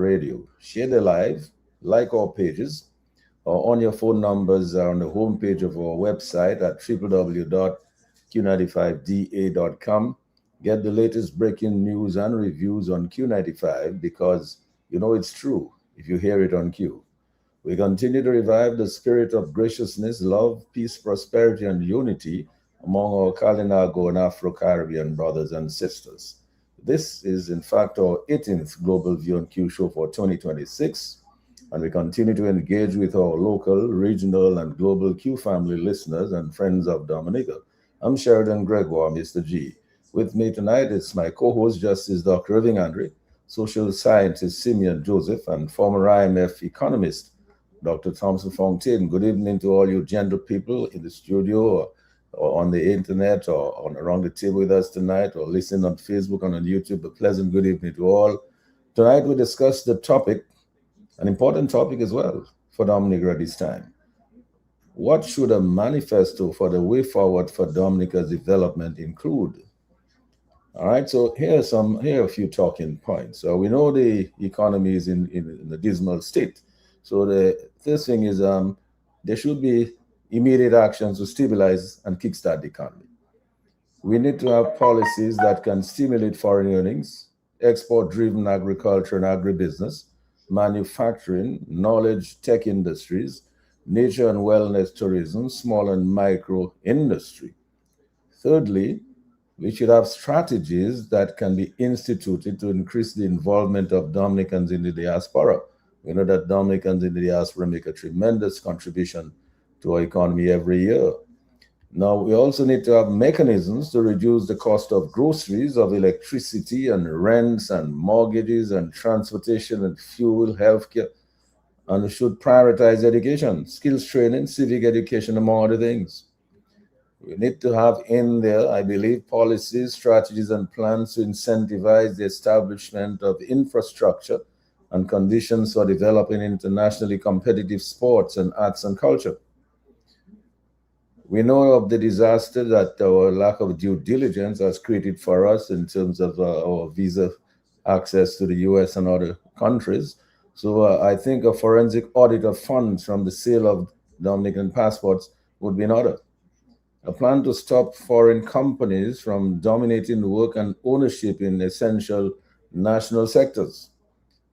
Radio. Share the live, like our pages, or on your phone numbers on the homepage of our website at www.q95da.com. Get the latest breaking news and reviews on Q95 because you know it's true if you hear it on Q. We continue to revive the spirit of graciousness, love, peace, prosperity, and unity among our Kalinago and Afro Caribbean brothers and sisters. This is, in fact, our 18th Global View on Q show for 2026, and we continue to engage with our local, regional, and global Q family listeners and friends of Dominica. I'm Sheridan Gregoire, Mr. G. With me tonight is my co host, Justice Dr. Irving Andre, social scientist Simeon Joseph, and former IMF economist Dr. Thompson Fontaine. Good evening to all you gentle people in the studio or on the internet or on around the table with us tonight or listening on Facebook and on YouTube. A pleasant good evening to all. Tonight we discuss the topic, an important topic as well for Dominica at this time. What should a manifesto for the way forward for Dominica's development include? All right, so here are a few talking points. So we know the economy is in a dismal state. So the first thing is there should be immediate actions to stabilize and kickstart the economy. We need to have policies that can stimulate foreign earnings, export-driven agriculture and agribusiness, manufacturing, knowledge, tech industries, nature and wellness tourism, small and micro industry. Thirdly, we should have strategies that can be instituted to increase the involvement of Dominicans in the diaspora. We know that Dominicans in the diaspora make a tremendous contribution to our economy every year. Now, we also need to have mechanisms to reduce the cost of groceries, of electricity and rents and mortgages and transportation and fuel, healthcare. And we should prioritize education, skills training, civic education, among other things. We need to have in there, I believe, policies, strategies, and plans to incentivize the establishment of infrastructure and conditions for developing internationally competitive sports and arts and culture. We know of the disaster that our lack of due diligence has created for us in terms of our visa access to the US and other countries. So I think a forensic audit of funds from the sale of Dominican passports would be in order. A plan to stop foreign companies from dominating work and ownership in essential national sectors,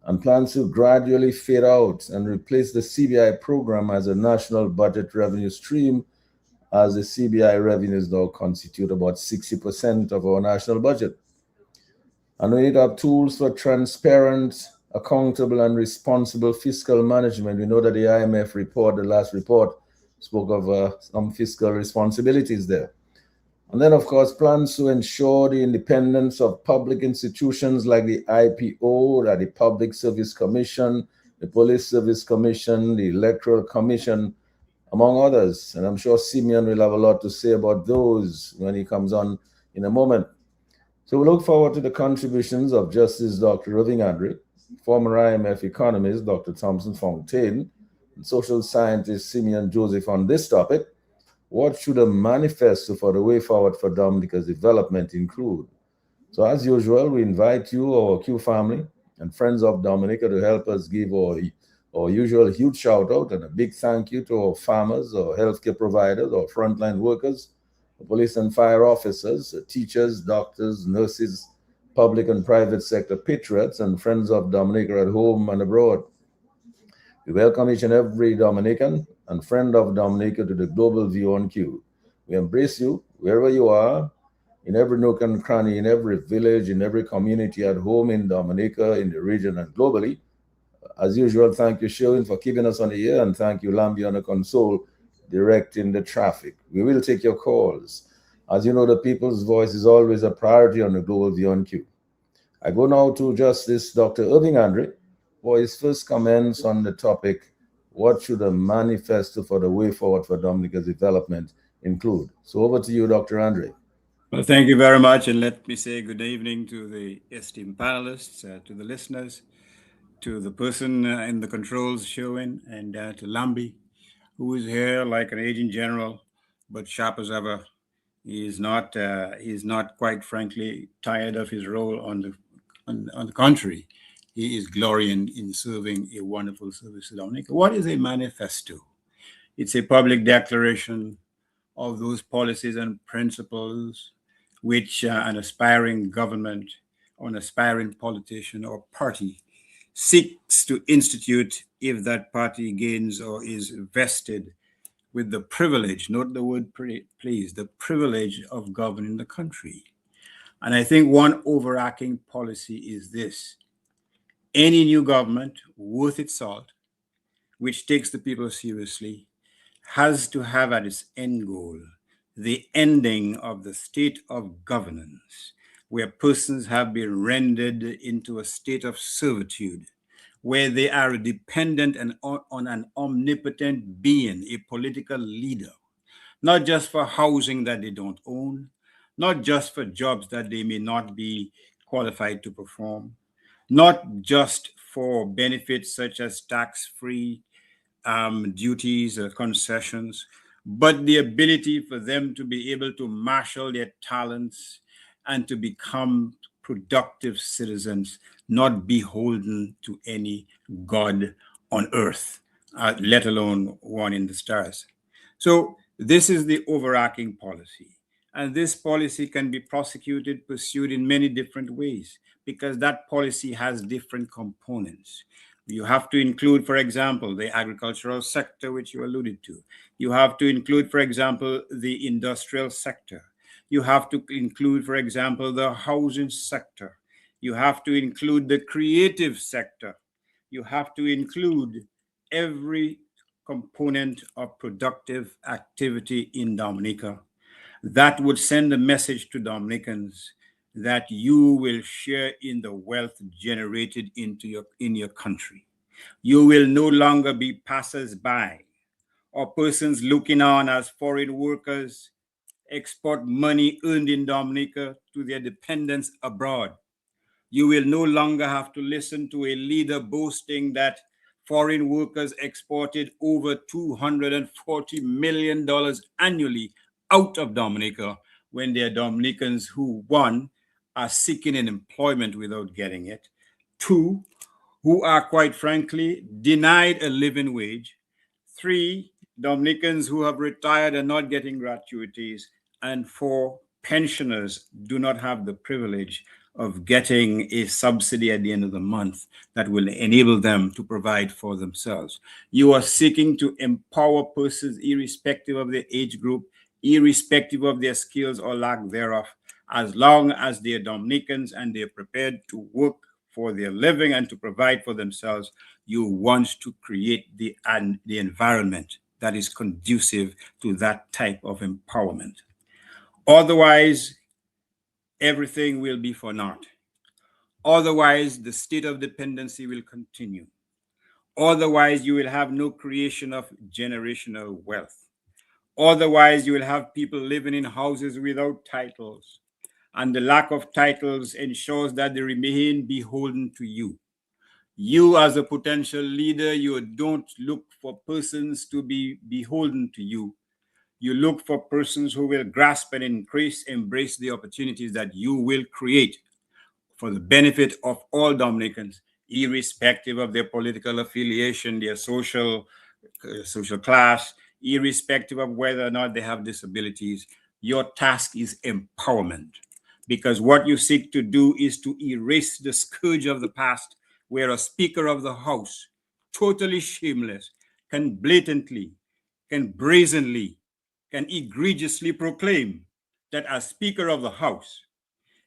and plans to gradually fade out and replace the CBI program as a national budget revenue stream, as the CBI revenues now constitute about 60% of our national budget. And we need to have tools for transparent, accountable, and responsible fiscal management. We know that the IMF report, the last report, spoke of some fiscal responsibilities there. And then, of course, plans to ensure the independence of public institutions like the IPO, the Public Service Commission, the Police Service Commission, the Electoral Commission, among others. And I'm sure Simeon will have a lot to say about those when he comes on in a moment. So we look forward to the contributions of Justice Dr. Irving Andre, former IMF economist Dr. Thompson Fontaine, and social scientist Simeon Joseph on this topic. What should a manifesto for the way forward for Dominica's development include? So as usual, we invite you, our Q family, and friends of Dominica to help us give our usual huge shout out and a big thank you to our farmers, our healthcare providers, our frontline workers, police and fire officers, teachers, doctors, nurses, public and private sector patriots, and friends of Dominica at home and abroad. We welcome each and every Dominican and friend of Dominica to the Global View on Q. We embrace you wherever you are, in every nook and cranny, in every village, in every community at home in Dominica, in the region, and globally. As usual, thank you, Sherwin, for keeping us on the air, and thank you, Lambi, on the console, directing the traffic. We will take your calls. As you know, the people's voice is always a priority on the Global View on Q. I go now to Justice Dr. Irving Andre for his first comments on the topic, what should a manifesto for the way forward for Dominica's development include? So over to you, Dr. Andre. Well, thank you very much, and let me say good evening to the esteemed panelists, to the listeners, to the person in the controls, Sherwin, and to Lambi, who is here like an agent general, but sharp as ever. He is not quite frankly tired of his role. On the contrary, he is glorying in serving a wonderful service to Dominica. What is a manifesto? It's a public declaration of those policies and principles which an aspiring government or an aspiring politician or party seeks to institute if that party gains or is vested with the privilege, not the word please, the privilege of governing the country. And I think one overarching policy is this: any new government worth its salt, which takes the people seriously, has to have at its end goal the ending of the state of governance, where persons have been rendered into a state of servitude, where they are dependent on an omnipotent being, a political leader, not just for housing that they don't own, not just for jobs that they may not be qualified to perform, not just for benefits such as tax-free duties or concessions, but the ability for them to be able to marshal their talents and to become productive citizens, not beholden to any God on earth, let alone one in the stars. So, this is the overarching policy. And this policy can be prosecuted, pursued in many different ways because that policy has different components. You have to include, for example, the agricultural sector, which you alluded to. You have to include, for example, the industrial sector. You have to include, for example, the housing sector. You have to include the creative sector. You have to include every component of productive activity in Dominica. That would send a message to Dominicans that you will share in the wealth generated in your country. You will no longer be passers-by or persons looking on as foreign workers export money earned in Dominica to their dependents abroad. You will no longer have to listen to a leader boasting that foreign workers exported over $240 million annually out of Dominica when there are Dominicans who, one, are seeking an employment without getting it, two, who are quite frankly denied a living wage, three, Dominicans who have retired and not getting gratuities, and four, pensioners do not have the privilege of getting a subsidy at the end of the month that will enable them to provide for themselves. You are seeking to empower persons irrespective of their age group, irrespective of their skills or lack thereof, as long as they're Dominicans and they're prepared to work for their living and to provide for themselves. You want to create the environment that is conducive to that type of empowerment. Otherwise, everything will be for naught. Otherwise, the state of dependency will continue. Otherwise, you will have no creation of generational wealth. Otherwise, you will have people living in houses without titles. And the lack of titles ensures that they remain beholden to you. You, as a potential leader, you don't look for persons to be beholden to you. You look for persons who will grasp and embrace the opportunities that you will create for the benefit of all Dominicans, irrespective of their political affiliation, their social class, irrespective of whether or not they have disabilities. Your task is empowerment, because what you seek to do is to erase the scourge of the past, where a Speaker of the House, totally shameless, can blatantly, can brazenly, can egregiously proclaim that as Speaker of the House,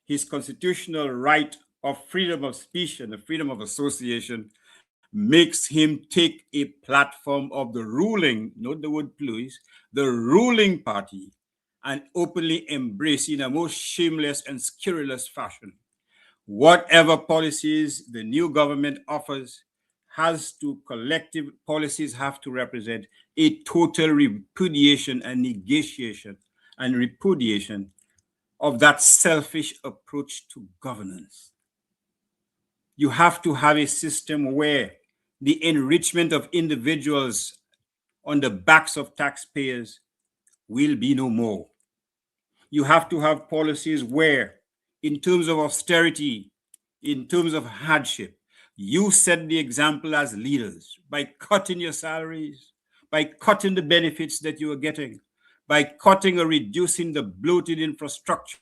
his constitutional right of freedom of speech and the freedom of association makes him take a platform of the ruling, not the word please, the ruling party, and openly embrace in a most shameless and scurrilous fashion whatever policies the new government offers. Policies have to represent a total repudiation and negation and repudiation of that selfish approach to governance. You have to have a system where the enrichment of individuals on the backs of taxpayers will be no more. You have to have policies where, in terms of austerity, in terms of hardship, You set the example as leaders by cutting your salaries, by cutting the benefits that you are getting, by cutting or reducing the bloated infrastructure,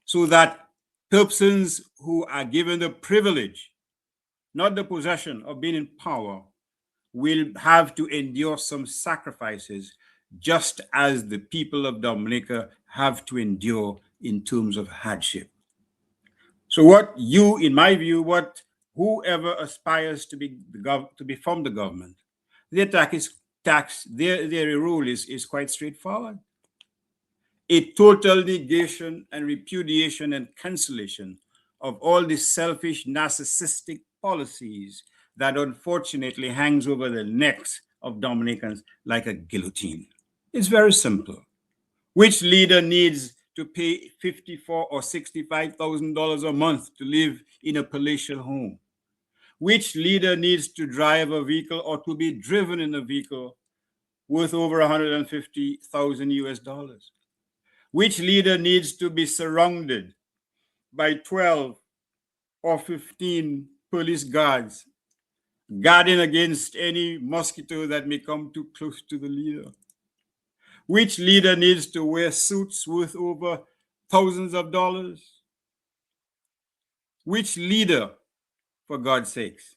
so that persons who are given the privilege, not the possession of being in power, will have to endure some sacrifices, just as the people of Dominica have to endure in terms of hardship. So, in my view, whoever aspires to be from the government, their their rule is quite straightforward: a total negation and repudiation and cancellation of all the selfish, narcissistic policies that unfortunately hangs over the necks of Dominicans like a guillotine. It's very simple. Which leader needs to pay $54,000 or $65,000 a month to live in a palatial home? Which leader needs to drive a vehicle or to be driven in a vehicle worth over 150,000 US dollars? Which leader needs to be surrounded by 12 or 15 police guards guarding against any mosquito that may come too close to the leader? Which leader needs to wear suits worth over thousands of dollars? Which leader, for God's sakes,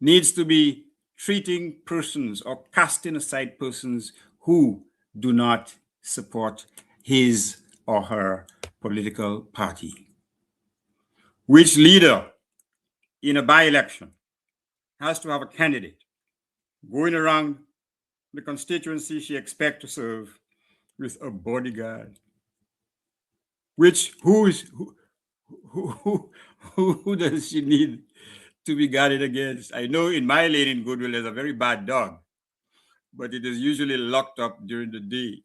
needs to be treating persons or casting aside persons who do not support his or her political party? Which leader in a by-election has to have a candidate going around the constituency she expects to serve with a bodyguard? Who does she need to be guarded against? I know in my lane in Goodwill there's a very bad dog, but it is usually locked up during the day.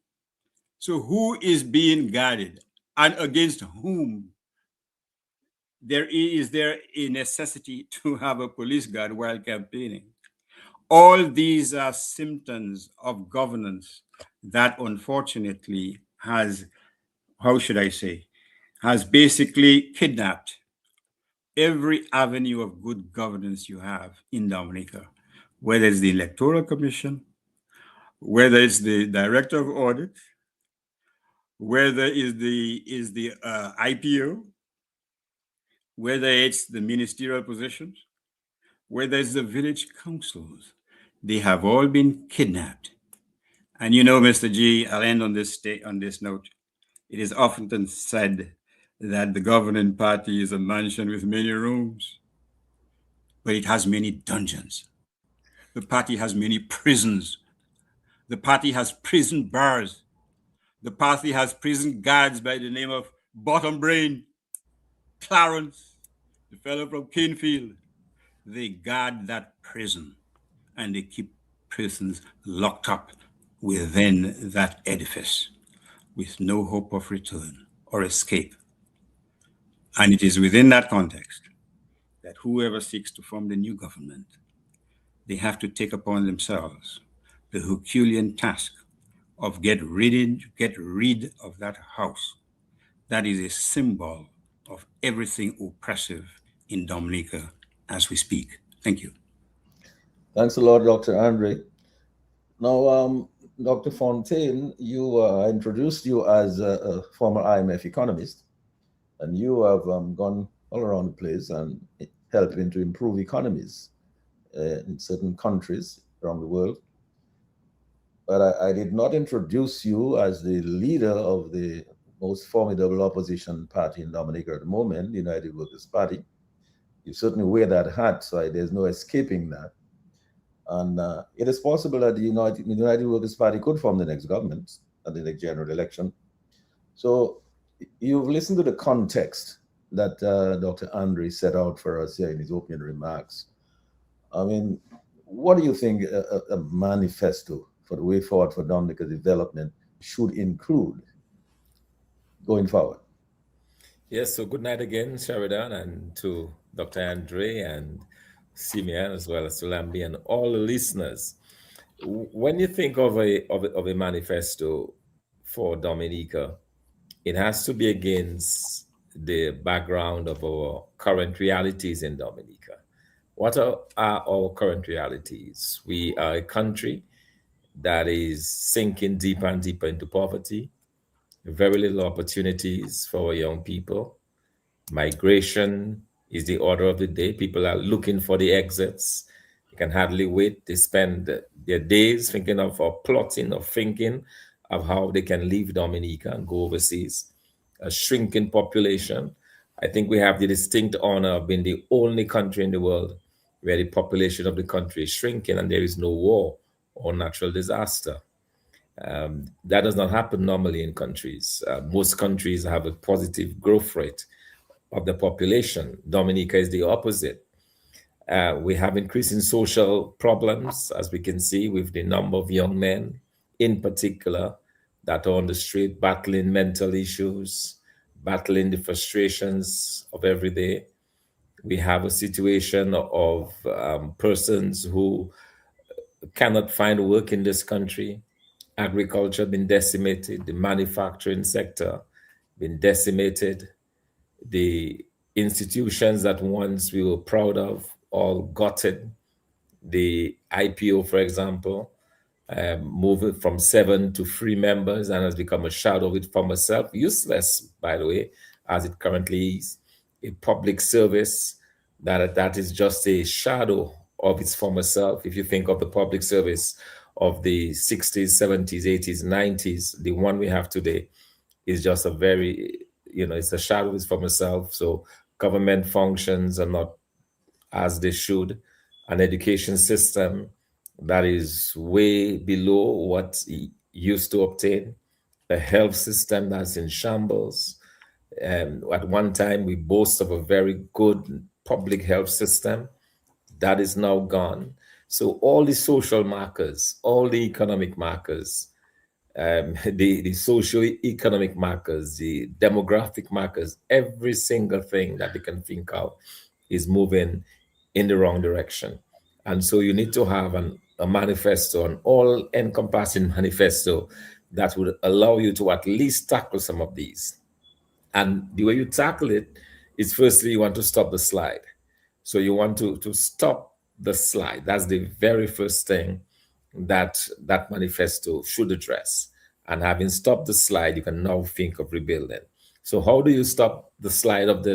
So who is being guarded, and against whom? Is there a necessity to have a police guard while campaigning? All these are symptoms of governance that unfortunately has basically kidnapped every avenue of good governance you have in Dominica, whether it's the Electoral Commission, whether it's the Director of Audit, whether it's the IPO, whether it's the ministerial positions, whether it's the village councils. They have all been kidnapped. And you know, Mr. G, I'll end on this note. It is often said that the governing party is a mansion with many rooms, but it has many dungeons. The party has many prisons. The party has prison bars. The party has prison guards by the name of Bottom Brain, Clarence, the fellow from Canefield. They guard that prison, and they keep persons locked up within that edifice with no hope of return or escape. And it is within that context that whoever seeks to form the new government, they have to take upon themselves the Herculean task of get rid of that house that is a symbol of everything oppressive in Dominica as we speak. Thank you. Thanks a lot, Dr. Andre. Now, Dr. Fontaine, I introduced you as a former IMF economist, and you have gone all around the place and helping to improve economies in certain countries around the world. But I did not introduce you as the leader of the most formidable opposition party in Dominica at the moment, the United Workers' Party. You certainly wear that hat, so there's no escaping that. And it is possible that the United Workers' Party could form the next government at the next general election. So you've listened to the context that Dr. Andre set out for us here in his opening remarks. I mean, what do you think a manifesto for the way forward for Dominica development should include going forward? Yes, so good night again, Sheridan, and to Dr. Andre and Simeon, as well as to Lambi and all the listeners. When you think of a manifesto for Dominica, it has to be against the background of our current realities in Dominica. What are our current realities? We are a country that is sinking deeper and deeper into poverty, very little opportunities for our young people. Migration is the order of the day. People are looking for the exits. They can hardly wait. They spend their days thinking of or plotting or thinking of how they can leave Dominica and go overseas. A shrinking population. I think we have the distinct honor of being the only country in the world where the population of the country is shrinking and there is no war or natural disaster. That does not happen normally in countries. Most countries have a positive growth rate of the population. Dominica is the opposite. We have increasing social problems, as we can see, with the number of young men, in particular, that are on the street battling mental issues, battling the frustrations of every day. We have a situation of persons who cannot find work in this country. Agriculture been decimated, the manufacturing sector been decimated, the institutions that once we were proud of all gutted. The IPO, for example, moving from 7 to 3 members and has become a shadow of its former self, useless, by the way, as it currently is. A public service that is just a shadow of its former self. If you think of the public service of the 60s, 70s, 80s, 90s, the one we have today is just a very, it's a shadow of its former self. So government functions are not as they should. An education system that is way below what it used to obtain. A health system that's in shambles. At one time, we boast of a very good public health system. That is now gone. So all the social markers, all the economic markers, the socio-economic markers, the demographic markers, every single thing that you can think of is moving in the wrong direction. And so you need to have a manifesto, an all-encompassing manifesto that would allow you to at least tackle some of these. And the way you tackle it is, firstly, you want to stop the slide. So you want to stop the slide. That's the very first thing that manifesto should address. And having stopped the slide, you can now think of rebuilding. So how do you stop the slide of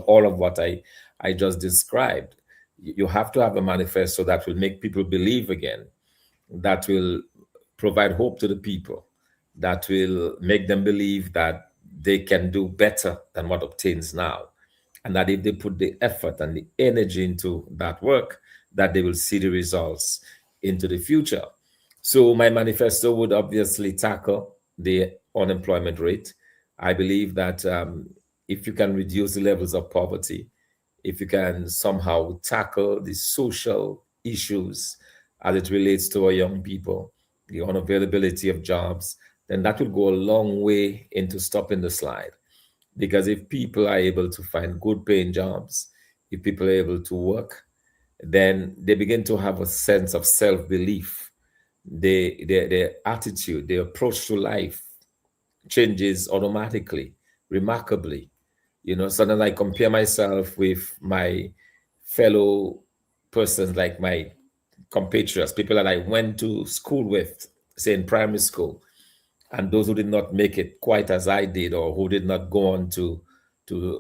all of what I just described? You have to have a manifesto that will make people believe again, that will provide hope to the people, that will make them believe that they can do better than what obtains now. And that if they put the effort and the energy into that work, that they will see the results into the future. So my manifesto would obviously tackle the unemployment rate. I believe that if you can reduce the levels of poverty, if you can somehow tackle the social issues as it relates to our young people, the unavailability of jobs, then that will go a long way into stopping the slide. Because if people are able to find good paying jobs, if people are able to work, then they begin to have a sense of self-belief. Their attitude, their approach to life changes automatically, remarkably. So then I compare myself with my fellow persons, like my compatriots, people that I went to school with, say in primary school, and those who did not make it quite as I did, or who did not go on to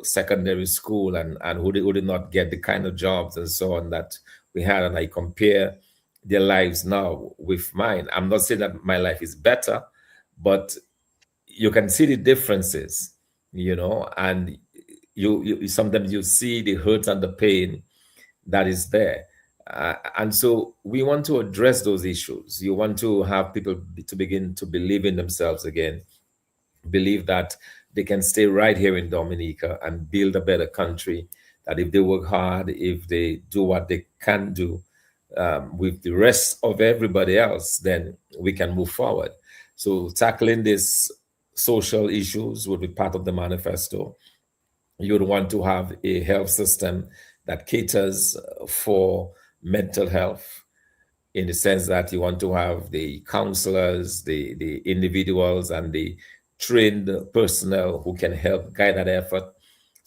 secondary school and who did not get the kind of jobs and so on that we had. And I compare their lives now with mine. I'm not saying that my life is better, but you can see the differences, and you sometimes you see the hurt and the pain that is there. And so we want to address those issues. You want to have people to begin to believe in themselves again, believe that they can stay right here in Dominica and build a better country, that if they work hard, if they do what they can do with the rest of everybody else, then we can move forward. So tackling these social issues would be part of the manifesto. You would want to have a health system that caters for mental health, in the sense that you want to have the counselors, the individuals, and the trained personnel who can help guide that effort.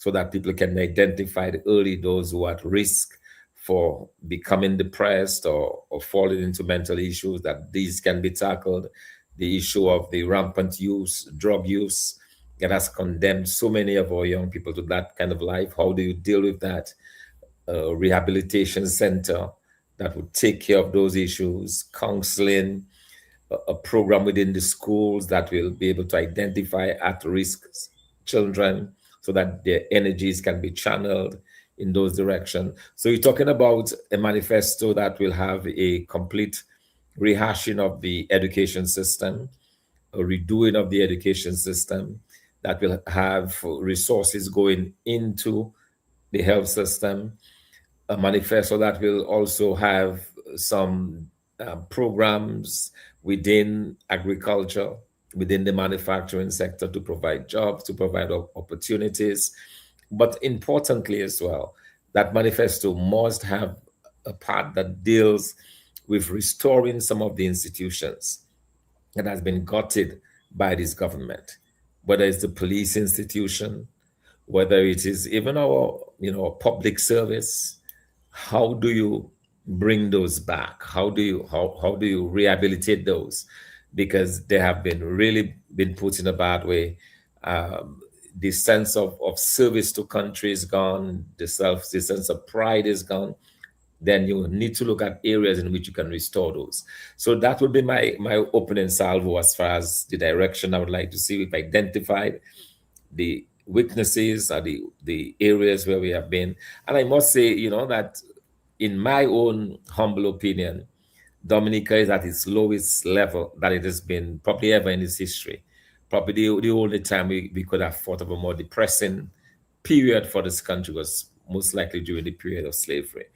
so that people can identify early those who are at risk for becoming depressed or falling into mental issues, that these can be tackled. The issue of the rampant drug use, that has condemned so many of our young people to that kind of life. How do you deal with that? Rehabilitation center that would take care of those issues, counseling, a program within the schools that will be able to identify at-risk children so that their energies can be channeled in those directions. So you're talking about a manifesto that will have a complete rehashing of the education system, a redoing of the education system, that will have resources going into the health system, a manifesto that will also have some programs within agriculture, within the manufacturing sector, to provide jobs, to provide opportunities. But importantly as well, that manifesto must have a part that deals with restoring some of the institutions that has been gutted by this government, whether it's the police institution, whether it is even our, public service. How do you bring those back? How do you rehabilitate those? Because they have been really been put in a bad way. The sense of service to country is gone. The sense of pride is gone. Then you need to look at areas in which you can restore those. So that would be my opening salvo as far as the direction I would like to see. We've identified the weaknesses or the areas where we have been. And I must say, that in my own humble opinion, Dominica is at its lowest level that it has been probably ever in its history. Probably the only time we could have thought of a more depressing period for this country was most likely during the period of slavery.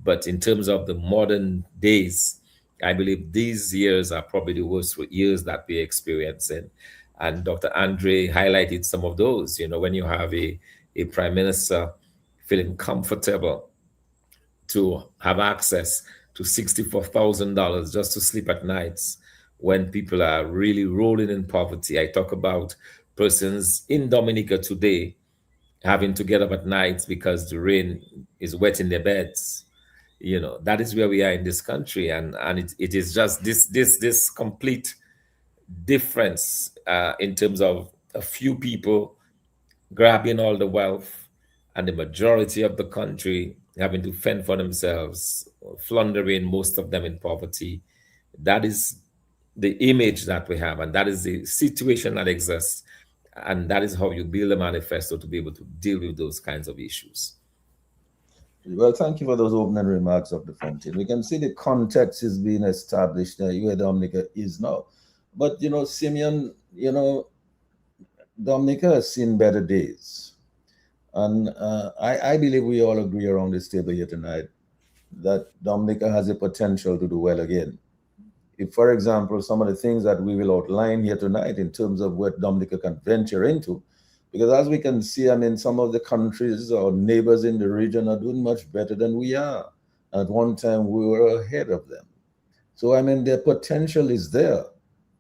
But in terms of the modern days, I believe these years are probably the worst years that we're experiencing. And Dr. Andre highlighted some of those, when you have a prime minister feeling comfortable to have access to $64,000 just to sleep at nights when people are really rolling in poverty. I talk about persons in Dominica today having to get up at nights because the rain is wetting their beds. That is where we are in this country. And it is just this complete difference in terms of a few people grabbing all the wealth and the majority of the country having to fend for themselves, floundering, most of them in poverty. That is the image that we have, and that is the situation that exists. And that is how you build a manifesto to be able to deal with those kinds of issues. Well, thank you for those opening remarks, Dr. Fontaine. We can see the context is being established where Dominica is now. But, Simeon, Dominica has seen better days. And I believe we all agree around this table here tonight that Dominica has a potential to do well again. If, for example, some of the things that we will outline here tonight in terms of what Dominica can venture into, because as we can see, some of the countries or neighbors in the region are doing much better than we are. At one time, we were ahead of them. So, their potential is there.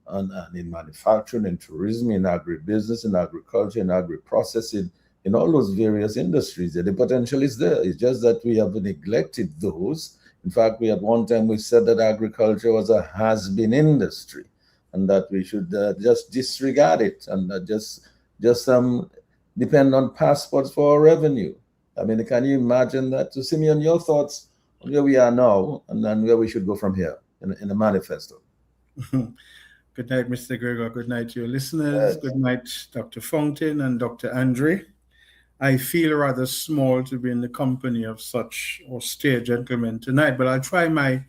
And in manufacturing, in tourism, in agribusiness, in agriculture, in agri-processing, in all those various industries, the potential is there. It's just that we have neglected those. In fact, at one time we said that agriculture was a has-been industry and that we should just disregard it and just depend on passports for our revenue. Can you imagine that? So, Simeon, your thoughts on where we are now and then where we should go from here in the manifesto. Good night, Mr. Gregor. Good night to your listeners. Yes. Good night, Dr. Fontaine and Dr. Andre. I feel rather small to be in the company of such austere gentlemen tonight, but I'll try my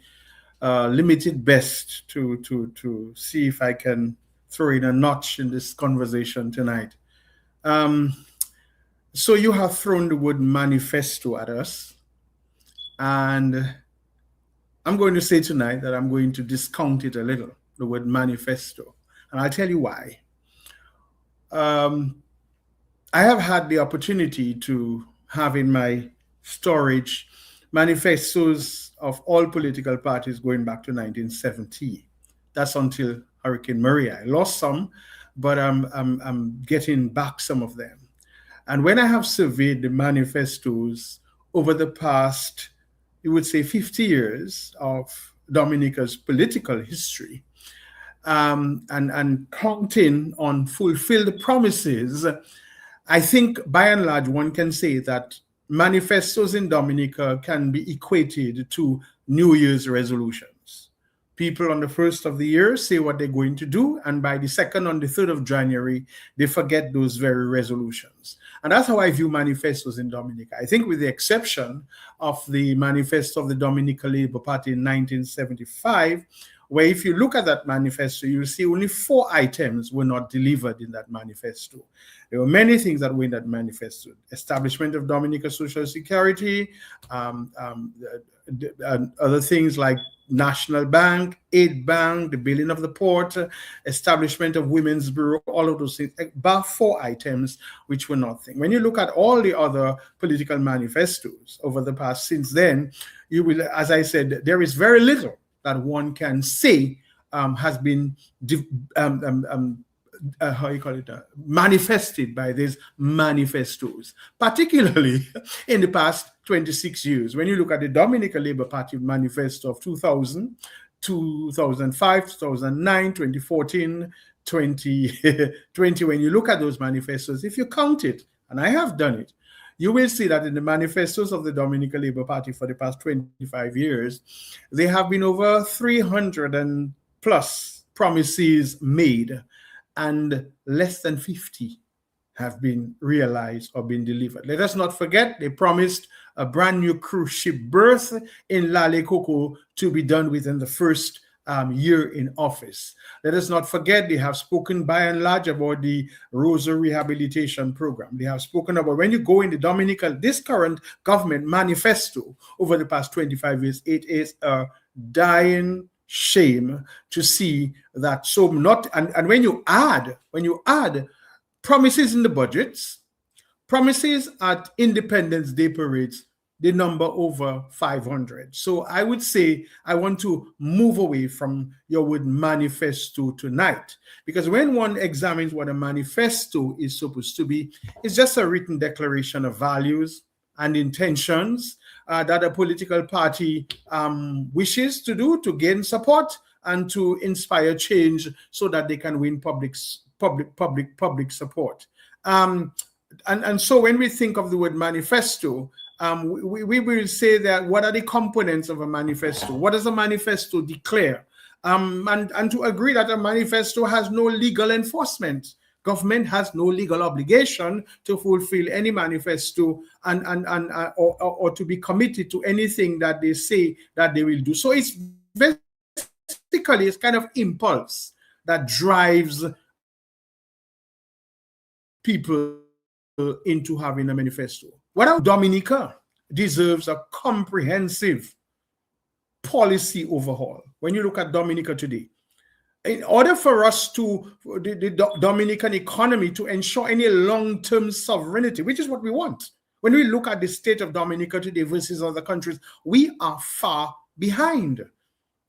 limited best to see if I can throw in a notch in this conversation tonight. So you have thrown the word manifesto at us, and I'm going to say tonight that I'm going to discount it a little, the word manifesto, and I'll tell you why. I have had the opportunity to have in my storage manifestos of all political parties going back to 1970. That's until Hurricane Maria. I lost some, but I'm getting back some of them. And when I have surveyed the manifestos over the past, you would say 50 years of Dominica's political history, and counting on fulfilled promises, I think by and large one can say that manifestos in Dominica can be equated to New Year's resolutions. People on the 1st of the year say what they're going to do, and by the 2nd and the 3rd of January, they forget those very resolutions. And that's how I view manifestos in Dominica. I think with the exception of the manifesto of the Dominica Labour Party in 1975, where if you look at that manifesto, you'll see only 4 items were not delivered in that manifesto. There were many things that were in that manifesto. Establishment of Dominica Social Security, other things like National Bank, Aid Bank, the building of the port, establishment of Women's Bureau, all of those things, about 4 items which were nothing. When you look at all the other political manifestos over the past since then, you will, as I said, there is very little that one can say has been manifested by these manifestos, particularly in the past 26 years. When you look at the Dominica Labour Party manifesto of 2000, 2005, 2009, 2014, 2020, when you look at those manifestos, if you count it, and I have done it, you will see that in the manifestos of the Dominica Labour Party for the past 25 years, there have been over 300 and plus promises made, and less than 50 have been realized or been delivered. Let us not forget, they promised a brand new cruise ship berth in Lale Coco to be done within the first year in office. Let us not forget, they have spoken by and large about the Rosa Rehabilitation Program. They have spoken about, when you go in the Dominica, this current government manifesto over the past 25 years, it is a dying shame to see that so not, and when you add promises in the budgets, promises at Independence Day parades, the number over 500. So I would say I want to move away from your word manifesto tonight, because when one examines what a manifesto is supposed to be, it's just a written declaration of values and intentions that a political party wishes to do to gain support and to inspire change so that they can win public support. And so when we think of the word manifesto, we will say that what are the components of a manifesto? What does a manifesto declare? And to agree that a manifesto has no legal enforcement. Government has no legal obligation to fulfill any manifesto or to be committed to anything that they say that they will do. So it's basically it's kind of impulse that drives people into having a manifesto. What Dominica deserves a comprehensive policy overhaul. When you look at Dominica today, in order for us to, the Dominican economy to ensure any long-term sovereignty, which is what we want. When we look at the state of Dominica today versus other countries, we are far behind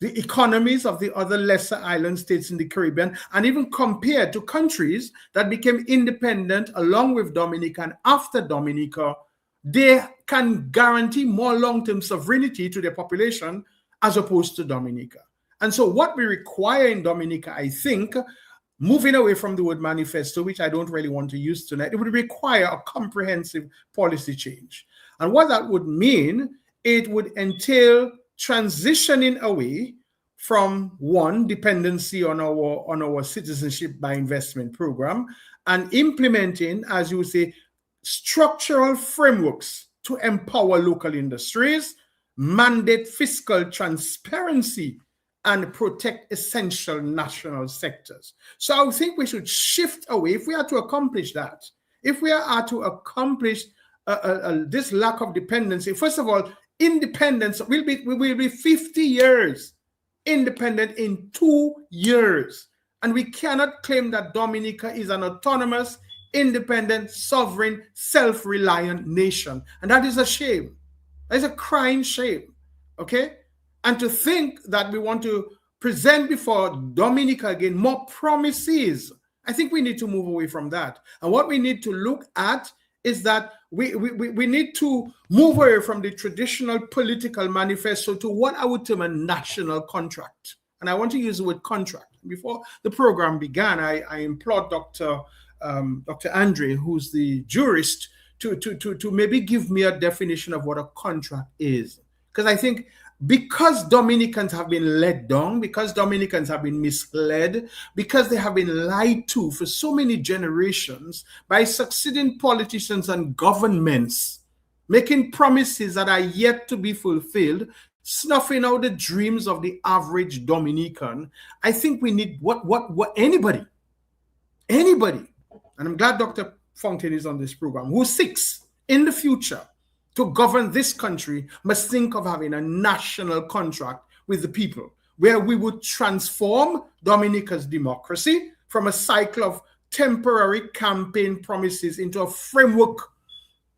the economies of the other lesser island states in the Caribbean, and even compared to countries that became independent along with Dominica and after Dominica, they can guarantee more long-term sovereignty to their population as opposed to Dominica. And so what we require in Dominica, I think, moving away from the word manifesto, which I don't really want to use tonight, it would require a comprehensive policy change. And what that would mean, it would entail transitioning away from one, dependency on our citizenship by investment program, and implementing, as you would say, structural frameworks to empower local industries, mandate fiscal transparency, and protect essential national sectors. So I think we should shift away, if we are to accomplish that, if we are to accomplish this lack of dependency. First of all, independence we will be 50 years independent in 2 years, and we cannot claim that Dominica is an autonomous, independent, sovereign, self-reliant nation, and that is a shame. That is a crying shame. Okay. And to think that we want to present before Dominica again more promises, I think we need to move away from that. And what we need to look at is that we need to move away from the traditional political manifesto to what I would term a national contract. And I want to use the word contract. Before the program began, I implored Dr. Andre, who's the jurist, to maybe give me a definition of what a contract is. Because I think because Dominicans have been let down, because Dominicans have been misled, because they have been lied to for so many generations by succeeding politicians and governments, making promises that are yet to be fulfilled, snuffing out the dreams of the average Dominican, I think we need what anybody, and I'm glad Dr. Fontaine is on this program, who seeks in the future to govern this country must think of having a national contract with the people, where we would transform Dominica's democracy from a cycle of temporary campaign promises into a framework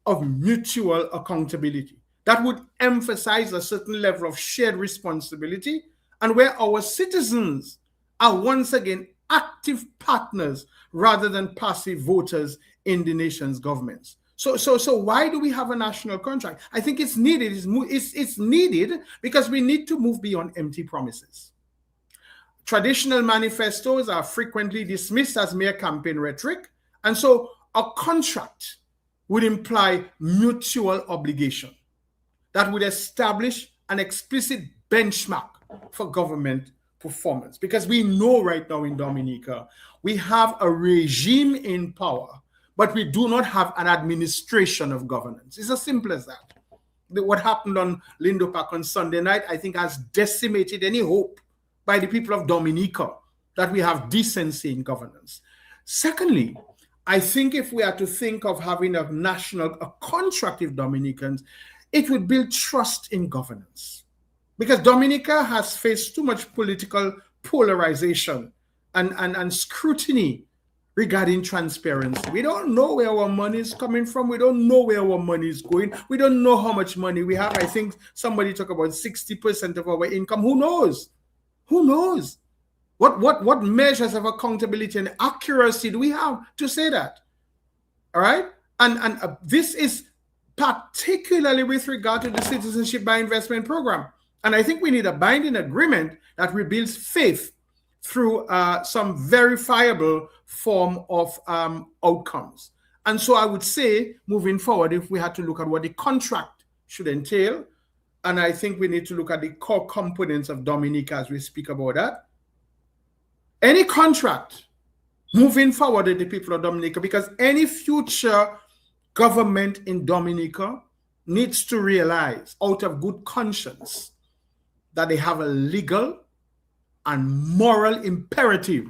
of mutual accountability that would emphasize a certain level of shared responsibility, and where our citizens are once again active partners rather than passive voters in the nation's governments. So why do we have a national contract? I think it's needed. It's needed because we need to move beyond empty promises. Traditional manifestos are frequently dismissed as mere campaign rhetoric, and so a contract would imply mutual obligation that would establish an explicit benchmark for government performance. Because we know right now in Dominica, we have a regime in power, but we do not have an administration of governance. It's as simple as that. What happened on Lindo Park on Sunday night, I think, has decimated any hope by the people of Dominica that we have decency in governance. Secondly, I think if we are to think of having a contract with Dominicans, it would build trust in governance. Because Dominica has faced too much political polarization and scrutiny regarding transparency. We don't know where our money is coming from. We don't know where our money is going. We don't know how much money we have. I think somebody talked about 60% of our income. Who knows? Who knows? What measures of accountability and accuracy do we have to say that? All right? And this is particularly with regard to the Citizenship by Investment program. And I think we need a binding agreement that rebuilds faith through some verifiable form of outcomes. And so I would say, moving forward, if we had to look at what the contract should entail, and I think we need to look at the core components of Dominica as we speak about that. Any contract moving forward with the people of Dominica, because any future government in Dominica needs to realize out of good conscience that they have a legal and moral imperative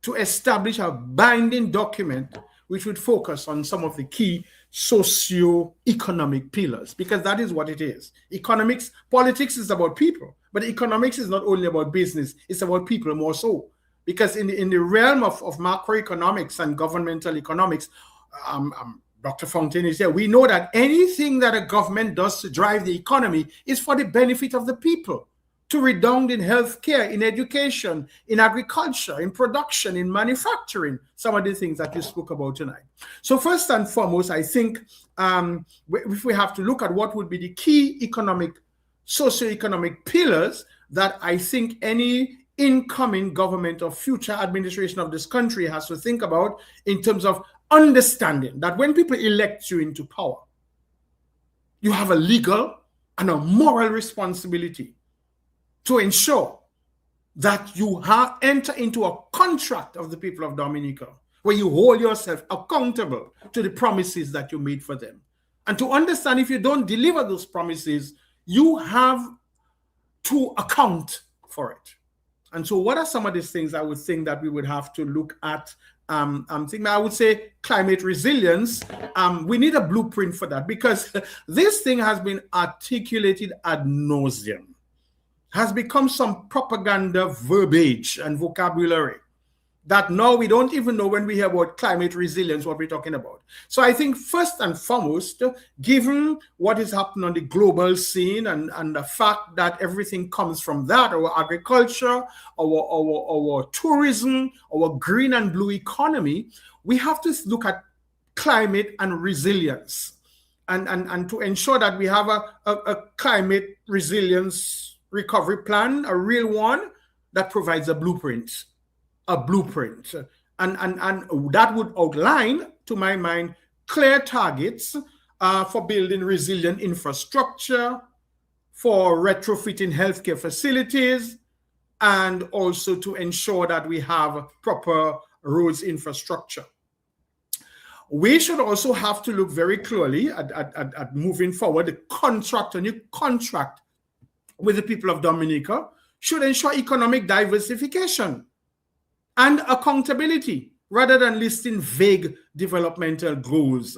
to establish a binding document which would focus on some of the key socio-economic pillars, because that is what it is. Politics is about people, but economics is not only about business, it's about people more so. Because in the realm of macroeconomics and governmental economics, Dr. Fontaine is here, we know that anything that a government does to drive the economy is for the benefit of the people, to redound in healthcare, in education, in agriculture, in production, in manufacturing, some of the things that you spoke about tonight. So first and foremost, I think if we have to look at what would be the key socioeconomic pillars that I think any incoming government or future administration of this country has to think about in terms of understanding that when people elect you into power, you have a legal and a moral responsibility to ensure that you enter into a contract of the people of Dominica where you hold yourself accountable to the promises that you made for them. And to understand if you don't deliver those promises, you have to account for it. And so what are some of these things I would think that we would have to look at? I would say climate resilience. We need a blueprint for that, because this thing has been articulated ad nauseum, has become some propaganda verbiage and vocabulary that now we don't even know when we hear about climate resilience what we're talking about. So I think first and foremost, given what is happening on the global scene and the fact that everything comes from that, our agriculture, our tourism, our green and blue economy, we have to look at climate and resilience, and to ensure that we have a climate resilience recovery plan, a real one that provides a blueprint. And that would outline, to my mind, clear targets for building resilient infrastructure, for retrofitting healthcare facilities, and also to ensure that we have proper roads infrastructure. We should also have to look very clearly at moving forward. A new contract with the people of Dominica should ensure economic diversification and accountability rather than listing vague developmental goals.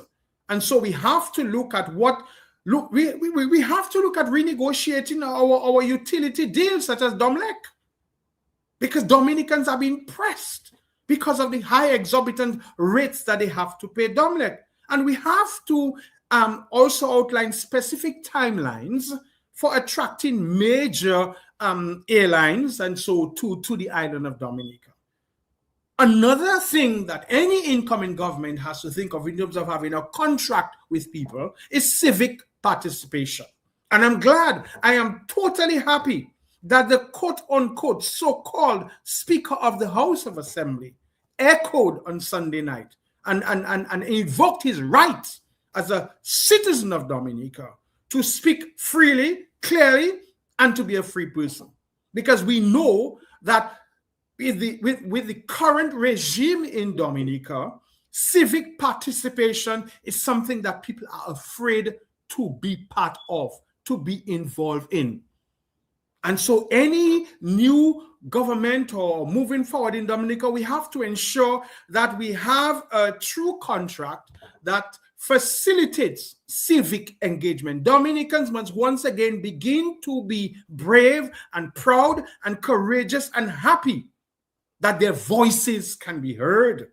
And so we have to look at we have to look at renegotiating our utility deals such as Domlec, because Dominicans are being pressed because of the high exorbitant rates that they have to pay Domlec. And we have to also outline specific timelines for attracting major airlines and so to the island of Dominica. Another thing that any incoming government has to think of in terms of having a contract with people is civic participation. And I am totally happy that the quote-unquote so-called Speaker of the House of Assembly echoed on Sunday night and invoked his right as a citizen of Dominica to speak freely, clearly, and to be a free person. Because we know that with the current regime in Dominica, civic participation is something that people are afraid to be part of, to be involved in. And so any new government or moving forward in Dominica, we have to ensure that we have a true contract that facilitates civic engagement. Dominicans must once again begin to be brave and proud and courageous and happy that their voices can be heard.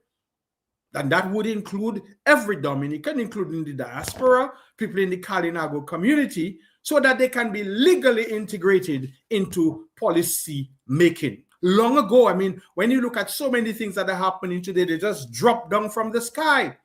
And that would include every Dominican, including the diaspora, people in the Kalinago community, so that they can be legally integrated into policy making. Long ago, I mean, when you look at so many things that are happening today, they just drop down from the sky.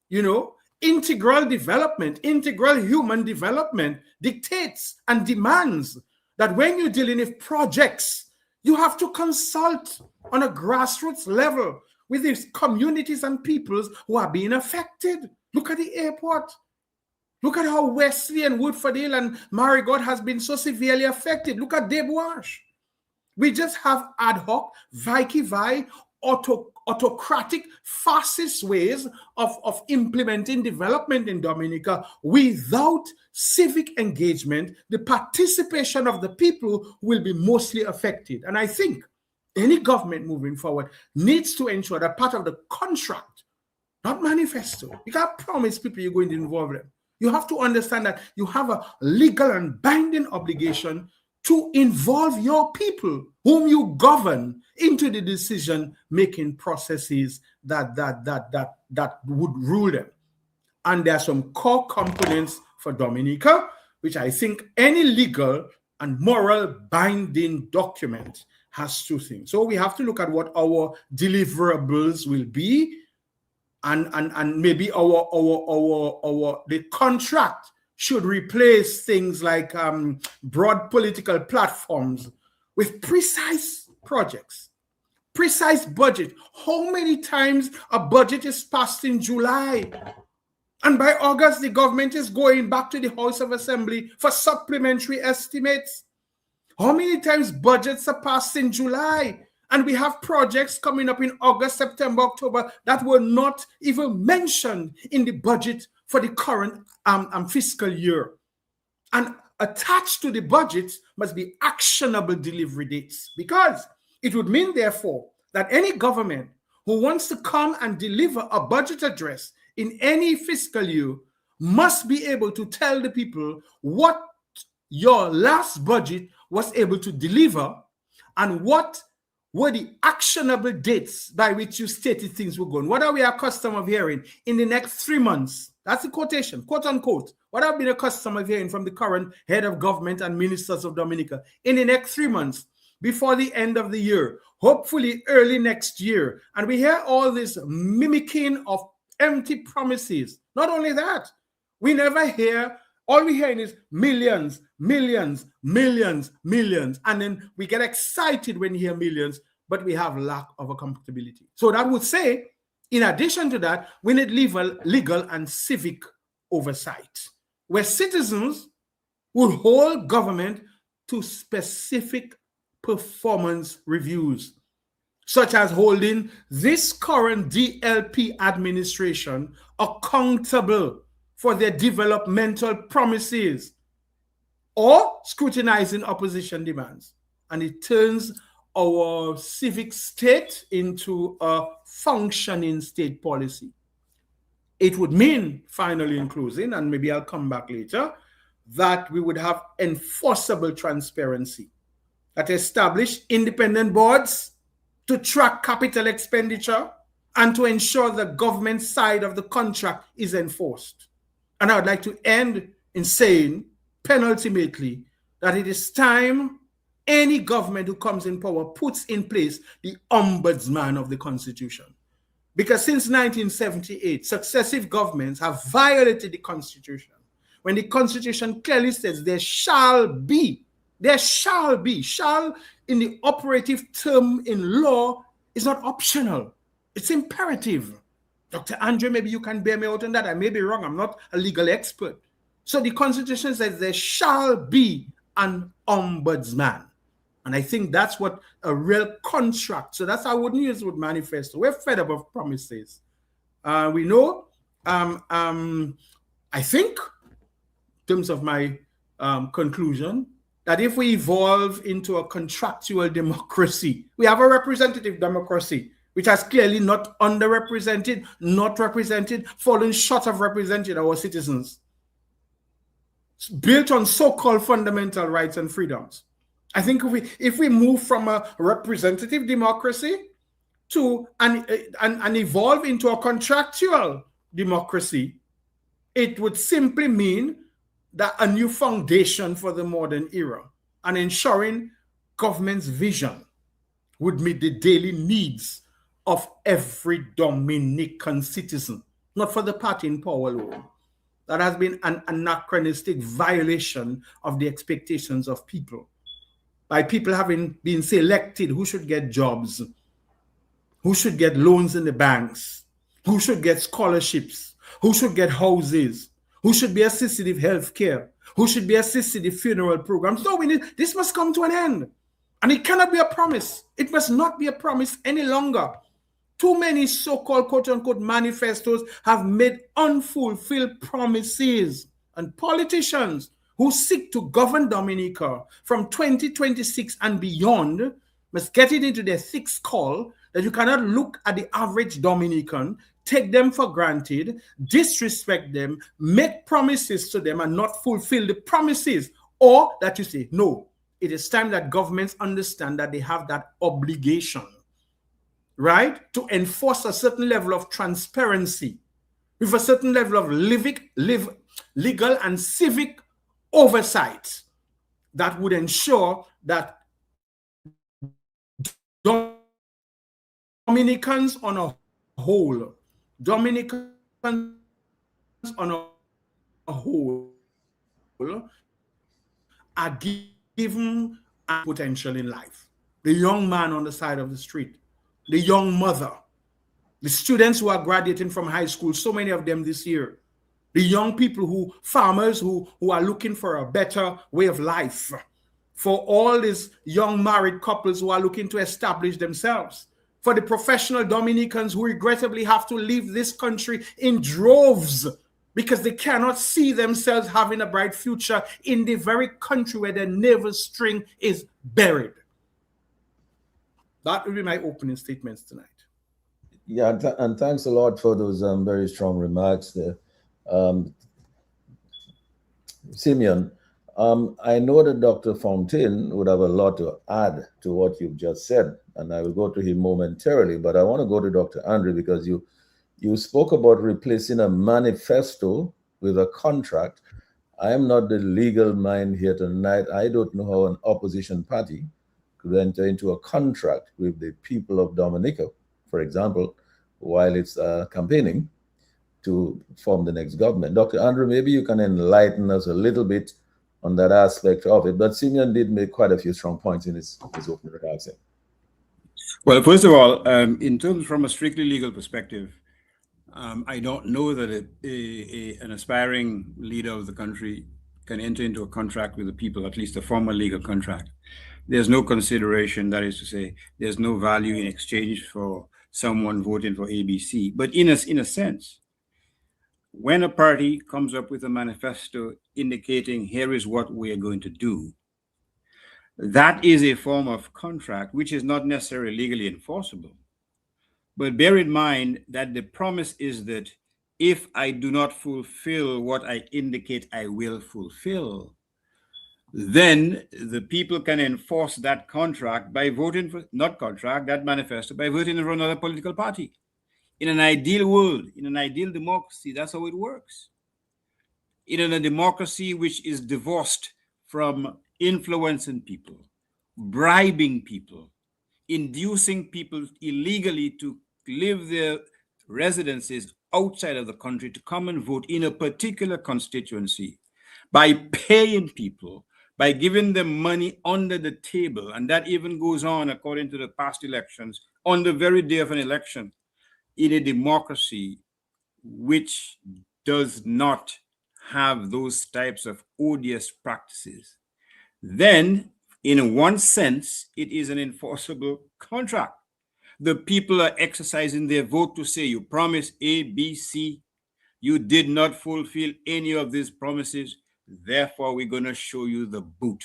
You know, integral development, integral human development dictates and demands that when you're dealing with projects, you have to consult on a grassroots level with these communities and peoples who are being affected. Look at the airport. Look at how Wesley and Woodford Hill and Marigot has been so severely affected. Look at Debwash. We just have ad hoc, Vicky-Vi, autocratic, fascist ways of implementing development in Dominica without civic engagement. The participation of the people will be mostly affected. And I think any government moving forward needs to ensure that part of the contract, not manifesto, you can't promise people you're going to involve them. You have to understand that you have a legal and binding obligation to involve your people whom you govern into the decision-making processes that would rule them. And there are some core components for Dominica, which I think any legal and moral binding document has two things. So we have to look at what our deliverables will be, and maybe the contract should replace things like broad political platforms with precise projects, precise budget. How many times a budget is passed in July, and by August the government is going back to the House of Assembly for supplementary estimates? How many times budgets are passed in July, and we have projects coming up in August, September, October that were not even mentioned in the budget for the current fiscal year? And attached to the budget must be actionable delivery dates, because it would mean, therefore, that any government who wants to come and deliver a budget address in any fiscal year must be able to tell the people what your last budget was able to deliver and what were the actionable dates by which you stated things were going. What are we accustomed of hearing in the next 3 months? That's the quotation, quote unquote. What have been accustomed of hearing from the current head of government and ministers of Dominica in the next 3 months, before the end of the year, hopefully early next year. And we hear all this mimicking of empty promises. Not only that, we never hear, all we hear is millions, millions, millions, millions. And then we get excited when we hear millions, but we have lack of accountability. So that would say, in addition to that, we need legal and civic oversight, where citizens will hold government to specific performance reviews, such as holding this current DLP administration accountable for their developmental promises or scrutinizing opposition demands. And it turns our civic state into a functioning state policy. It would mean, finally in closing, and maybe I'll come back later, that we would have enforceable transparency, that establish independent boards to track capital expenditure and to ensure the government side of the contract is enforced. And I would like to end in saying, penultimately, that it is time any government who comes in power puts in place the ombudsman of the Constitution. Because since 1978, successive governments have violated the Constitution. When the Constitution clearly says there shall be, shall in the operative term in law is not optional. It's imperative. Dr. Andre, maybe you can bear me out on that. I may be wrong. I'm not a legal expert. So the Constitution says there shall be an ombudsman. And I think that's what a real contract. So that's how I wouldn't use the word manifesto. We're fed up of promises. We know, I think, in terms of my conclusion, that if we evolve into a contractual democracy, we have a representative democracy, which has clearly not underrepresented, not represented, fallen short of representing our citizens, built on so-called fundamental rights and freedoms. I think if we move from a representative democracy to and evolve into a contractual democracy, it would simply mean that a new foundation for the modern era and ensuring government's vision would meet the daily needs of every Dominican citizen, not for the party in power alone. That has been an anachronistic violation of the expectations of people, by people having been selected who should get jobs, who should get loans in the banks, who should get scholarships, who should get houses, who should be assisted with health care, who should be assisted with funeral programs. No, this must come to an end. And it cannot be a promise. It must not be a promise any longer. Too many so-called quote-unquote manifestos have made unfulfilled promises, and politicians who seek to govern Dominica from 2026 and beyond must get it into their thick skull that you cannot look at the average Dominican, take them for granted, disrespect them, make promises to them and not fulfill the promises, or that you say, no, it is time that governments understand that they have that obligation, right, to enforce a certain level of transparency with a certain level of legal and civic oversight that would ensure that Dominicans on a whole are given a potential in life. The young man on the side of the street, the young mother, the students who are graduating from high school, so many of them this year, the young people farmers who are looking for a better way of life, for all these young married couples who are looking to establish themselves, for the professional Dominicans who regrettably have to leave this country in droves because they cannot see themselves having a bright future in the very country where their navel string is buried. That will be my opening statements tonight. Yeah, and thanks a lot for those very strong remarks there. Simeon, I know that Dr. Fontaine would have a lot to add to what you've just said, and I will go to him momentarily, but I want to go to Dr. Andre because you spoke about replacing a manifesto with a contract. I am not the legal mind here tonight. I don't know how an opposition party could enter into a contract with the people of Dominica, for example, while it's campaigning. to form the next government. Dr. Andrew, maybe you can enlighten us a little bit on that aspect of it. But Simeon did make quite a few strong points in his opening remarks. Well, first of all, in terms from a strictly legal perspective, I don't know that an aspiring leader of the country can enter into a contract with the people, at least a formal legal contract. There's no consideration, that is to say, there's no value in exchange for someone voting for ABC. But in a sense, when a party comes up with a manifesto indicating here is what we are going to do, that is a form of contract which is not necessarily legally enforceable. But bear in mind that the promise is that if I do not fulfill what I indicate I will fulfill, then the people can enforce that contract by voting for, not contract, that manifesto, by voting for another political party. In an ideal world, in an ideal democracy, that's how it works. In a democracy which is divorced from influencing people, bribing people, inducing people illegally to live their residences outside of the country to come and vote in a particular constituency, by paying people, by giving them money under the table, and that even goes on according to the past elections, on the very day of an election, in a democracy which does not have those types of odious practices, then in one sense, it is an enforceable contract. The people are exercising their vote to say, you promised A, B, C, you did not fulfill any of these promises, therefore we're going to show you the boot.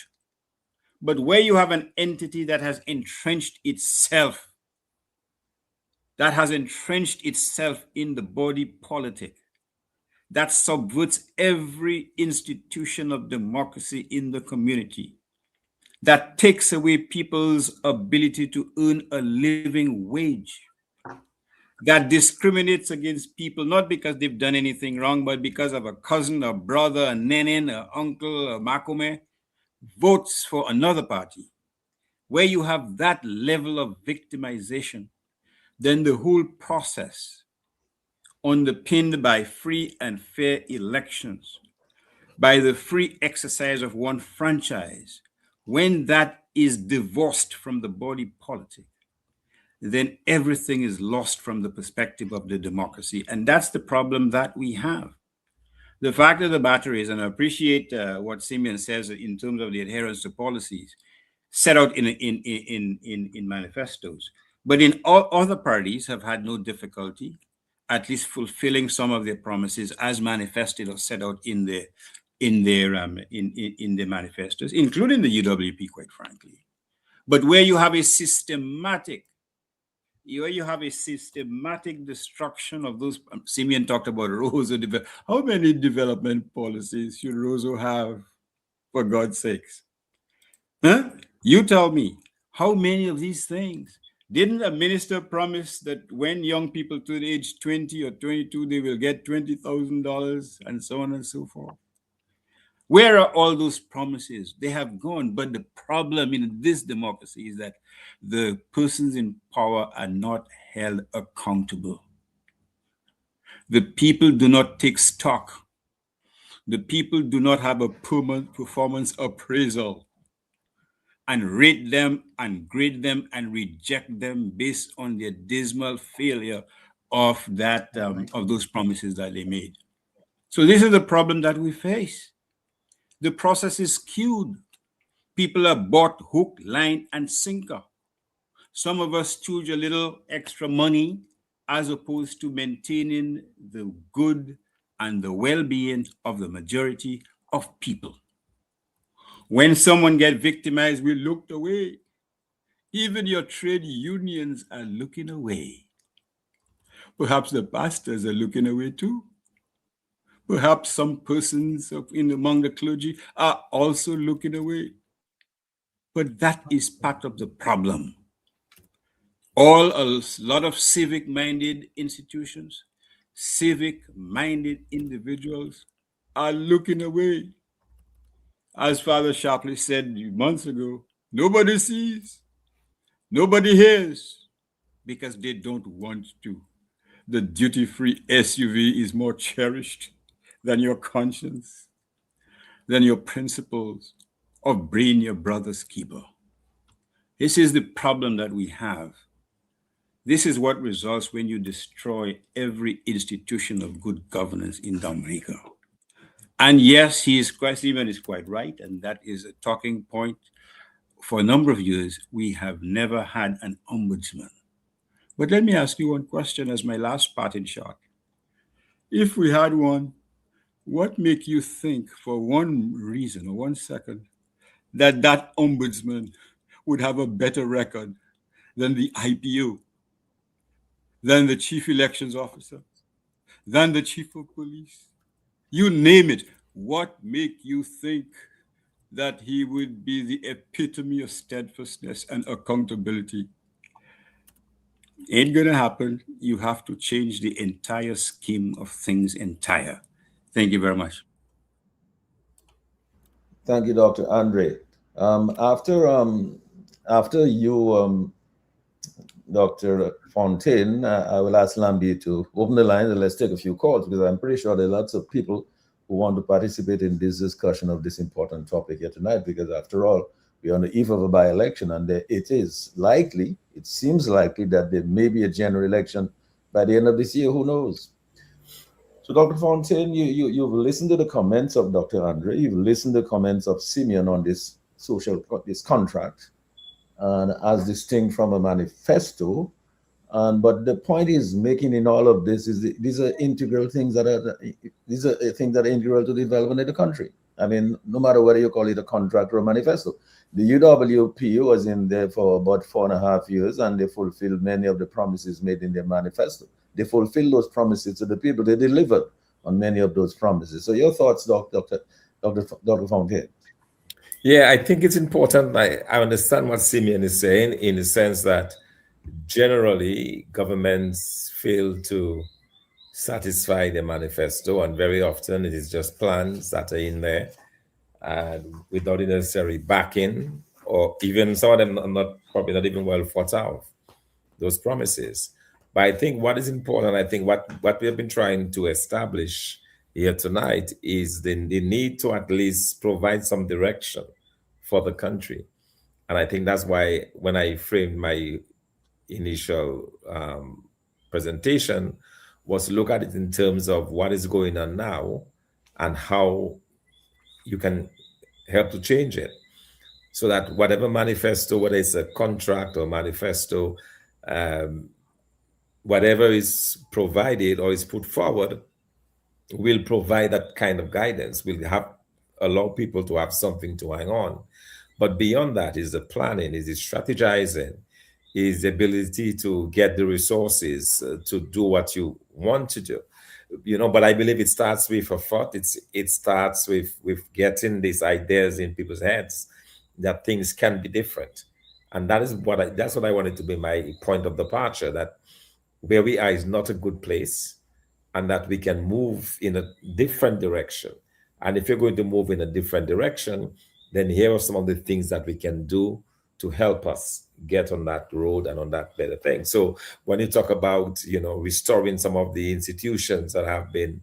But where you have an entity that has entrenched itself in the body politic, that subverts every institution of democracy in the community, that takes away people's ability to earn a living wage, that discriminates against people not because they've done anything wrong, but because of a cousin, a brother, a nenin, an uncle, a makome, votes for another party. Where you have that level of victimization, then the whole process, underpinned by free and fair elections, by the free exercise of one franchise, when that is divorced from the body politic, then everything is lost from the perspective of the democracy. And that's the problem that we have. The fact of the matter is, and I appreciate what Simeon says in terms of the adherence to policies set out in manifestos, but in all other parties have had no difficulty at least fulfilling some of their promises as manifested or set out in their manifestos, including the UWP, quite frankly. But where you have a systematic destruction of those, Simeon talked about Rosso. How many development policies should Rosso have, for God's sakes? Huh? You tell me, how many of these things? Didn't a minister promise that when young people to the age 20 or 22, they will get $20,000 and so on and so forth? Where are all those promises? They have gone. But the problem in this democracy is that the persons in power are not held accountable. The people do not take stock. The people do not have a performance appraisal and rate them and grade them and reject them based on their dismal failure of that of those promises that they made. So this is the problem that we face. The process is skewed. People are bought hook, line, and sinker. Some of us choose a little extra money as opposed to maintaining the good and the well-being of the majority of people. When someone gets victimized, we looked away. Even your trade unions are looking away. Perhaps the pastors are looking away too. Perhaps some persons among the clergy are also looking away. But that is part of the problem. A lot of civic-minded institutions, civic-minded individuals are looking away. As Father Shapley said months ago, nobody sees, nobody hears, because they don't want to. the duty-free SUV is more cherished than your conscience, than your principles of being your brother's keeper. This is the problem that we have. This is what results when you destroy every institution of good governance in Dominica. And yes, Stephen is quite right, and that is a talking point. For a number of years, we have never had an ombudsman. But let me ask you one question as my last parting shot. If we had one, what make you think for one reason or 1 second that that ombudsman would have a better record than the IPO, than the chief elections officer, than the chief of police? You name it. What make you think that he would be the epitome of steadfastness and accountability? Ain't gonna happen. You have to change the entire scheme of things entire. Thank you very much. Thank you, Dr. Andre. After you, Dr. Fontaine, I will ask Lambi to open the line and let's take a few calls, because I'm pretty sure there are lots of people who want to participate in this discussion of this important topic here tonight, because after all, we're on the eve of a by-election, and it seems likely that there may be a general election by the end of this year. Who knows? So, Dr. Fontaine, you've listened to the comments of Dr. Andre, you've listened to the comments of Simeon on this contract, and as distinct from a manifesto. But the point is making in all of this is these are integral things that are integral to the development of the country. I mean, no matter whether you call it a contract or a manifesto. The UWP was in there for about 4.5 years, and they fulfilled many of the promises made in their manifesto. They fulfilled those promises to the people. They delivered on many of those promises. So your thoughts, Dr. Fontaine? Yeah, I think it's important. I understand what Simeon is saying, in the sense that generally governments fail to satisfy the manifesto, and very often it is just plans that are in there and without the necessary backing, or even some of them are probably not even well thought out, those promises. But I think what is important, I think what we have been trying to establish here tonight is the need to at least provide some direction for the country. And I think that's why when I framed my initial presentation was to look at it in terms of what is going on now and how you can help to change it, so that whatever manifesto, whether it's a contract or manifesto, whatever is provided or is put forward will provide that kind of guidance, will allow people to have something to hang on. But beyond that is the planning, is the strategizing, is the ability to get the resources to do what you want to do. But I believe it starts with a thought. It starts with getting these ideas in people's heads that things can be different. And that's what I wanted to be my point of departure, that where we are is not a good place, and that we can move in a different direction. And if you're going to move in a different direction, then here are some of the things that we can do to help us get on that road and on that better thing. So when you talk about, restoring some of the institutions that have been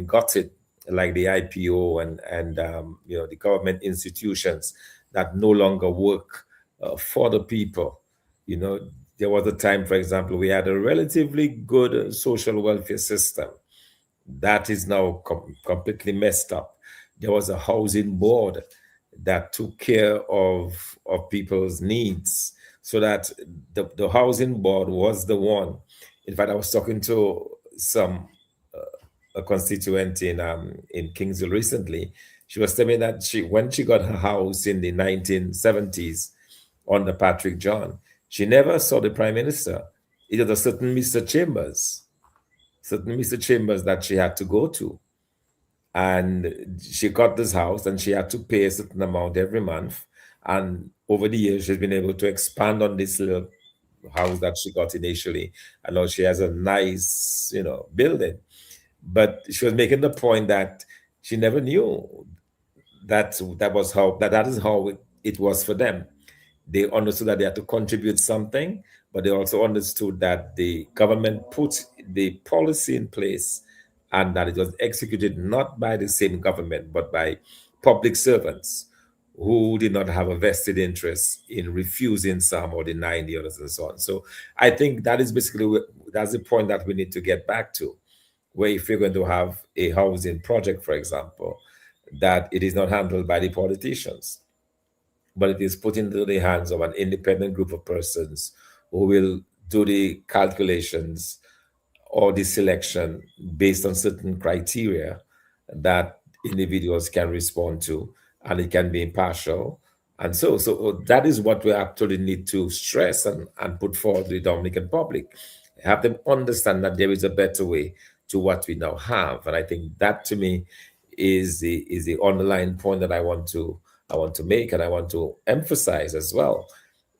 gutted, like the IPO and the government institutions that no longer work for the people. There was a time, for example, we had a relatively good social welfare system that is now completely messed up. There was a housing board that took care of people's needs, so that the housing board was the one. In fact, I was talking to a constituent in Kingsville recently. She was telling me that when she got her house in the 1970s under Patrick John, she never saw the Prime Minister. It was a certain Mr. Chambers that she had to go to. And she got this house and she had to pay a certain amount every month. And over the years, she's been able to expand on this little house that she got initially. And now she has a nice, building. But she was making the point that she never knew that is how it was for them. They understood that they had to contribute something, but they also understood that the government put the policy in place and that it was executed not by the same government, but by public servants who did not have a vested interest in refusing some or denying the others and so on. So I think that is basically, that's the point that we need to get back to, where if you're going to have a housing project, for example, that it is not handled by the politicians, but it is put into the hands of an independent group of persons who will do the calculations or the selection based on certain criteria that individuals can respond to, and it can be impartial. And so that is what we actually need to stress and put forward to the Dominican public. Have them understand that there is a better way to what we now have. And I think that, to me, is the underlying point that I want to make, and I want to emphasize as well,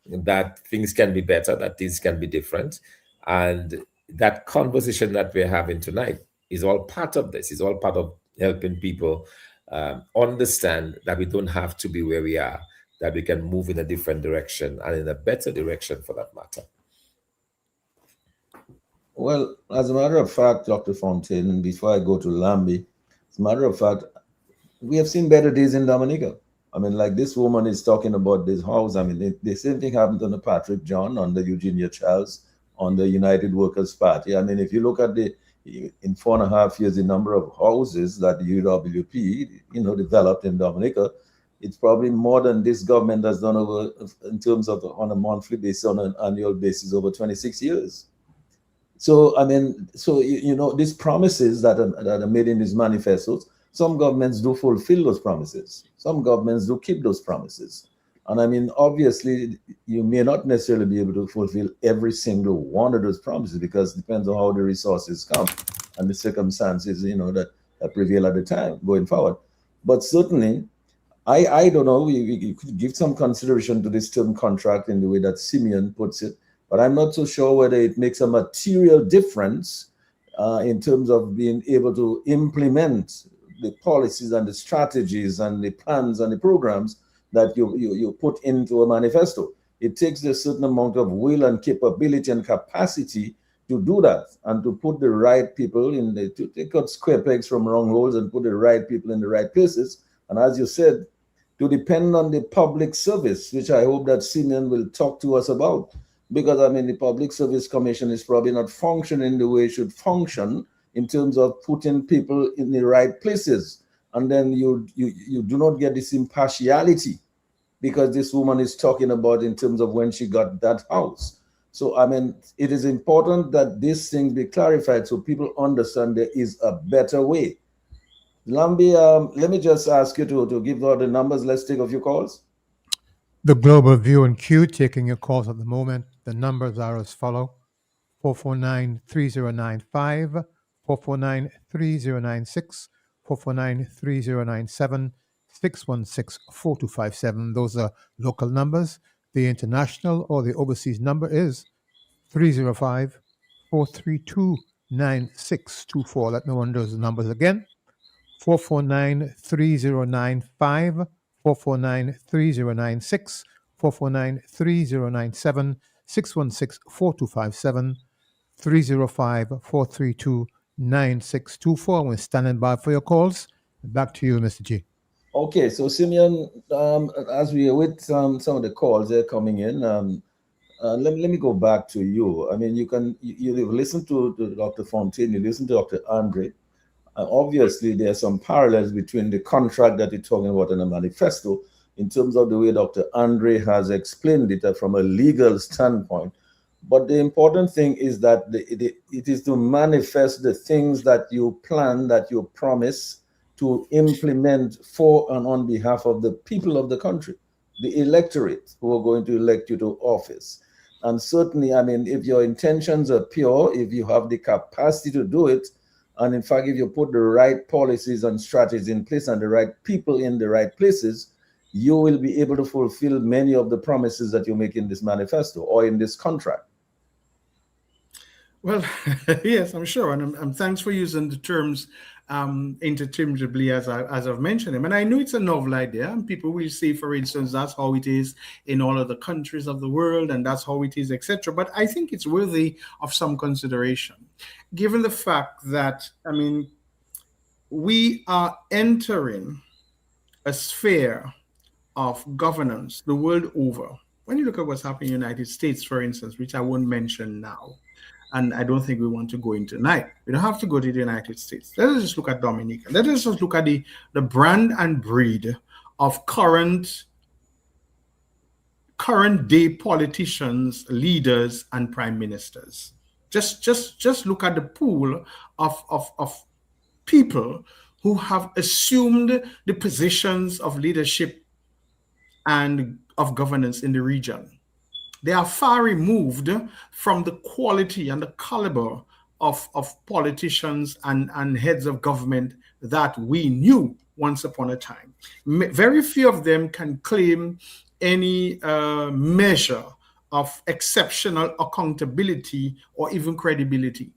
that things can be better, that things can be different. And that conversation that we're having tonight is all part of this. It's all part of helping people understand that we don't have to be where we are, that we can move in a different direction and in a better direction for that matter. Well, as a matter of fact, Dr. Fontaine, before I go to Lambie, as a matter of fact, we have seen better days in Dominica. I mean, like this woman is talking about this house. I mean, the same thing happened on the Patrick John, on the Eugenia Charles, on the United Workers' Party. I mean, if you look at in 4.5 years, the number of houses that the UWP, developed in Dominica, it's probably more than this government has done over, in terms of on a monthly basis, on an annual basis, over 26 years. So, I mean, these promises that are made in these manifestos, some governments do fulfill those promises. Some governments do keep those promises. And I mean, obviously, you may not necessarily be able to fulfill every single one of those promises, because it depends on how the resources come and the circumstances, that prevail at the time going forward. But certainly, I don't know, you could give some consideration to this term contract in the way that Simeon puts it, but I'm not so sure whether it makes a material difference in terms of being able to implement the policies and the strategies and the plans and the programs that you put into a manifesto. It takes a certain amount of will and capability and capacity to do that, and to put the right people to take out square pegs from round holes and put the right people in the right places. And as you said, to depend on the public service, which I hope that Simeon will talk to us about. Because, I mean, the Public Service Commission is probably not functioning the way it should function in terms of putting people in the right places. And then you do not get this impartiality, because this woman is talking about in terms of when she got that house. So, I mean, it is important that these things be clarified so people understand there is a better way. Lambie, let me just ask you to give all the numbers. Let's take a few calls. The Global View and Q taking your calls at the moment. The numbers are as follow: 449-3095, 449-3096, 449-3097, 616-4257. Those are local numbers. The international or the overseas number is 305-432-9624. Let me run those numbers again. 449-3095, 449-3096, 449-3097, 616-4257, 305-432-9624. We're standing by for your calls. Back to you, Mr. G. Okay, so Simeon, as we await some of the calls they're coming in, let me go back to you. I mean, you listen to Dr. Fontaine, you listen to Dr. Andre. Obviously, there are some parallels between the contract that you're talking about in the manifesto in terms of the way Dr. Andre has explained it from a legal standpoint. But the important thing is that it is to manifest the things that you plan, that you promise to implement for and on behalf of the people of the country, the electorate who are going to elect you to office. And certainly, I mean, if your intentions are pure, if you have the capacity to do it, and in fact, if you put the right policies and strategies in place and the right people in the right places, you will be able to fulfill many of the promises that you make in this manifesto or in this contract. Well, yes, I'm sure, and I'm thanks for using the terms interchangeably as I've mentioned them. And I know it's a novel idea, and people will say, for instance, that's how it is in all other countries of the world, and that's how it is, etc. But I think it's worthy of some consideration, given the fact that, I mean, we are entering a sphere of governance the world over. When you look at what's happening in the United States, for instance, which I won't mention now, and I don't think we want to go into tonight. We don't have to go to the United States. Let us just look at Dominica. Let us just look at the brand and breed of current day politicians, leaders, and prime ministers. Just look at the pool of people who have assumed the positions of leadership and of governance in the region. They are far removed from the quality and the caliber of politicians and heads of government that we knew once upon a time. Very few of them can claim any measure of exceptional accountability or even credibility.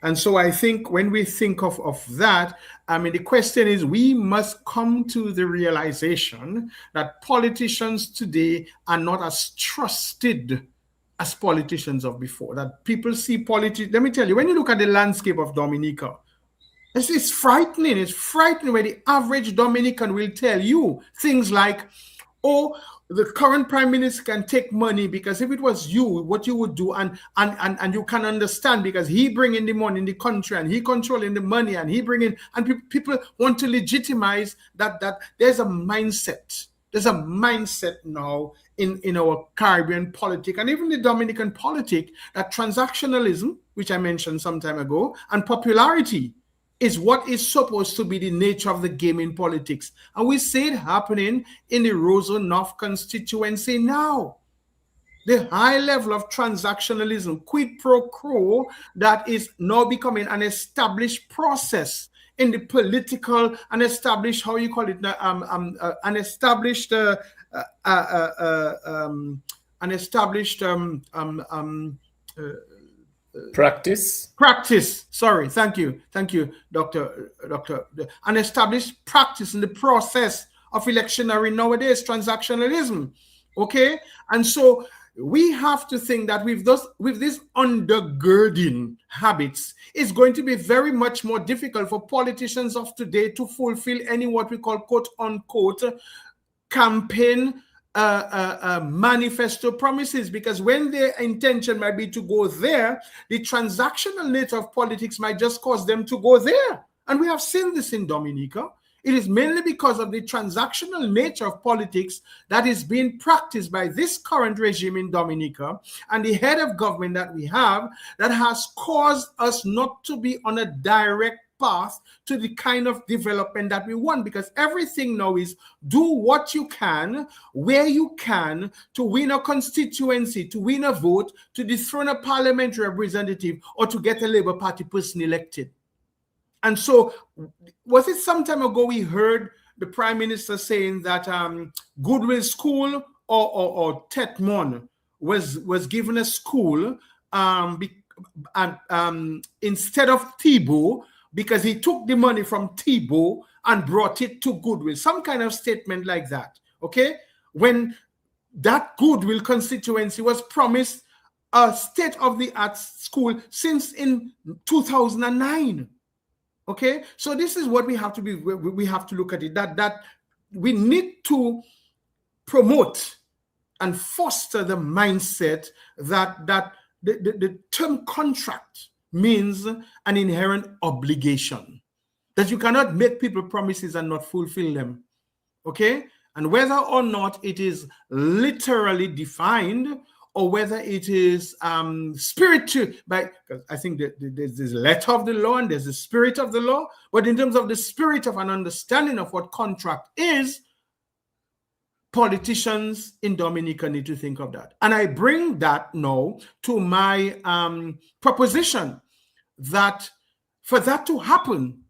And so I think when we think of that, I mean, the question is, we must come to the realization that politicians today are not as trusted as politicians of before. That people see politics. Let me tell you, when you look at the landscape of Dominica, it's frightening. It's frightening where the average Dominican will tell you things like, oh, the current prime minister can take money because if it was you, what you would do, and you can understand because he bringing the money in the country and he controlling the money and he bringing, and people want to legitimize that there's a mindset. There's a mindset now in our Caribbean politic and even the Dominican politic that transactionalism, which I mentioned some time ago, and popularity is what is supposed to be the nature of the game in politics. And we see it happening in the Roseau North constituency now. The high level of transactionalism, quid pro quo, that is now becoming an established process in the political, an established, how you call it, an established practice. Sorry, thank you, Doctor. An established practice in the process of electioneering nowadays, transactionalism. Okay, and so we have to think that with this undergirding habits, it's going to be very much more difficult for politicians of today to fulfill any what we call quote unquote campaign manifesto promises, because when their intention might be to go there, the transactional nature of politics might just cause them to go there. And we have seen this in Dominica. It is mainly because of the transactional nature of politics that is being practiced by this current regime in Dominica and the head of government that we have that has caused us not to be on a direct path to the kind of development that we want, because everything now is do what you can, where you can, to win a constituency, to win a vote, to dethrone a parliamentary representative, or to get a Labour Party person elected. And so, was it some time ago we heard the Prime Minister saying that Goodwill School or Tetmon was given a school instead of Thibault, because he took the money from Thibault and brought it to Goodwill. Some kind of statement like that, okay? When that Goodwill constituency was promised a state-of-the-art school since in 2009, okay? So this is what we have to be, we have to look at it, that we need to promote and foster the mindset that the term contract means an inherent obligation, that you cannot make people promises and not fulfill them, okay? And whether or not it is literally defined or whether it is spiritual, because I think that there's the letter of the law and there's the spirit of the law, but in terms of the spirit of an understanding of what contract is, politicians in Dominica need to think of that. And I bring that now to my proposition that for that to happen,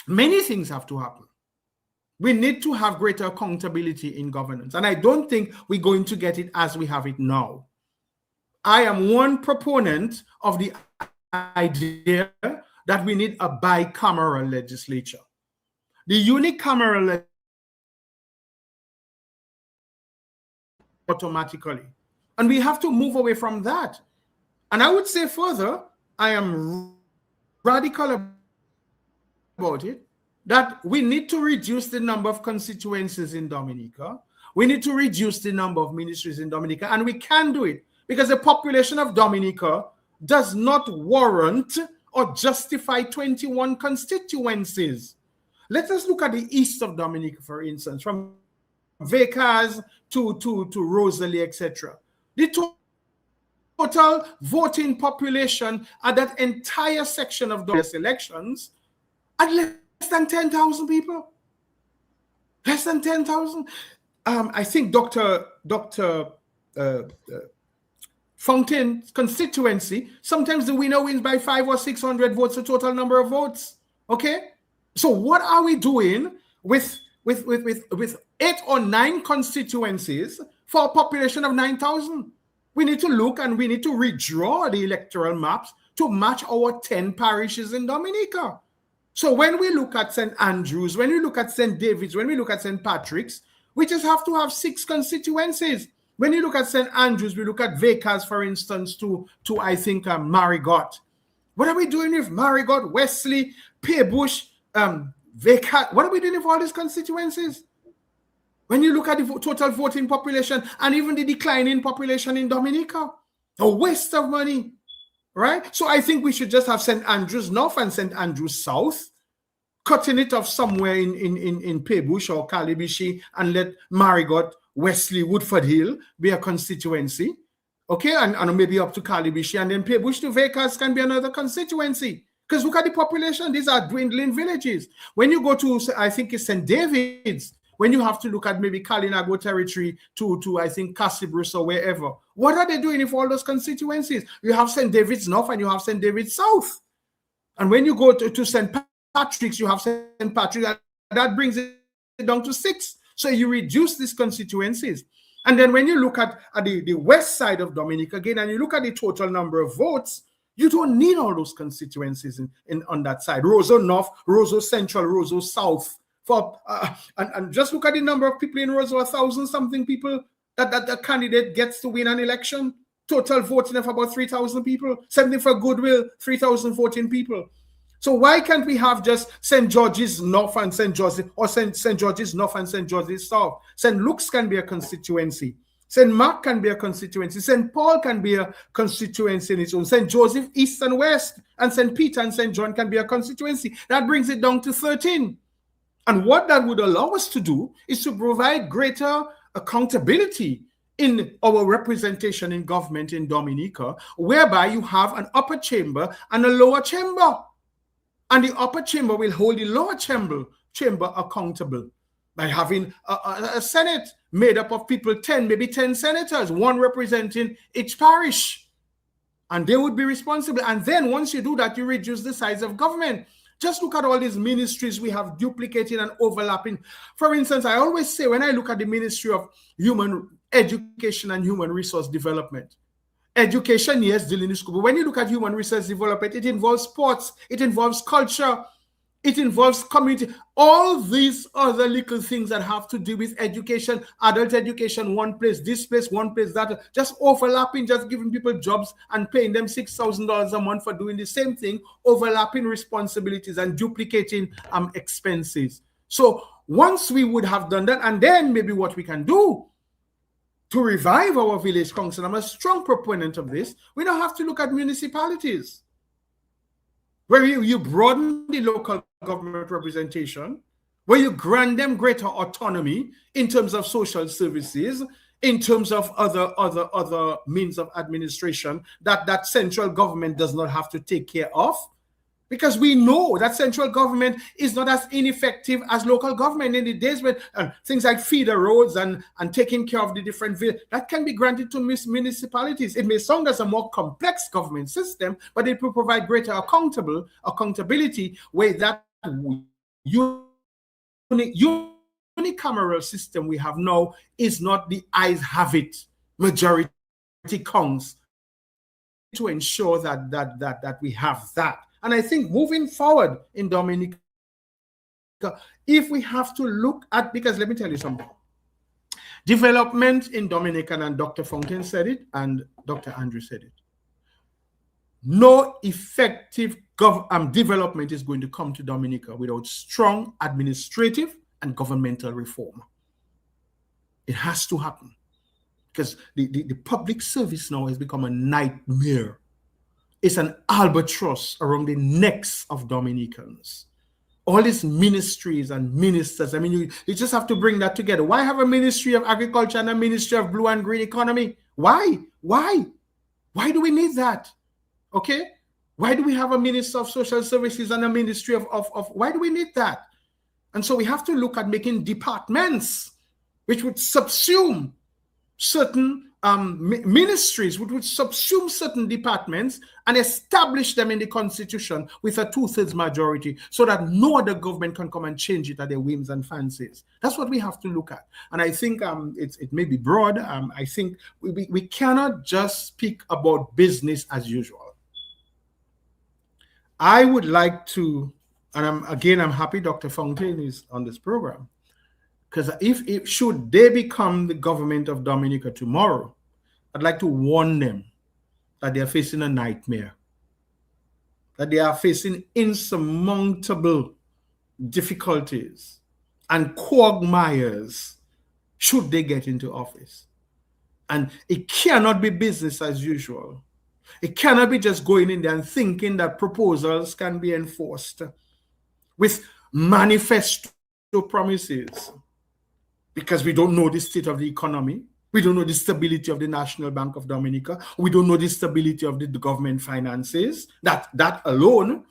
many things have to happen. We need to have greater accountability in governance. And I don't think we're going to get it as we have it now. I am one proponent of the idea that we need a bicameral legislature. The unicameral automatically. And we have to move away from that. And I would say further, I am radical about it, that we need to reduce the number of constituencies in Dominica. We need to reduce the number of ministries in Dominica, and we can do it because the population of Dominica does not warrant or justify 21 constituencies. Let us look at the east of Dominica, for instance, from Vacas to Rosalie, etc. The total voting population at that entire section of those elections at less than 10,000 people. Less than 10,000. I think Dr. Fountain's constituency, sometimes the winner wins by 500 or 600 votes, the total number of votes. Okay? So what are we doing with 8 or 9 constituencies for a population of 9,000? We need to look and we need to redraw the electoral maps to match our 10 parishes in Dominica. So when we look at St. Andrews, when we look at St. David's, when we look at St. Patrick's, we just have to have 6 constituencies. When you look at St. Andrews, we look at Vacas, for instance, to I think, Marigot. What are we doing with Marigot, Wesley, Peebush, Vacas? What are we doing with all these constituencies? When you look at the total voting population and even the declining population in Dominica, a waste of money, right? So I think we should just have St. Andrews North and St. Andrews South, cutting it off somewhere in Peebush or Calibishi, and let Marigot, Wesley, Woodford Hill be a constituency, okay, and maybe up to Calibishi, and then Peebush to Vacas can be another constituency. Because look at the population; these are dwindling villages. When you go to, I think it's St. David's, when you have to look at maybe Kalinago territory to I think Cassibrus or wherever, what are they doing with all those constituencies? You have St. David's North and you have St. David's South, and when you go to St. Patrick's, you have St. Patrick. That brings it down to 6. So you reduce these constituencies. And then when you look at the west side of Dominica again, and you look at the total number of votes, you don't need all those constituencies on that side. Roseau North, Roseau Central, Roseau South. And just look at the number of people in Roseau, 1,000-something people that the candidate gets to win an election. Total voting of about 3,000 people. Same thing for Goodwill, 3,014 people. So why can't we have just St. George's North and St. George's, or St. George's North and St. George's South? St. Luke's can be a constituency. St. Mark can be a constituency. St. Paul can be a constituency in its own. St. Joseph East and West, and St. Peter and St. John can be a constituency. That brings it down to 13. And what that would allow us to do is to provide greater accountability in our representation in government in Dominica, whereby you have an upper chamber and a lower chamber. And the upper chamber will hold the lower chamber accountable by having a Senate made up of people, 10, maybe 10 senators, one representing each parish. And they would be responsible. And then once you do that, you reduce the size of government. Just look at all these ministries we have duplicating and overlapping. For instance, I always say when I look at the Ministry of Human Education and Human Resource Development, education, yes, dealing in school. But when you look at human resource development, it involves sports, it involves culture, it involves community, all these other little things that have to do with education, adult education, one place, this place, one place, that, just overlapping, just giving people jobs and paying them $6,000 a month for doing the same thing, overlapping responsibilities and duplicating expenses. So once we would have done that, and then maybe what we can do to revive our village council, I'm a strong proponent of this, we don't have to look at municipalities, where you broaden the local government representation, where you grant them greater autonomy in terms of social services, in terms of other means of administration that central government does not have to take care of. Because we know that central government is not as ineffective as local government in the days when things like feeder roads and taking care of the different villages, that can be granted to municipalities. It may sound as a more complex government system, but it will provide greater accountability where that unicameral system we have now is not the eyes have it, majority counts to ensure that we have that. And I think moving forward in Dominica, if we have to look at, because let me tell you something, development in Dominica, and Dr. Fontaine said it, and Dr. Andrew said it. No effective development is going to come to Dominica without strong administrative and governmental reform. It has to happen, because the public service now has become a nightmare. It's an albatross around the necks of Dominicans. All these ministries and ministers, I mean, you just have to bring that together. Why have a Ministry of Agriculture and a Ministry of Blue and Green Economy? Why? Why do we need that? Okay? Why do we have a Minister of Social Services and a Ministry of why do we need that? And so we have to look at making departments which would subsume certain ministries, which would subsume certain departments and establish them in the Constitution with a 2/3 majority, so that no other government can come and change it at their whims and fancies. That's what we have to look at. And I think it may be broad. I think we cannot just speak about business as usual. I would like to, and I'm happy Dr. Fontaine is on this program, because if should they become the government of Dominica tomorrow, I'd like to warn them that they are facing a nightmare, that they are facing insurmountable difficulties and quagmires should they get into office. And it cannot be business as usual. It cannot be just going in there and thinking that proposals can be enforced with manifesto promises, because we don't know the state of the economy. We don't know the stability of the National Bank of Dominica. We don't know the stability of the government finances. That alone,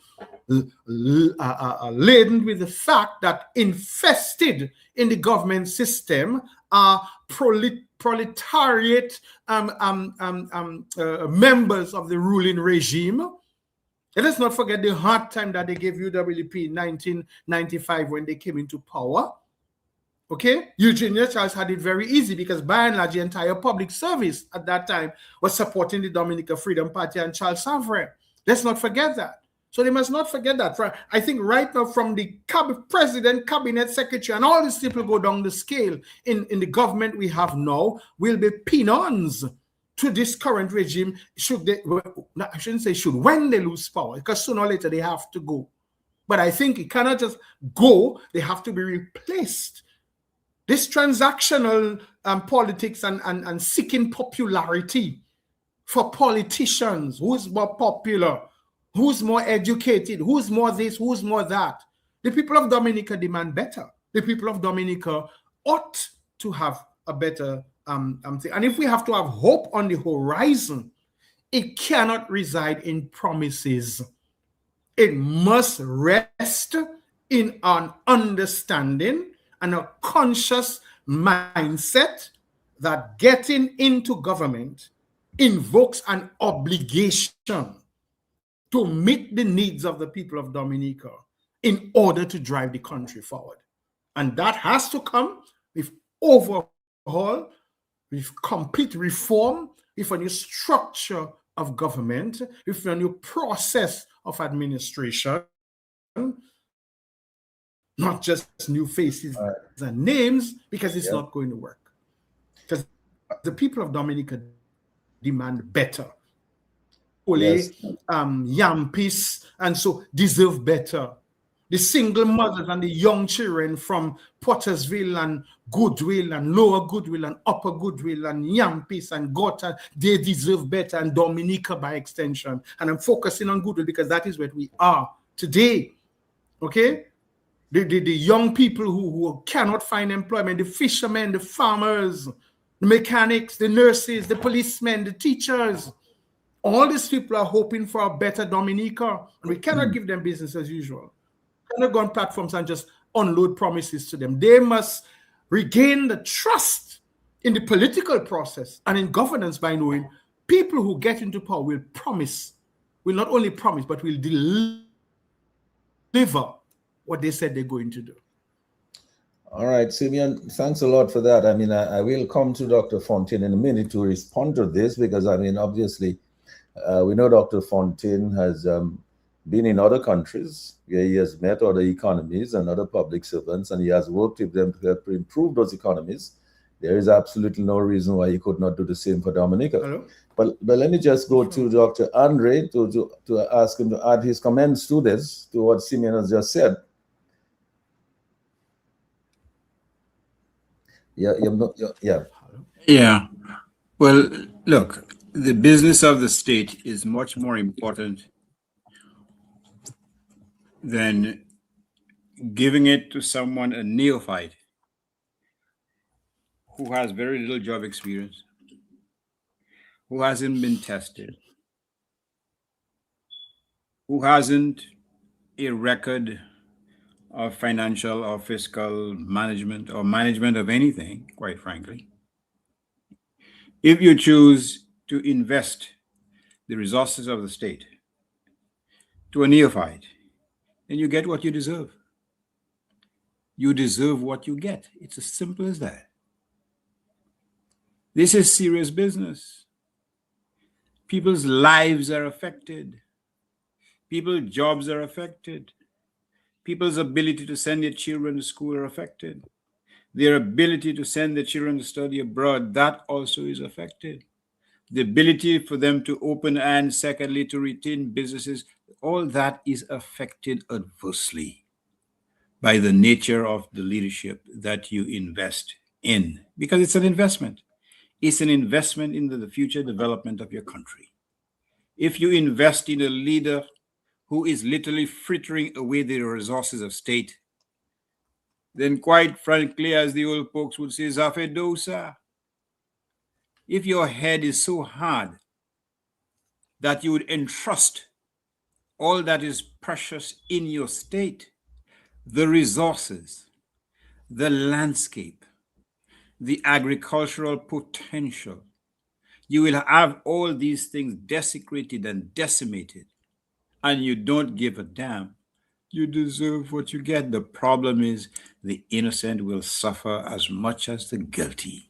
laden with the fact that infested in the government system are proletariat members of the ruling regime. And let's not forget the hard time that they gave UWP in 1995 when they came into power. Okay, Eugenia Charles had it very easy, because by and large the entire public service at that time was supporting the Dominica Freedom Party and Charles Savarin. Let's not forget that. So they must not forget that. I think right now, from the president, cabinet secretary, and all these people go down the scale in the government we have now, will be peons to this current regime. Should they, I shouldn't say should, when they lose power, because sooner or later they have to go. But I think it cannot just go, they have to be replaced. This transactional politics and seeking popularity for politicians, who's more popular, who's more educated, who's more this, who's more that. The people of Dominica demand better. The people of Dominica ought to have a better thing. And if we have to have hope on the horizon, it cannot reside in promises. It must rest in an understanding and a conscious mindset that getting into government invokes an obligation to meet the needs of the people of Dominica in order to drive the country forward. And that has to come with overhaul, with complete reform, with a new structure of government, with a new process of administration, not just new faces and names, because it's not going to work. Because the people of Dominica demand better. Yampis, and so deserve better. The single mothers and the young children from Pottersville and Goodwill and Lower Goodwill and Upper Goodwill and Yampis and Gotha, they deserve better, and Dominica by extension. And I'm focusing on Goodwill because that is what we are today. Okay? The young people who cannot find employment, the fishermen, the farmers, the mechanics, the nurses, the policemen, the teachers. All these people are hoping for a better Dominica, and we cannot give them business as usual. We cannot go on platforms and just unload promises to them. They must regain the trust in the political process and in governance by knowing people who get into power will promise, will not only promise, but will deliver what they said they're going to do. All right, Simeon, thanks a lot for that. I mean, I will come to Dr. Fontaine in a minute to respond to this, because, I mean, obviously, We know Dr. Fontaine has been in other countries where he has met other economies and other public servants, and he has worked with them to help improve those economies. There is absolutely no reason why he could not do the same for Dominica. Hello? But let me just go to Dr. Andre to ask him to add his comments to this, to what Simeon has just said. Yeah. Well, look, the business of the state is much more important than giving it to someone, a neophyte, who has very little job experience, who hasn't been tested, who hasn't a record of financial or fiscal management or management of anything, quite frankly. If you choose to invest the resources of the state to a neophyte, then you get what you deserve. You deserve what you get. It's as simple as that. This is serious business. People's lives are affected. People's jobs are affected. People's ability to send their children to school are affected. Their ability to send their children to study abroad, that also is affected. The ability for them to open and secondly to retain businesses, all that is affected adversely by the nature of the leadership that you invest in, because it's an investment. It's an investment in the future development of your country. If you invest in a leader who is literally frittering away the resources of state, then quite frankly, as the old folks would say, Zafedosa, if your head is so hard that you would entrust all that is precious in your state, the resources, the landscape, the agricultural potential, you will have all these things desecrated and decimated, and you don't give a damn, you deserve what you get. The problem is the innocent will suffer as much as the guilty.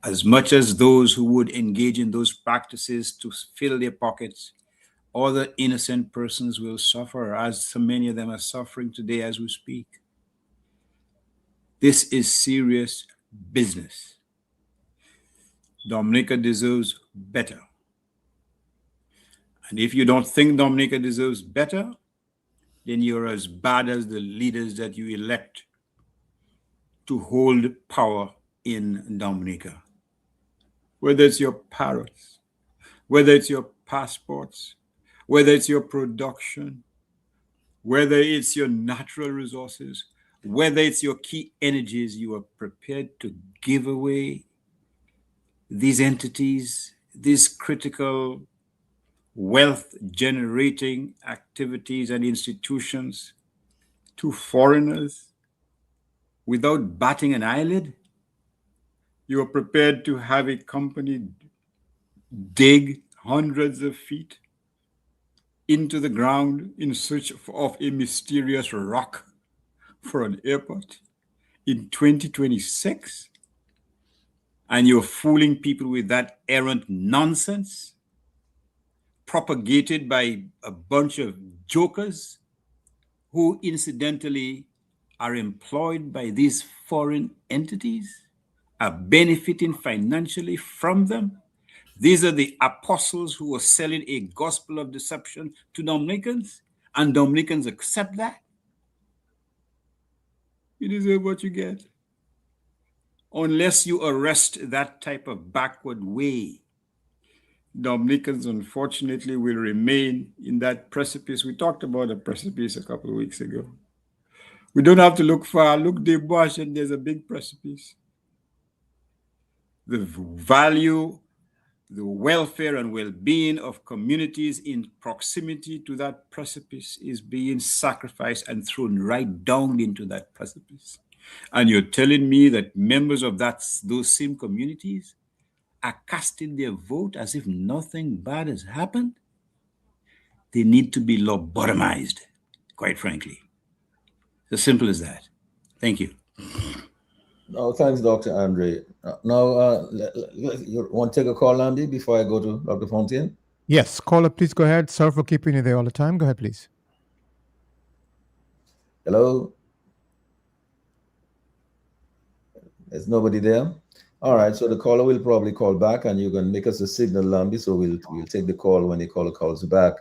As much as those who would engage in those practices to fill their pockets, other innocent persons will suffer, as so many of them are suffering today as we speak. This is serious business. Dominica deserves better. And if you don't think Dominica deserves better, then you're as bad as the leaders that you elect to hold power in Dominica. Whether it's your parrots, whether it's your passports, whether it's your production, whether it's your natural resources, whether it's your key energies, you are prepared to give away these entities, these critical wealth generating activities and institutions to foreigners without batting an eyelid. You are prepared to have a company dig hundreds of feet into the ground in search of a mysterious rock for an airport in 2026, and you're fooling people with that errant nonsense propagated by a bunch of jokers who incidentally are employed by these foreign entities, are benefiting financially from them. These are the apostles who are selling a gospel of deception to Dominicans, and Dominicans accept that. You deserve what you get. Unless you arrest that type of backward way, Dominicans, unfortunately, will remain in that precipice. We talked about a precipice a couple of weeks ago. We don't have to look far. Look deep, watch, and there's a big precipice. The value, the welfare and well-being of communities in proximity to that precipice is being sacrificed and thrown right down into that precipice. And you're telling me that members of those same communities are casting their vote as if nothing bad has happened? They need to be lobotomized, quite frankly. It's as simple as that. Thank you. No, thanks, Dr. Andre. Now, you want to take a call, Andy, before I go to Dr. Fontaine? Yes, caller, please go ahead. Sorry for keeping you there all the time. Go ahead, please. Hello? There's nobody there? All right, so the caller will probably call back and you can make us a signal, Lambi, so we'll take the call when the caller calls back.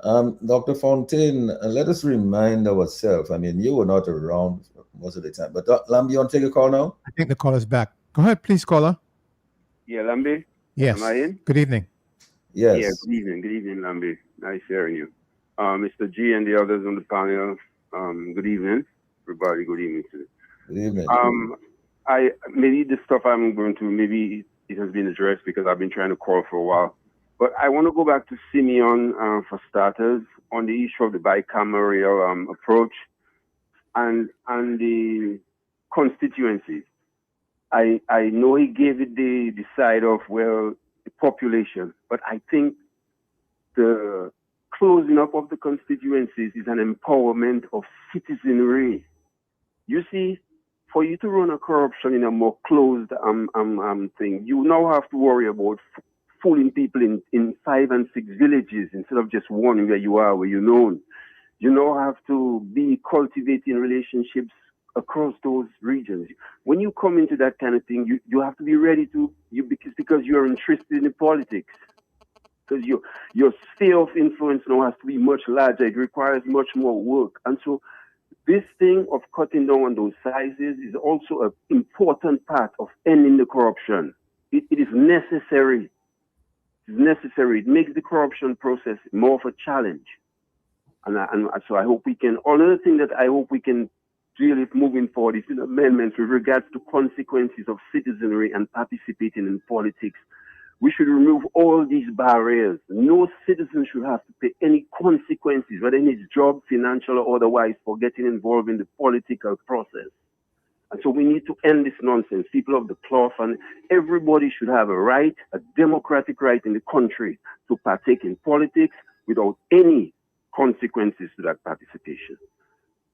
Dr. Fontaine, let us remind ourselves, I mean, you were not around most of the time, but Lambi, you want to take a call now? I think the caller's back. Go ahead, please, caller. Yeah, Lambi? Yes. Am I in? Good evening. Yes. Yeah, good evening. Good evening, Lambi. Nice hearing you. Mr. G and the others on the panel, good evening. Everybody, good evening to you. Good evening. Maybe the stuff I'm going to, maybe it has been addressed because I've been trying to call for a while. But I want to go back to Simeon for starters on the issue of the bicameral approach and the constituencies. I know he gave it the side of, well, the population, but I think the closing up of the constituencies is an empowerment of citizenry. You see, for you to run a corruption in a more closed thing, you now have to worry about fooling people in 5 and 6 villages instead of just one where you are, where you're known. You now have to be cultivating relationships across those regions. When you come into that kind of thing, you have to be ready to, because you're interested in the politics. Because your sphere of influence now has to be much larger. It requires much more work. And so this thing of cutting down on those sizes is also an important part of ending the corruption. It is necessary. It's necessary. It makes the corruption process more of a challenge. And so I hope we can, another thing that I hope we can deal with moving forward is amendments with regards to consequences of citizenry and participating in politics. We should remove all these barriers. No citizen should have to pay any consequences, whether in his job, financial or otherwise, for getting involved in the political process. And so we need to end this nonsense. People of the cloth, and everybody should have a right, a democratic right in the country to partake in politics without any consequences to that participation.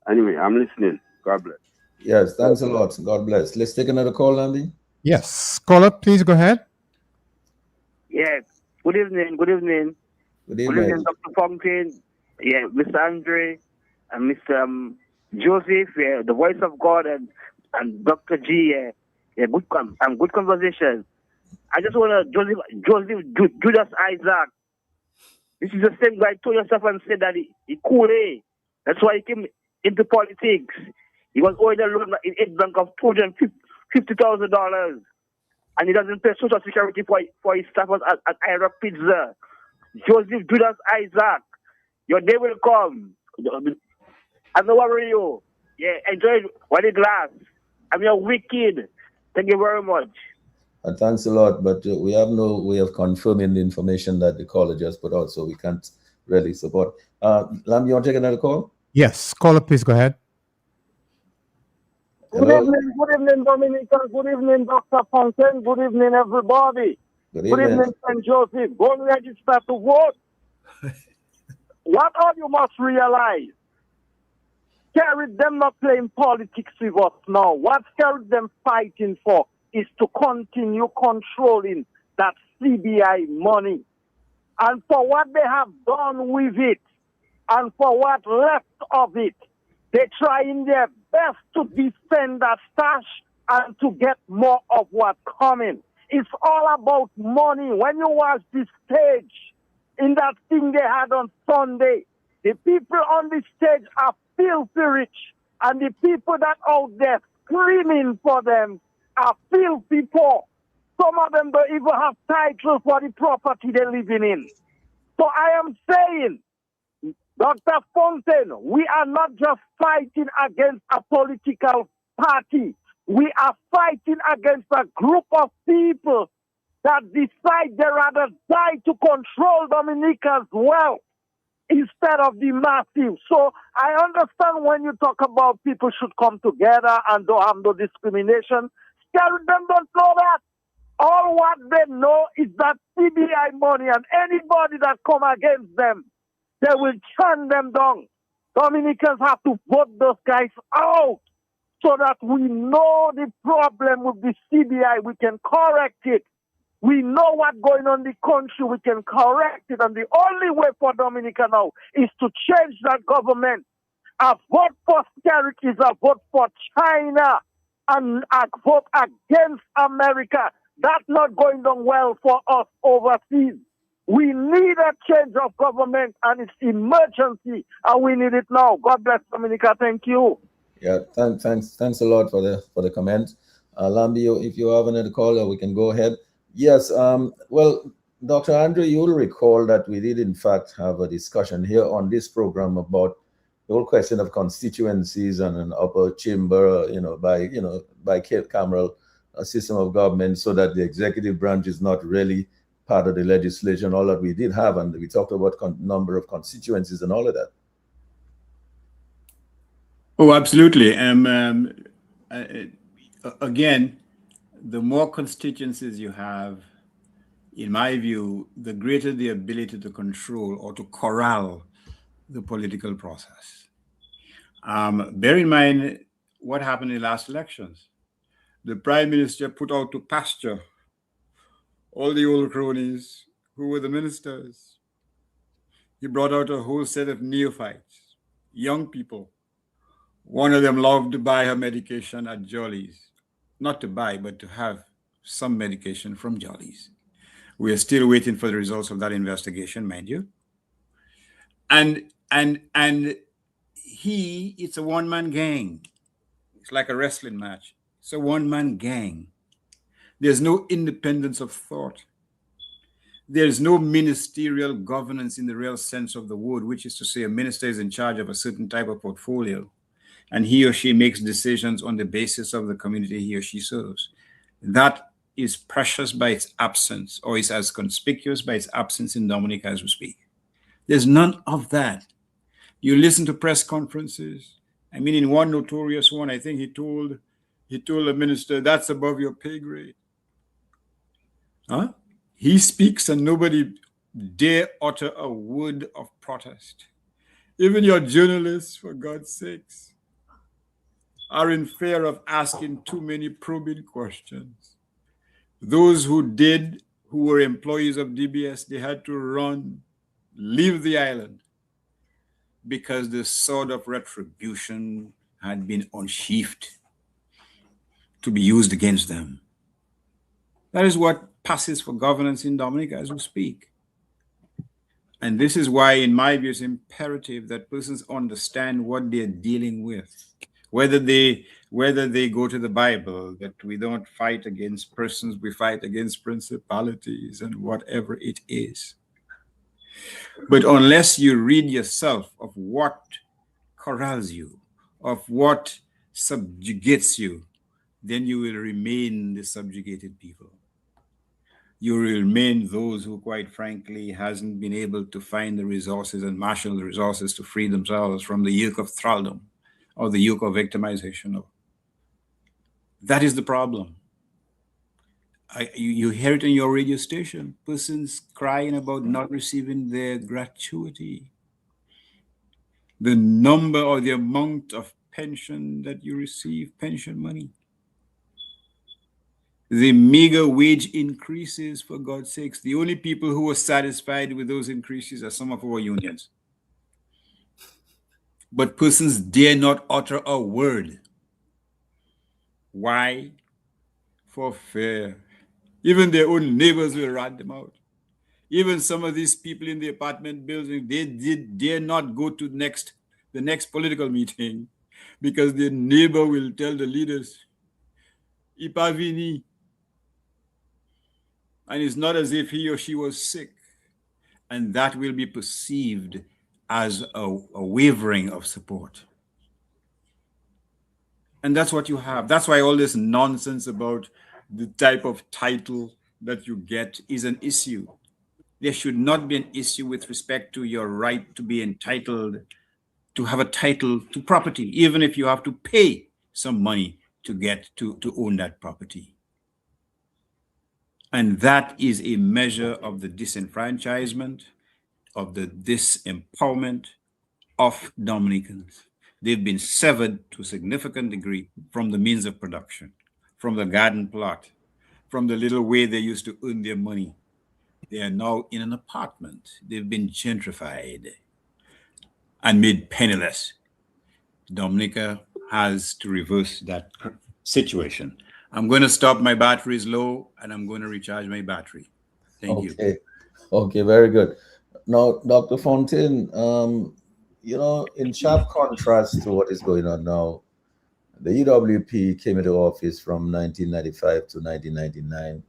Anyway, I'm listening. God bless. Yes, thanks a lot. God bless. Let's take another call, Andy. Yes, caller, please go ahead. Yeah, good evening, good evening. Good evening. Good evening, Dr. Fontaine, yeah, Mr. Andre, and Mr. Joseph, yeah, the voice of God, and Dr. G, yeah, good conversation. I just want to, Joseph Judas Isaac. This is the same guy told yourself and said that he cool, eh? That's why he came into politics. He was owing a loan in a bank of $250,000. And he doesn't pay Social Security for his staff at Ira Pizza. Joseph Judas Isaac, your day will come. I'm not worrying you. Yeah, enjoy what it lasts. I'm your wicked. Thank you very much. Thanks a lot, but we have no way of confirming the information that the caller just put out, so we can't really support. Lam, you want to take another call? Yes, caller, please go ahead. Hello? Good evening, Dominica. Good evening, Dr. Fontaine. Good evening, everybody. Good evening. St. Joseph. Go register to vote. What all you must realize, Kerry, them not playing politics with us now. What Kerry them fighting for is to continue controlling that CBI money. And for what they have done with it, and for what left of it, they're trying their best to defend that stash and to get more of what's coming. It's all about money. When you watch this stage, in that thing they had on Sunday, the people on the stage are filthy rich, and the people that out there screaming for them are filthy poor. Some of them don't even have title for the property they're living in. So I am saying, Dr. Fontaine, we are not just fighting against a political party. We are fighting against a group of people that decide they rather die to control Dominica's wealth instead of the massive. So I understand when you talk about people should come together and don't have no discrimination. Scare them don't know that. All what they know is that CBI money, and anybody that come against them, they will turn them down. Dominicans have to vote those guys out so that we know the problem with the CBI. We can correct it. We know what's going on in the country. We can correct it. And the only way for Dominica now is to change that government. A vote for austerity is a vote for China and a vote against America. That's not going down well for us overseas. We need a change of government, and it's emergency, and we need it now. God bless Dominica. Thank you. Yeah, thanks a lot for the comment. Lambi, if you have another caller, we can go ahead. Yes, well, Dr. Andre, you'll recall that we did in fact have a discussion here on this program about the whole question of constituencies and an upper chamber, bicameral system of government, so that the executive branch is not really part of the legislation. All that we did have, and we talked about number of constituencies and all of that. Oh, absolutely. Again, the more constituencies you have, in my view, the greater the ability to control or to corral the political process. Bear in mind what happened in the last elections. The Prime Minister put out to pasture all the old cronies who were the ministers. He brought out a whole set of neophytes, young people. One of them loved to buy her medication at Jolly's. Not to buy, but to have some medication from Jolly's. We are still waiting for the results of that investigation, mind you. And it's a one-man gang. It's like a wrestling match. It's a one-man gang. There's no independence of thought. There's no ministerial governance in the real sense of the word, which is to say a minister is in charge of a certain type of portfolio, and he or she makes decisions on the basis of the community he or she serves. That is precious by its absence, or is as conspicuous by its absence in Dominica as we speak. There's none of that. You listen to press conferences. I mean, in one notorious one, I think he told the minister, "That's above your pay grade." Huh? He speaks and nobody dare utter a word of protest. Even your journalists, for God's sakes, are in fear of asking too many probing questions. Those who were employees of DBS, they had to run, leave the island, because the sword of retribution had been unsheathed to be used against them. That is what passes for governance in Dominica as we speak. And this is why, in my view, it's imperative that persons understand what they're dealing with. Whether they go to the Bible, that we don't fight against persons, we fight against principalities and whatever it is. But unless you read yourself of what corrals you, of what subjugates you, then you will remain the subjugated people. You will remain those who, quite frankly, hasn't been able to find the resources and marshal the resources to free themselves from the yoke of thraldom or the yoke of victimization. That is the problem. You hear it in your radio station, persons crying about not receiving their gratuity. The number or the amount of pension that you receive, pension money. The meager wage increases, for God's sakes. The only people who are satisfied with those increases are some of our unions. But persons dare not utter a word. Why? For fear. Even their own neighbors will rat them out. Even some of these people in the apartment building, they dare not go to the next political meeting, because their neighbor will tell the leaders, "Ipavini." And it's not as if he or she was sick. And that will be perceived as a wavering of support. And that's what you have. That's why all this nonsense about the type of title that you get is an issue. There should not be an issue with respect to your right to be entitled to have a title to property, even if you have to pay some money to get to own that property. And that is a measure of the disenfranchisement, of the disempowerment of Dominicans. They've been severed to a significant degree from the means of production, from the garden plot, from the little way they used to earn their money. They are now in an apartment. They've been gentrified and made penniless. Dominica has to reverse that situation. I'm going to stop. My battery is low, and I'm going to recharge my battery. Thank you. Okay, very good. Now, Dr. Fontaine, in sharp contrast to what is going on now, the EWP came into office from 1995 to 1999,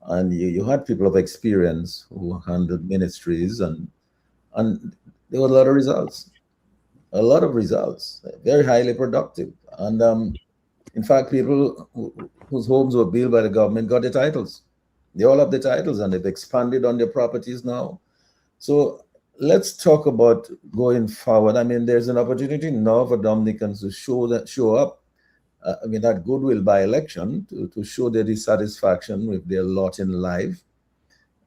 and you had people of experience who handled ministries, and there were a lot of results, very highly productive. And in fact, people whose homes were built by the government got the titles. They all have the titles, and they've expanded on their properties now. So let's talk about going forward. I mean, there's an opportunity now for Dominicans to show up. That goodwill by election to show their dissatisfaction with their lot in life.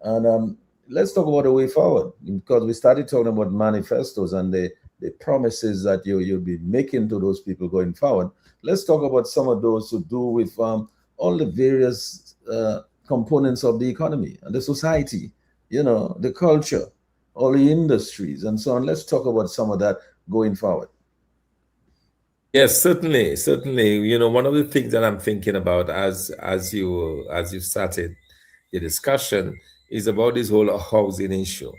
And let's talk about the way forward, because we started talking about manifestos and the promises that you'll be making to those people going forward. Let's talk about some of those to do with all the various components of the economy and the society, the culture, all the industries and so on. Let's talk about some of that going forward. Yes, certainly. One of the things that I'm thinking about as you started the discussion is about this whole housing issue.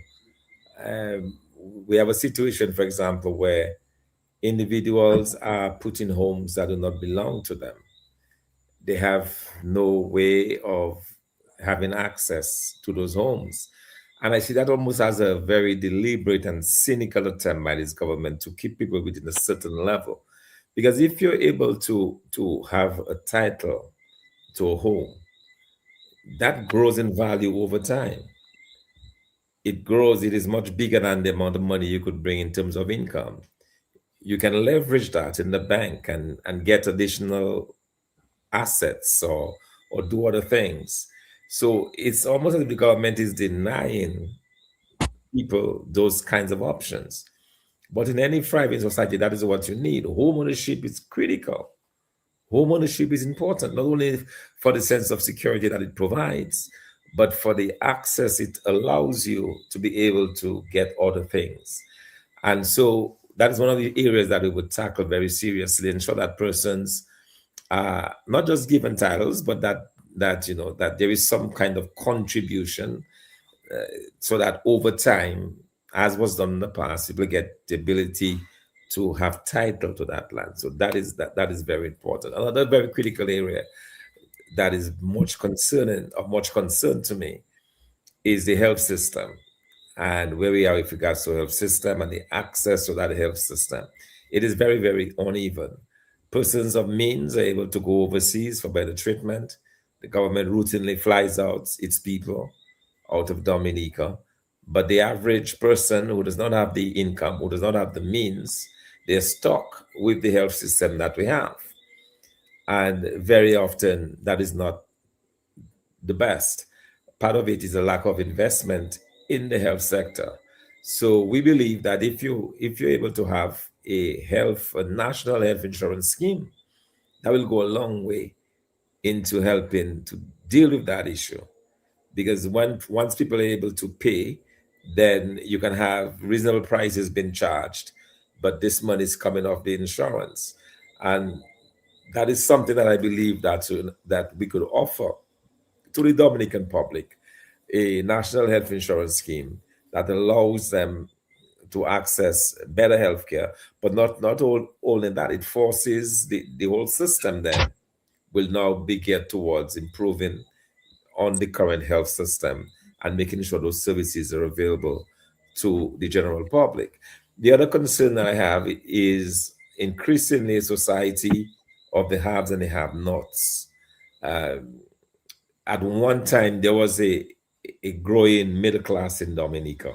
We have a situation, for example, where individuals are put in homes that do not belong to them. They have no way of having access to those homes. And I see that almost as a very deliberate and cynical attempt by this government to keep people within a certain level. Because if you're able to have a title to a home, that grows in value over time. It grows, it is much bigger than the amount of money you could bring in terms of income. You can leverage that in the bank and get additional assets or do other things. So it's almost as if the government is denying people those kinds of options. But in any thriving society, that is what you need. Home ownership is critical. Home ownership is important, not only for the sense of security that it provides, but for the access it allows you to be able to get other things. And so that is one of the areas that we would tackle very seriously, ensure that persons are not just given titles, but that there is some kind of contribution so that over time, as was done in the past, people get the ability to have title to that land. So that is very important. Another very critical area that is of much concern to me is the health system and where we are with regards to the health system and the access to that health system. It is very, very uneven. Persons of means are able to go overseas for better treatment. The government routinely flies out its people out of Dominica. But the average person who does not have the income, who does not have the means, they're stuck with the health system that we have. And very often that is not the best. Part of it is a lack of investment in the health sector. So we believe that if you're able to have a national health insurance scheme, that will go a long way into helping to deal with that issue. Because once people are able to pay, then you can have reasonable prices being charged, but this money is coming off the insurance. And that is something that I believe that we could offer to the Dominican public, a national health insurance scheme that allows them to access better healthcare, but not only that, it forces the whole system then will now be geared towards improving on the current health system and making sure those services are available to the general public. The other concern that I have is increasingly a society of the haves and the have-nots. At one time, there was a growing middle class in Dominica.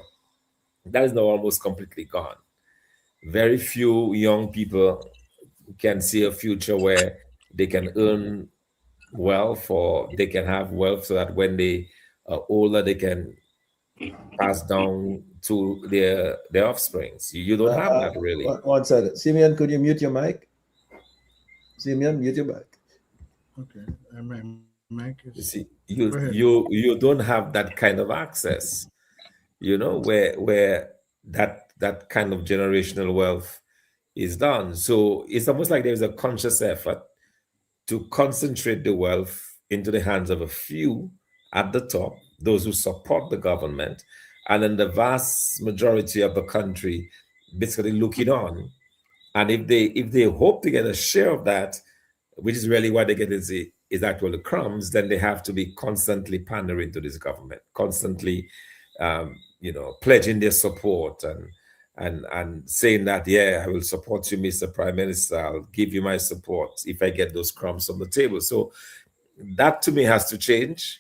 That is now almost completely gone. Very few young people can see a future where they can earn wealth or they can have wealth so that when they are older, they can pass down to their offsprings. You don't have that really. One second. Simeon, could you mute your mic? Simeon, mute your mic. Okay. I'm Mike You is. see, Go ahead. you don't have that kind of access, where that kind of generational wealth is done. So it's almost like there's a conscious effort to concentrate the wealth into the hands of a few at the top, those who support the government, and then the vast majority of the country basically looking on. And if they hope to get a share of that, which is really what they get is actually crumbs, then they have to be constantly pandering to this government, constantly pledging their support and saying that, yeah, I will support you, Mr. Prime Minister. I'll give you my support if I get those crumbs on the table. So that to me has to change.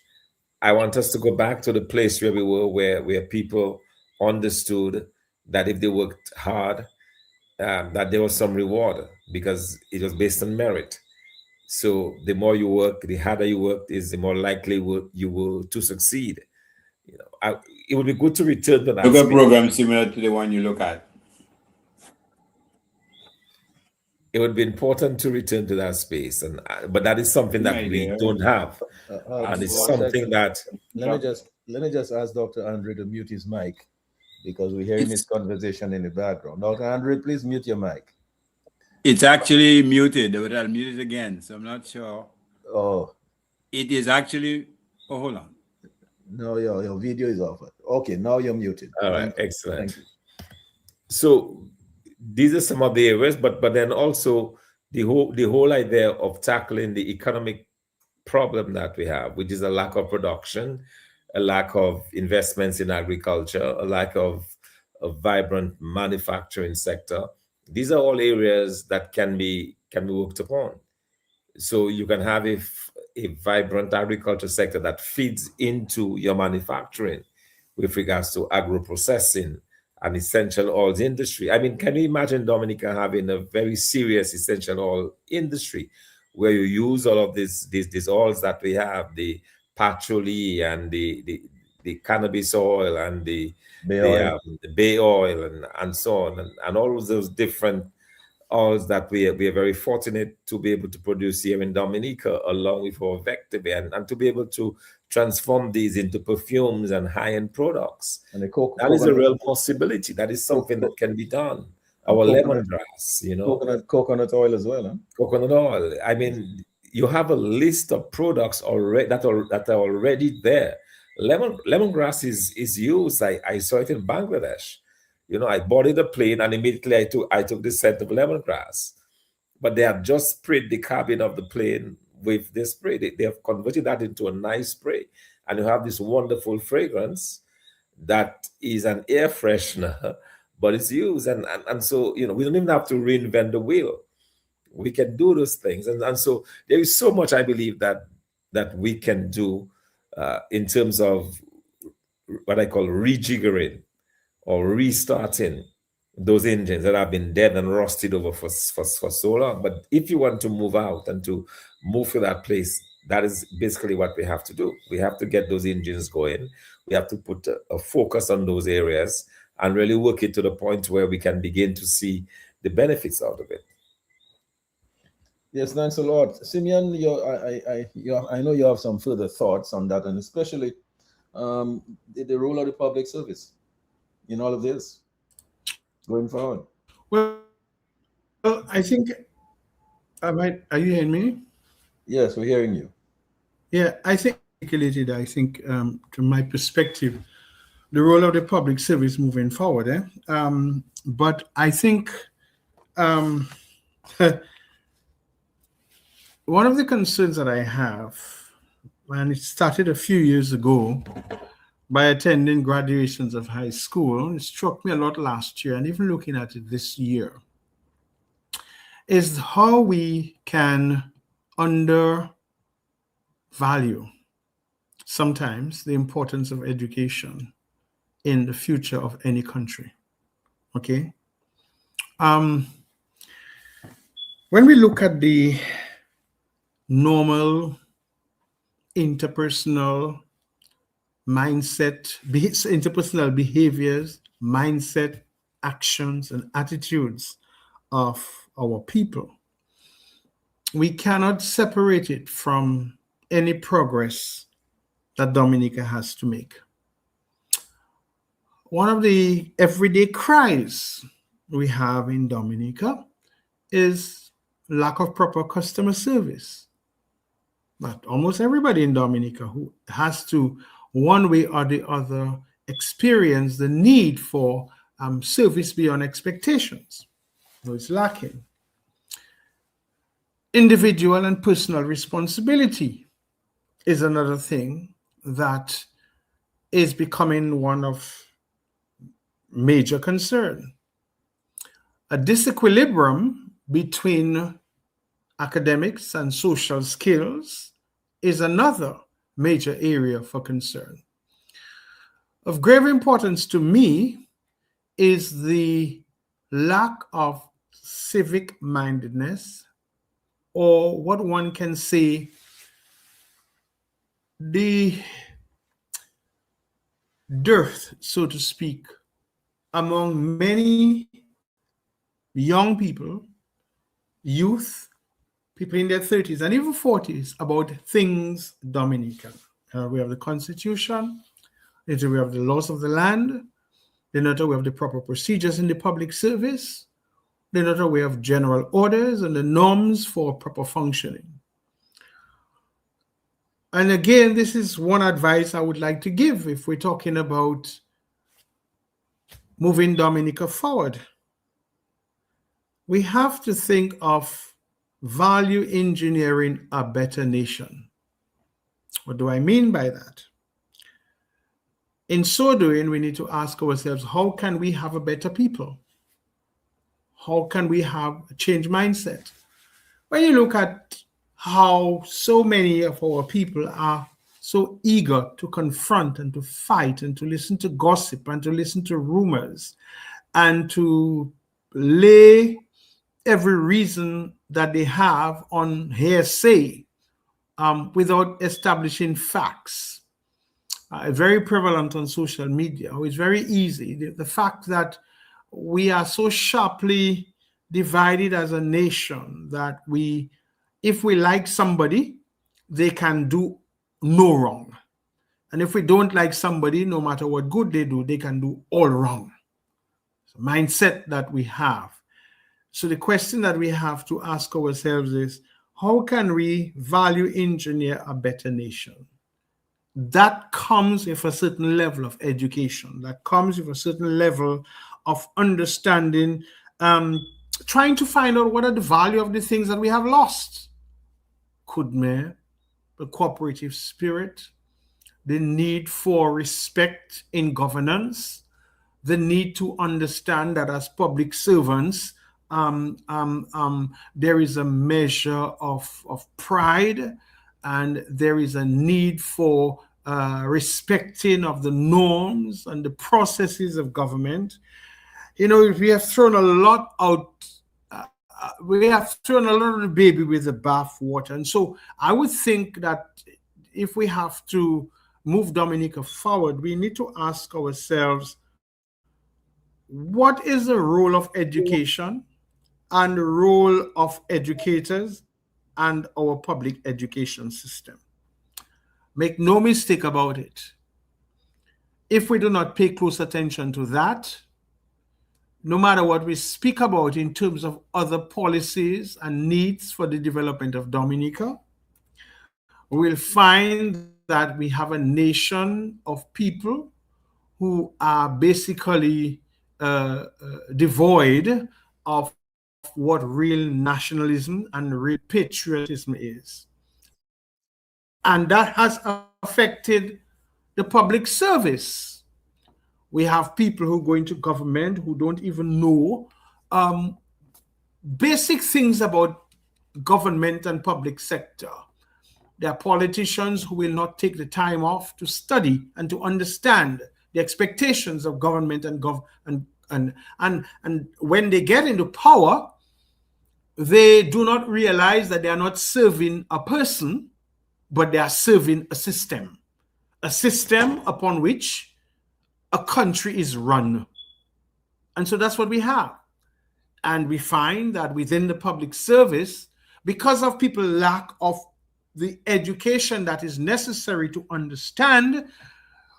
I want us to go back to the place where we were, where people understood that if they worked hard, that there was some reward because it was based on merit. So the more you work, the harder you work is the more likely you will to succeed. It would be good to return to that. Look at programs similar to the one you look at. It would be important to return to that space, but that is something that we don't have, and it's something that. Let me just ask Dr. Andre to mute his mic because we're hearing this conversation in the background. Dr. Andre, please mute your mic. It's actually muted, but I'll mute it again, so I'm not sure. Oh. It is actually. Oh, hold on. No, your video is off. Okay, now you're muted. All right, excellent. So these are some of the areas, but then also the whole idea of tackling the economic problem that we have, which is a lack of production, a lack of investments in agriculture, a lack of a vibrant manufacturing sector. These are all areas that can be worked upon. So you can have a vibrant agriculture sector that feeds into your manufacturing with regards to agro-processing and essential oils industry. I mean, can you imagine Dominica having a very serious essential oil industry where you use all of these oils that we have, the patchouli and the cannabis oil and the bay oil and so on, and all of those different oils that we are very fortunate to be able to produce here in Dominica, along with our Vectibay, and to be able to transform these into perfumes and high-end products. And that is a real possibility. That is something that can be done. Our lemongrass, coconut oil as well. Huh? Coconut oil. I mean, you have a list of products already that are already there. Lemongrass is used. I saw it in Bangladesh. I boarded the plane and immediately I took the scent of lemongrass. But they have just sprayed the cabin of the plane with this spray. They have converted that into a nice spray. And you have this wonderful fragrance that is an air freshener, but it's used. And so, we don't even have to reinvent the wheel. We can do those things. And so there is so much, I believe, that we can do in terms of what I call rejiggering or restarting those engines that have been dead and rusted over for so long. But if you want to move out and to move to that place, that is basically what we have to do. We have to get those engines going. We have to put a focus on those areas and really work it to the point where we can begin to see the benefits out of it. Yes, thanks a lot. Simeon, I know you have some further thoughts on that, and especially the role of the public service in all of this going forward. Well, I think, are you hearing me? Yes, we're hearing you. Yeah, I think, to my perspective, the role of the public service moving forward. But I think one of the concerns that I have, and it started a few years ago by attending graduations of high school, it struck me a lot last year and even looking at it this year, is how we can undervalue sometimes the importance of education in the future of any country. Okay? When we look at the normal interpersonal mindset, interpersonal behaviors, mindset, actions, and attitudes of our people, we cannot separate it from any progress that Dominica has to make. One of the everyday cries we have in Dominica is lack of proper customer service. But almost everybody in Dominica who has to, one way or the other, experience the need for service beyond expectations. So it's lacking. Individual and personal responsibility is another thing that is becoming one of major concern. A disequilibrium between academics and social skills is another major area for concern. Of grave importance to me is the lack of civic mindedness, or what one can say, the dearth, so to speak, among many young people, youth, people in their 30s and even 40s about things Dominican. We have the Constitution, we have the laws of the land, then we have the proper procedures in the public service, then we have general orders and the norms for proper functioning. And again, this is one advice I would like to give if we're talking about moving Dominica forward. We have to think of value engineering a better nation. What do I mean by that? In so doing, we need to ask ourselves, how can we have a better people? How can we have a change mindset? When you look at how so many of our people are so eager to confront and to fight and to listen to gossip and to listen to rumors and to lay every reason that they have on hearsay without establishing facts. Very prevalent on social media. It's very easy. The fact that we are so sharply divided as a nation that if we like somebody, they can do no wrong. And if we don't like somebody, no matter what good they do, they can do all wrong. It's a mindset that we have. So the question that we have to ask ourselves is, how can we value engineer a better nation? That comes with a certain level of education. That comes with a certain level of understanding, trying to find out what are the value of the things that we have lost. Kudme, the cooperative spirit, the need for respect in governance, the need to understand that as public servants, there is a measure of pride, and there is a need for respecting of the norms and the processes of government. You know, we have thrown a lot out. We have thrown a lot of the baby with the bathwater. And so I would think that if we have to move Dominica forward, we need to ask ourselves, what is the role of education and the role of educators and our public education system? Make no mistake about it. If we do not pay close attention to that, no matter what we speak about in terms of other policies and needs for the development of Dominica, we'll find that we have a nation of people who are basically devoid of what real nationalism and real patriotism is. And that has affected the public service. We have people who go into government who don't even know basic things about government and public sector. There are politicians who will not take the time off to study and to understand the expectations of government and when they get into power, they do not realize that they are not serving a person, but they are serving a system upon which a country is run. And so that's what we have. And we find that within the public service, because of people's lack of the education that is necessary to understand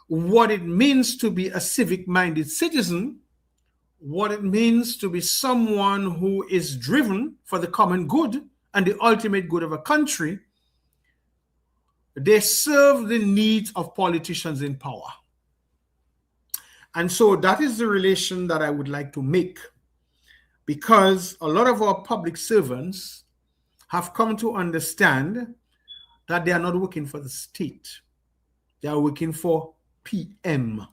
what it means to be a civic-minded citizen, what it means to be someone who is driven for the common good and the ultimate good of a country, they serve the needs of politicians in power. And so that is the relation that I would like to make, because a lot of our public servants have come to understand that they are not working for the state. They are working for PM.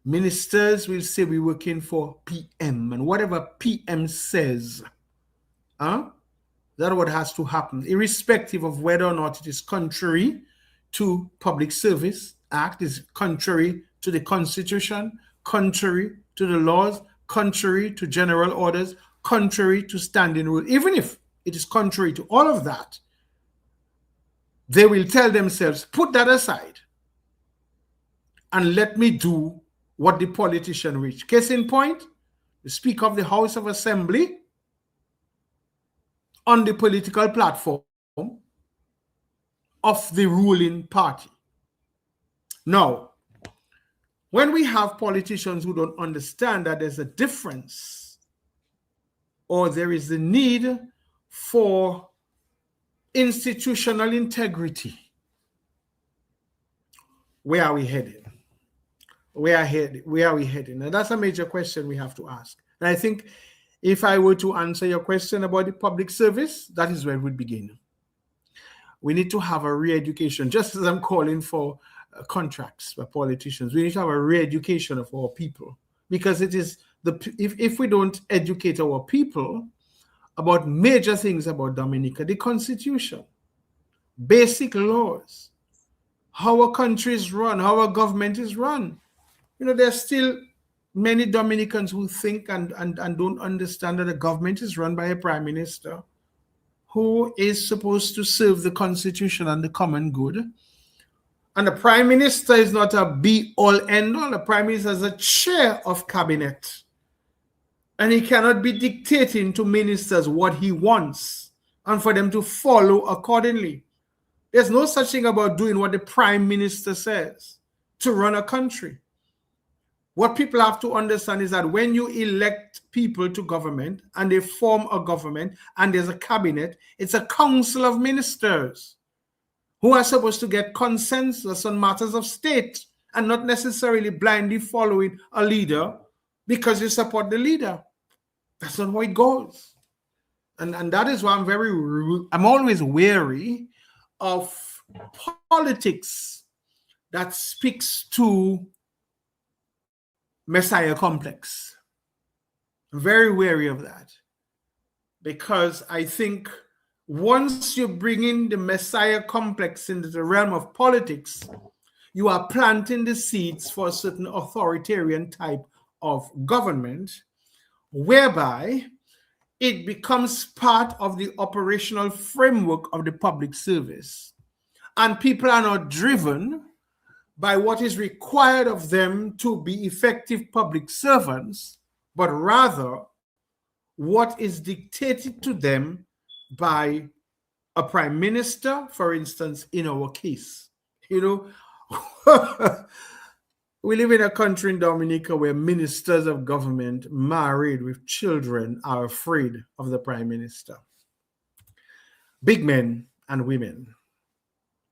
Ministers will say we're working for PM, and whatever PM says, that's what has to happen, irrespective of whether or not it is contrary to Public Service Act, is contrary to the Constitution, contrary to the laws, contrary to general orders, contrary to standing rule. Even if it is contrary to all of that, they will tell themselves, put that aside and let me do what the politician reached. Case in point, the Speaker of the House of Assembly on the political platform of the ruling party. Now, when we have politicians who don't understand that there's a difference, or there is the need for institutional integrity, where are we heading? Where are we heading? And that's a major question we have to ask. And I think if I were to answer your question about the public service, that is where it would begin. We need to have a re-education, just as I'm calling for contracts for politicians. We need to have a re-education of our people, because it is if we don't educate our people about major things about Dominica, the Constitution, basic laws, how our country is run, how our government is run. There's still many Dominicans who think and don't understand that the government is run by a prime minister who is supposed to serve the Constitution and the common good. And the prime minister is not a be-all, end-all. The prime minister is a chair of cabinet. And he cannot be dictating to ministers what he wants and for them to follow accordingly. There's no such thing about doing what the prime minister says to run a country. What people have to understand is that when you elect people to government and they form a government and there's a cabinet, it's a council of ministers who are supposed to get consensus on matters of state and not necessarily blindly following a leader because you support the leader. That's not how it goes. And that is why I'm always wary of politics that speaks to Messiah complex. I'm very wary of that, because I think once you bring in the Messiah complex into the realm of politics, you are planting the seeds for a certain authoritarian type of government, whereby it becomes part of the operational framework of the public service. And people are not driven by what is required of them to be effective public servants, but rather what is dictated to them by a prime minister, for instance, in our case. We live in a country in Dominica where ministers of government married with children are afraid of the prime minister. Big men and women,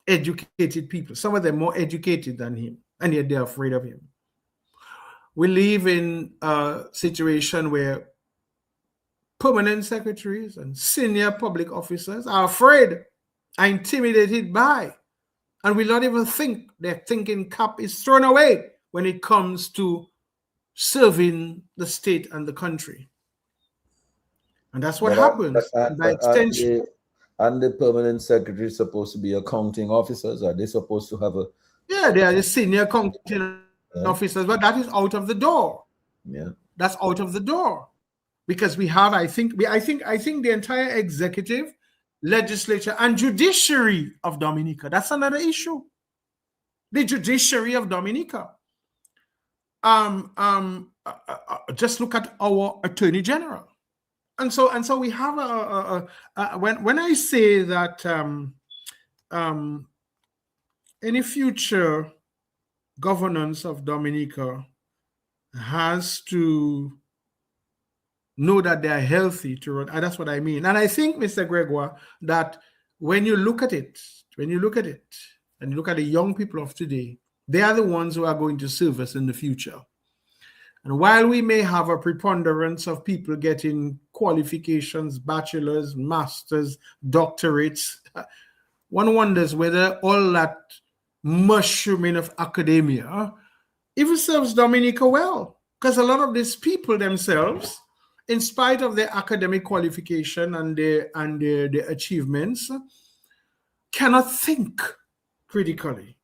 educated people, some of them more educated than him, and yet they're afraid of him. We live in a situation where permanent secretaries and senior public officers are afraid, are intimidated by, and will not even think. Their thinking cap is thrown away when it comes to serving the state and the country. And that's what happens by extension. And the permanent secretary is supposed to be accounting officers? Are they supposed to have a... Yeah, they are the senior accounting officers, but that is out of the door. Yeah. That's out of the door. Because we have, I think the entire executive, legislature, and judiciary of Dominica. That's another issue. The judiciary of Dominica. Just look at our Attorney General. so we have when I say that any future governance of Dominica has to know that they are healthy to run. And that's what I mean. And I think, Mr. Gregoire, that when you look at it, and you look at the young people of today, they are the ones who are going to serve us in the future. And while we may have a preponderance of people getting qualifications, bachelors, masters, doctorates, one wonders whether all that mushrooming of academia even serves Dominica well. Because a lot of these people themselves, in spite of their academic qualification and their achievements, cannot think critically,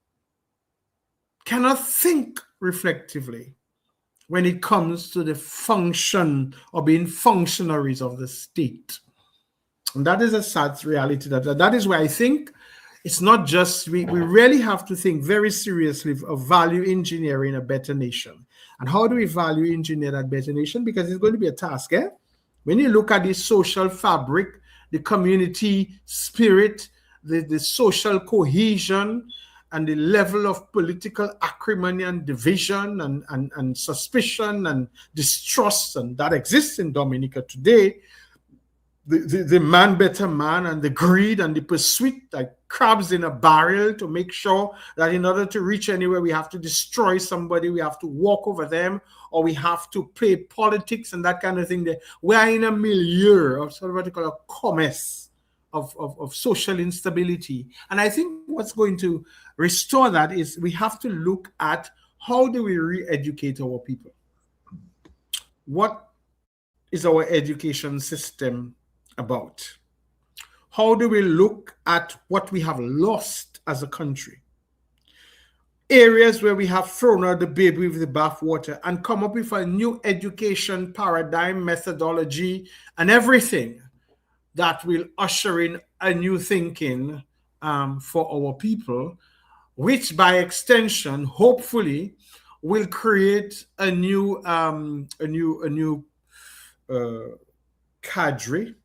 cannot think reflectively when it comes to the function or being functionaries of the state. And that is a sad reality. That is why I think it's not just, we really have to think very seriously of value engineering a better nation. And how do we value engineer that better nation? Because it's going to be a task. When you look at the social fabric, the community spirit, the social cohesion, and the level of political acrimony and division and suspicion and distrust, and that exists in Dominica today, the man better man and the greed and the pursuit like crabs in a barrel to make sure that in order to reach anywhere, we have to destroy somebody, we have to walk over them, or we have to play politics and that kind of thing. We are in a milieu of sort of what you call a commerce of social instability. And I think what's going to restore that is we have to look at how do we re-educate our people? What is our education system about? How do we look at what we have lost as a country? Areas where we have thrown out the baby with the bathwater and come up with a new education paradigm, methodology, and everything that will usher in a new thinking for our people, which by extension, hopefully, will create a new cadre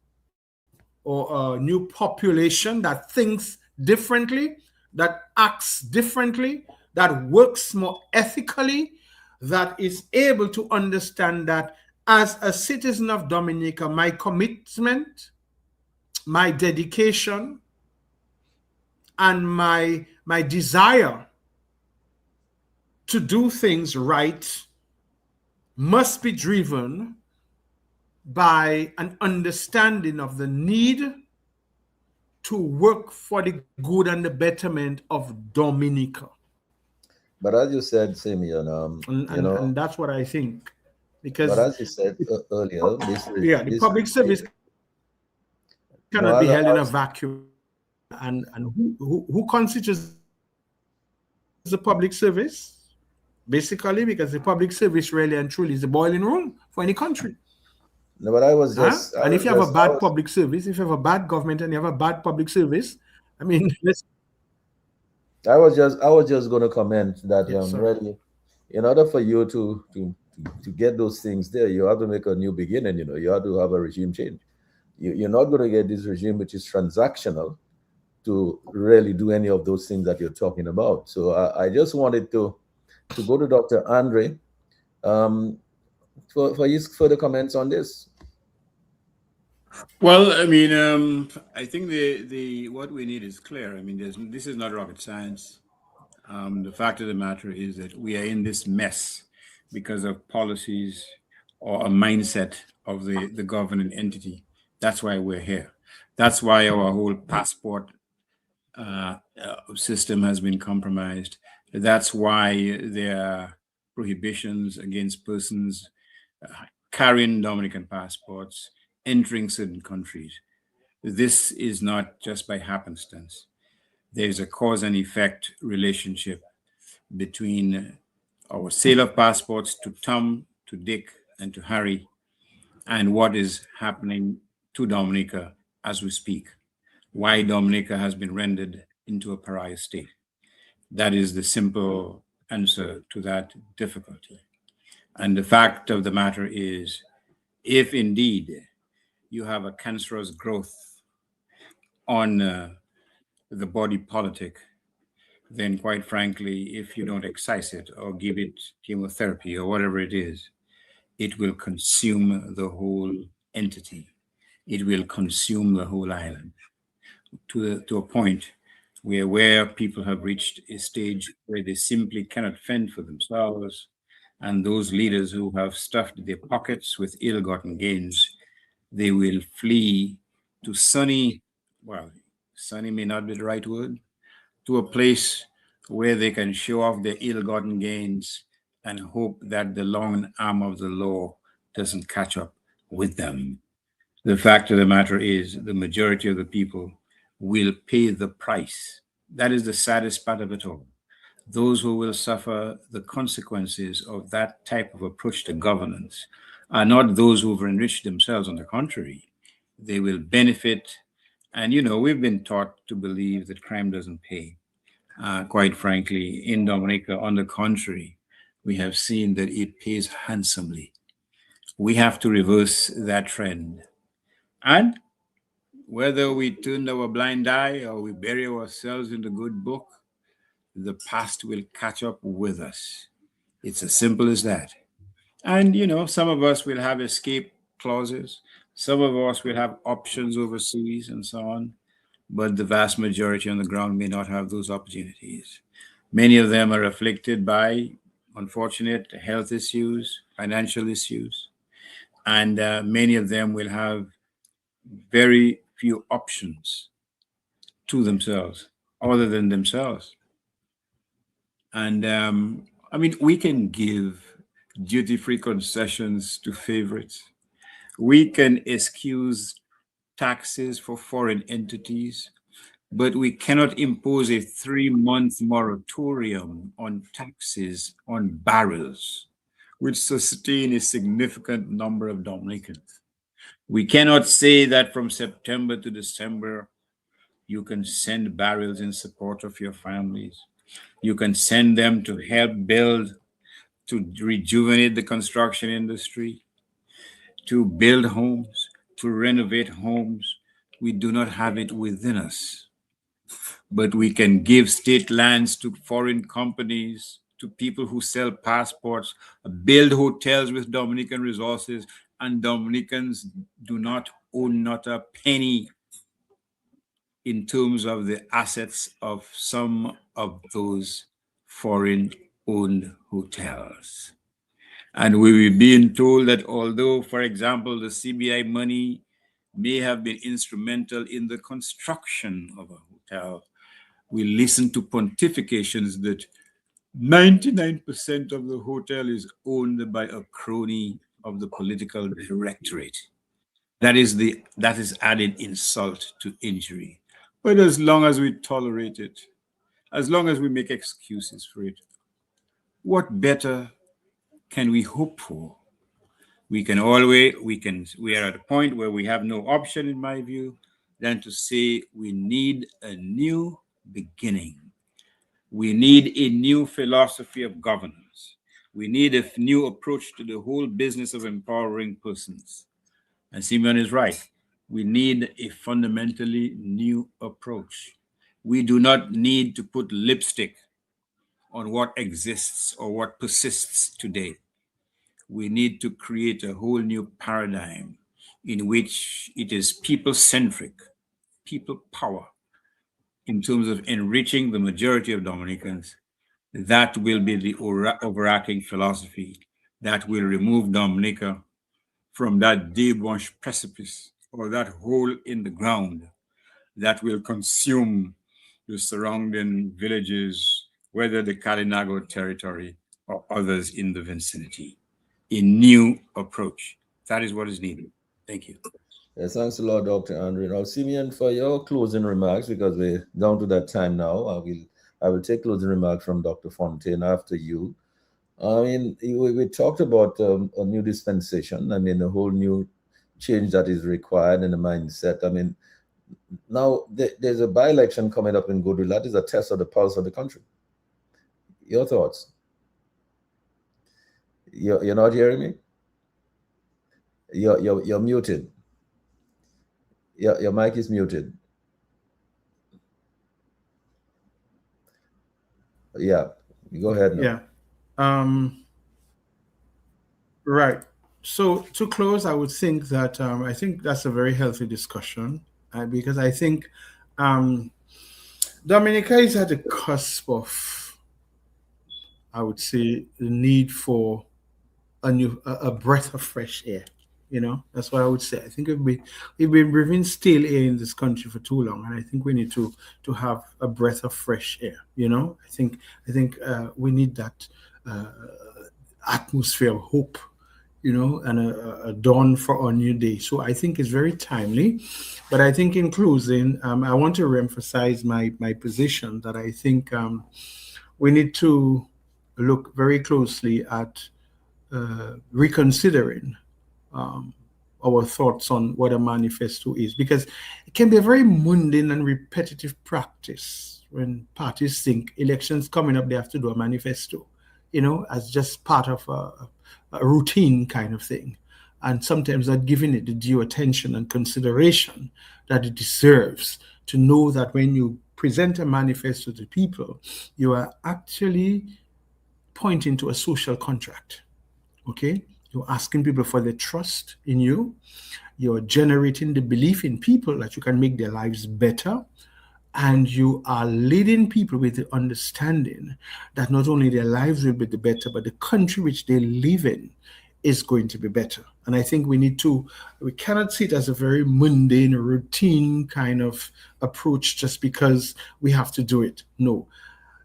or a new population that thinks differently, that acts differently, that works more ethically, that is able to understand that as a citizen of Dominica, my commitment, my dedication, and my desire to do things right must be driven by an understanding of the need to work for the good and the betterment of Dominica. But as you said, Simeon, and that's what I think. Because, but as you said earlier, the public service cannot be held in a vacuum. And who constitutes the public service? Basically, because the public service really and truly is the boiling room for any country. No, but I was just... And if you have a bad public service, if you have a bad government and you have a bad public service, I mean... I was just going to comment that Yes, really, in order for you to get those things there, you have to make a new beginning. You have to have a regime change. You're not going to get this regime which is transactional to really do any of those things that you're talking about. So I just wanted to go to Dr. Andre for his further comments on this. Well, I mean, I think the what we need is clear. I mean, this is not rocket science. The fact of the matter is that we are in this mess because of policies or a mindset of the governing entity. That's why we're here. That's why our whole passport system has been compromised. That's why there are prohibitions against persons carrying Dominican passports, entering certain countries. This is not just by happenstance. There's a cause and effect relationship between our sale of passports to Tom, to Dick, and to Harry, and what is happening to Dominica as we speak. Why Dominica has been rendered into a pariah state. That is the simple answer to that difficulty. And the fact of the matter is, if indeed you have a cancerous growth on the body politic, then quite frankly, if you don't excise it or give it chemotherapy or whatever it is, it will consume the whole entity. It will consume the whole island to a point where people have reached a stage where they simply cannot fend for themselves. And those leaders who have stuffed their pockets with ill-gotten gains, they will flee to sunny may not be the right word, to a place where they can show off their ill-gotten gains and hope that the long arm of the law doesn't catch up with them. The fact of the matter is, the majority of the people will pay the price. That is the saddest part of it all. Those who will suffer the consequences of that type of approach to governance are not those who've enriched themselves. On the contrary, they will benefit. And, we've been taught to believe that crime doesn't pay. Quite frankly, in Dominica, on the contrary, we have seen that it pays handsomely. We have to reverse that trend. And whether we turn our blind eye or we bury ourselves in the good book, the past will catch up with us. It's as simple as that. And, some of us will have escape clauses. Some of us will have options overseas and so on. But the vast majority on the ground may not have those opportunities. Many of them are afflicted by unfortunate health issues, financial issues, and many of them will have very few options to themselves other than themselves. And we can give duty-free concessions to favorites. We can excuse taxes for foreign entities, but we cannot impose a 3-month moratorium on taxes on barrels, which sustain a significant number of Dominicans. We cannot say that from September to December, you can send barrels in support of your families. You can send them to help build, to rejuvenate the construction industry, to build homes, to renovate homes. We do not have it within us. But we can give state lands to foreign companies, to people who sell passports, build hotels with Dominican resources, and Dominicans do not own not a penny in terms of the assets of some of those foreign-owned hotels. And we were being told that although, for example, the CBI money may have been instrumental in the construction of a hotel, we listen to pontifications that 99% of the hotel is owned by a crony of the political directorate. That is added insult to injury. But as long as we tolerate it, as long as we make excuses for it, what better can we hope for? We are at a point where we have no option, in my view, than to say we need a new beginning. We need a new philosophy of governance. We need a new approach to the whole business of empowering persons. And Simeon is right. We need a fundamentally new approach. We do not need to put lipstick on what exists or what persists today. We need to create a whole new paradigm in which it is people-centric, people power, in terms of enriching the majority of Dominicans. That will be the overarching philosophy that will remove Dominica from that debauch precipice or that hole in the ground that will consume the surrounding villages, whether the Kalinago territory or others in the vicinity. A new approach. That is what is needed. Thank you. Yes, thanks a lot, Dr. Andre. Now, Simeon, for your closing remarks, because we're down to that time now, I will take closing remarks from Dr. Fontaine after you. I mean, we talked about a new dispensation. I mean, a whole new change that is required in the mindset. I mean, now there's a by-election coming up in Goodwill. That is a test of the pulse of the country. Your thoughts? You're not hearing me? You're muted. Your mic is muted. Yeah, you go ahead now. Yeah. Right. So to close, I would think that I think that's a very healthy discussion because I think Dominica is at the cusp of, I would say, the need for a breath of fresh air. You know, that's what I would say. I think we've been breathing stale air in this country for too long, and I think we need to have a breath of fresh air. You know, I think we need that atmosphere of hope, you know, and a dawn for a new day. So I think it's very timely. But I think in closing, I want to reemphasize my position that I think we need to look very closely at reconsidering our thoughts on what a manifesto is, because it can be a very mundane and repetitive practice when parties think elections coming up, they have to do a manifesto, you know, as just part of a routine kind of thing, and sometimes not giving it the due attention and consideration that it deserves, to know that when you present a manifesto to people, you are actually pointing to a social contract. Okay, you're asking people for their trust in you. You're generating the belief in people that you can make their lives better. And you are leading people with the understanding that not only their lives will be the better, but the country which they live in is going to be better. And I think we cannot see it as a very mundane, routine kind of approach just because we have to do it. No.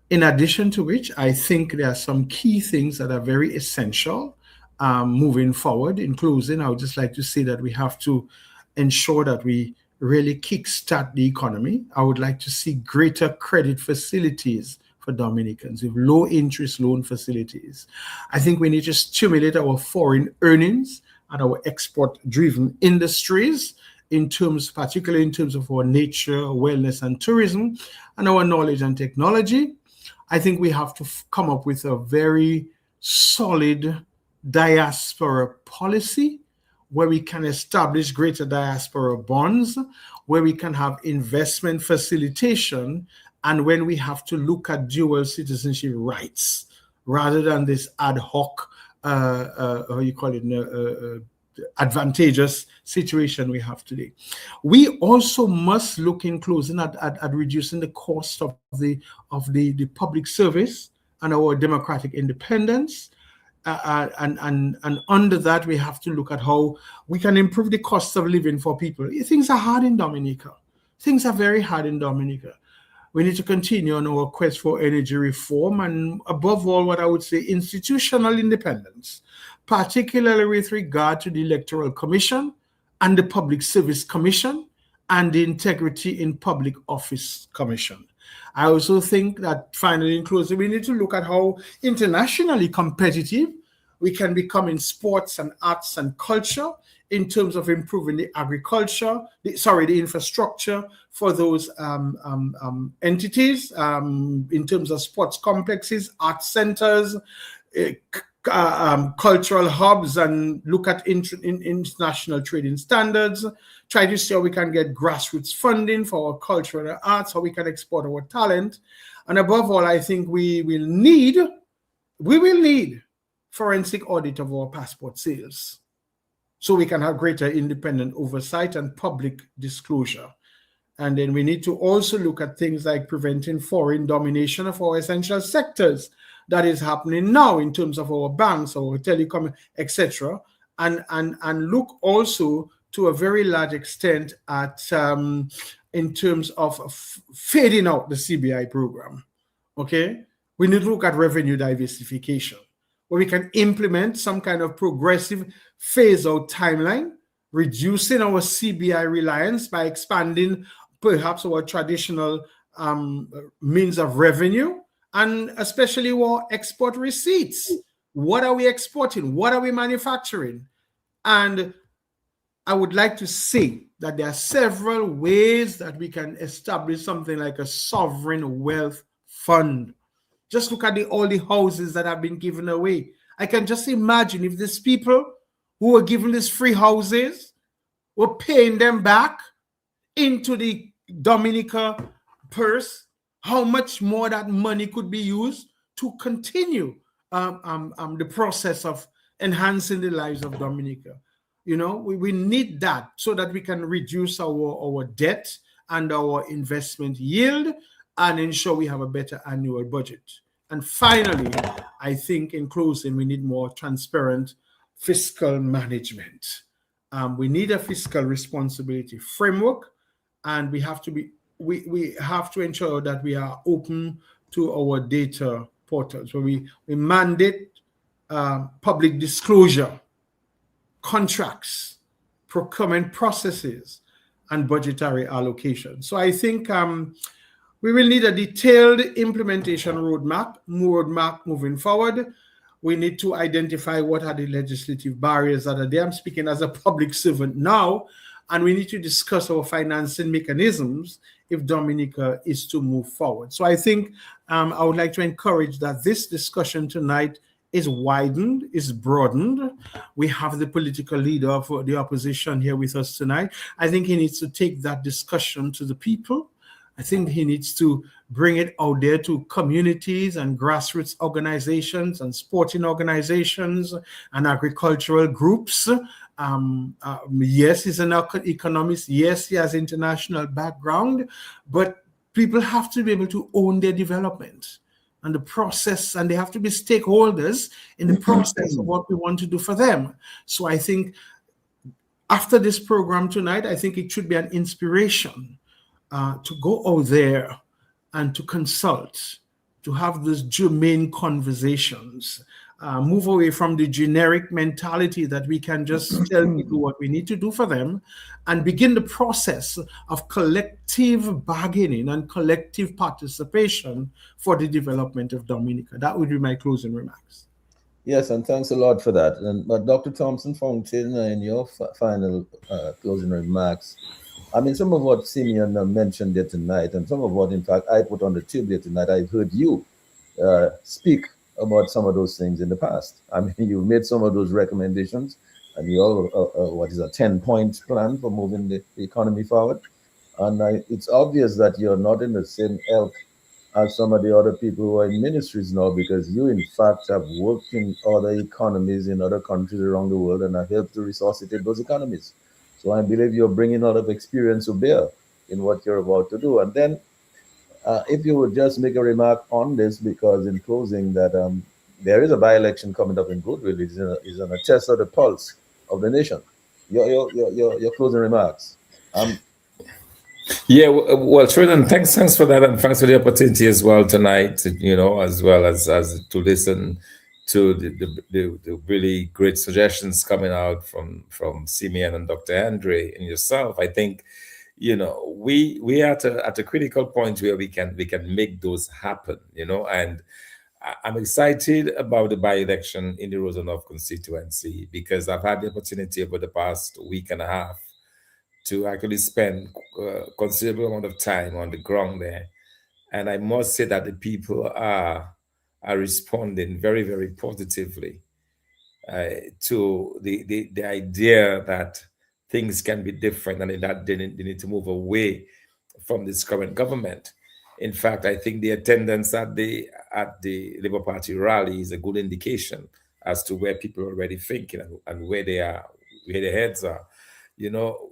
In addition to which, I think there are some key things that are very essential moving forward. In closing, I would just like to say that we have to ensure that we really kickstart the economy. I would like to see greater credit facilities for Dominicans with low interest loan facilities. I think we need to stimulate our foreign earnings and our export driven industries particularly in terms of our nature, wellness and tourism, and our knowledge and technology. I think we have to come up with a very solid diaspora policy where we can establish greater diaspora bonds, where we can have investment facilitation, and when we have to look at dual citizenship rights rather than this ad hoc, advantageous situation we have today. We also must look in closing at reducing the cost of the public service and our democratic independence. And under that, we have to look at how we can improve the cost of living for people. Things are hard in Dominica. Things are very hard in Dominica. We need to continue on our quest for energy reform and, above all, what I would say, institutional independence, particularly with regard to the Electoral Commission and the Public Service Commission and the Integrity in Public Office Commission. I also think that, finally, in closing, we need to look at how internationally competitive we can become in sports and arts and culture in terms of improving the infrastructure for those entities, in terms of sports complexes, art centers, cultural hubs, and look at international trading standards, try to see how we can get grassroots funding for our culture and arts, how we can export our talent. And above all, I think we will need forensic audit of our passport sales so we can have greater independent oversight and public disclosure. And then we need to also look at things like preventing foreign domination of our essential sectors. That is happening now in terms of our banks, our telecom, etc., and look also to a very large extent at in terms of fading out the CBI program. Okay, we need to look at revenue diversification, where we can implement some kind of progressive phase-out timeline, reducing our CBI reliance by expanding perhaps our traditional means of revenue, and especially our export receipts. What are we exporting? What are we manufacturing? And I would like to say that there are several ways that we can establish something like a sovereign wealth fund. Just look at all the houses that have been given away. I can just imagine if these people who were given these free houses were paying them back into the Dominica purse, how much more that money could be used to continue the process of enhancing the lives of Dominica. You know, we need that so that we can reduce our debt and our investment yield and ensure we have a better annual budget. And finally, I think in closing, we need more transparent fiscal management. We need a fiscal responsibility framework, and we have to ensure that we are open to our data portals. So we mandate public disclosure, contracts, procurement processes, and budgetary allocation. So I think we will need a detailed implementation roadmap moving forward. We need to identify what are the legislative barriers that are there. I'm speaking as a public servant now, and we need to discuss our financing mechanisms if Dominica is to move forward. So I think I would like to encourage that this discussion tonight is widened, is broadened. We have the political leader of the opposition here with us tonight. I think he needs to take that discussion to the people. I think he needs to bring it out there to communities and grassroots organizations and sporting organizations and agricultural groups. Yes, he's an economist. Yes, he has international background, but people have to be able to own their development and the process, and they have to be stakeholders in the process of what we want to do for them. So I think after this program tonight, I think it should be an inspiration to go out there and to consult, to have those germane conversations, move away from the generic mentality that we can just tell people what we need to do for them, and begin the process of collective bargaining and collective participation for the development of Dominica. That would be my closing remarks. Yes, and thanks a lot for that. But Dr. Thompson Fountain, in your final closing remarks, I mean, some of what Simeon mentioned there tonight, and some of what, in fact, I put on the table here tonight, I've heard you speak about some of those things in the past. I mean, you made some of those recommendations, and you have what is a 10-point plan for moving the economy forward. And it's obvious that you're not in the same ilk as some of the other people who are in ministries now, because you, in fact, have worked in other economies in other countries around the world and have helped to resuscitate those economies. So I believe you're bringing a lot of experience to bear in what you're about to do. And then if you would just make a remark on this, because in closing that there is a by-election coming up in Goodwill. It's an test of the pulse of the nation. Your closing remarks. Yeah, well, Sheridan, thanks for that, and thanks for the opportunity as well tonight, you know, as well as to listen to the really great suggestions coming out from Simeon and Dr. Andre and yourself. I think, you know, we are at a critical point where we can make those happen, you know, and I'm excited about the by-election in the Rosenhof constituency, because I've had the opportunity over the past week and a half to actually spend a considerable amount of time on the ground there. And I must say that the people are responding very, very positively to the idea that things can be different, and that they need to move away from this current government. In fact, I think the attendance at the Labour Party rally is a good indication as to where people are already thinking and where they are, where their heads are. You know,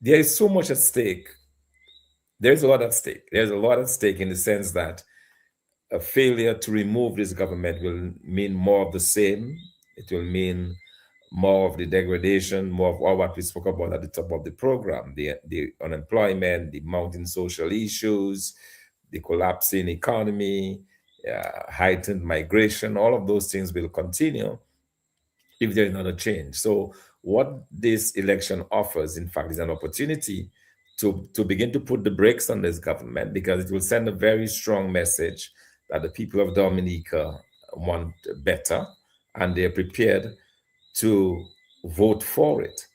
there is so much at stake. There's a lot at stake. There's a lot at stake in the sense that a failure to remove this government will mean more of the same. It will mean more of the degradation, more of all what we spoke about at the top of the program, the unemployment, the mounting social issues, the collapsing economy, heightened migration. All of those things will continue if there is not a change. So what this election offers, in fact, is an opportunity to begin to put the brakes on this government, because it will send a very strong message that the people of Dominica want better, and they're prepared to vote for it.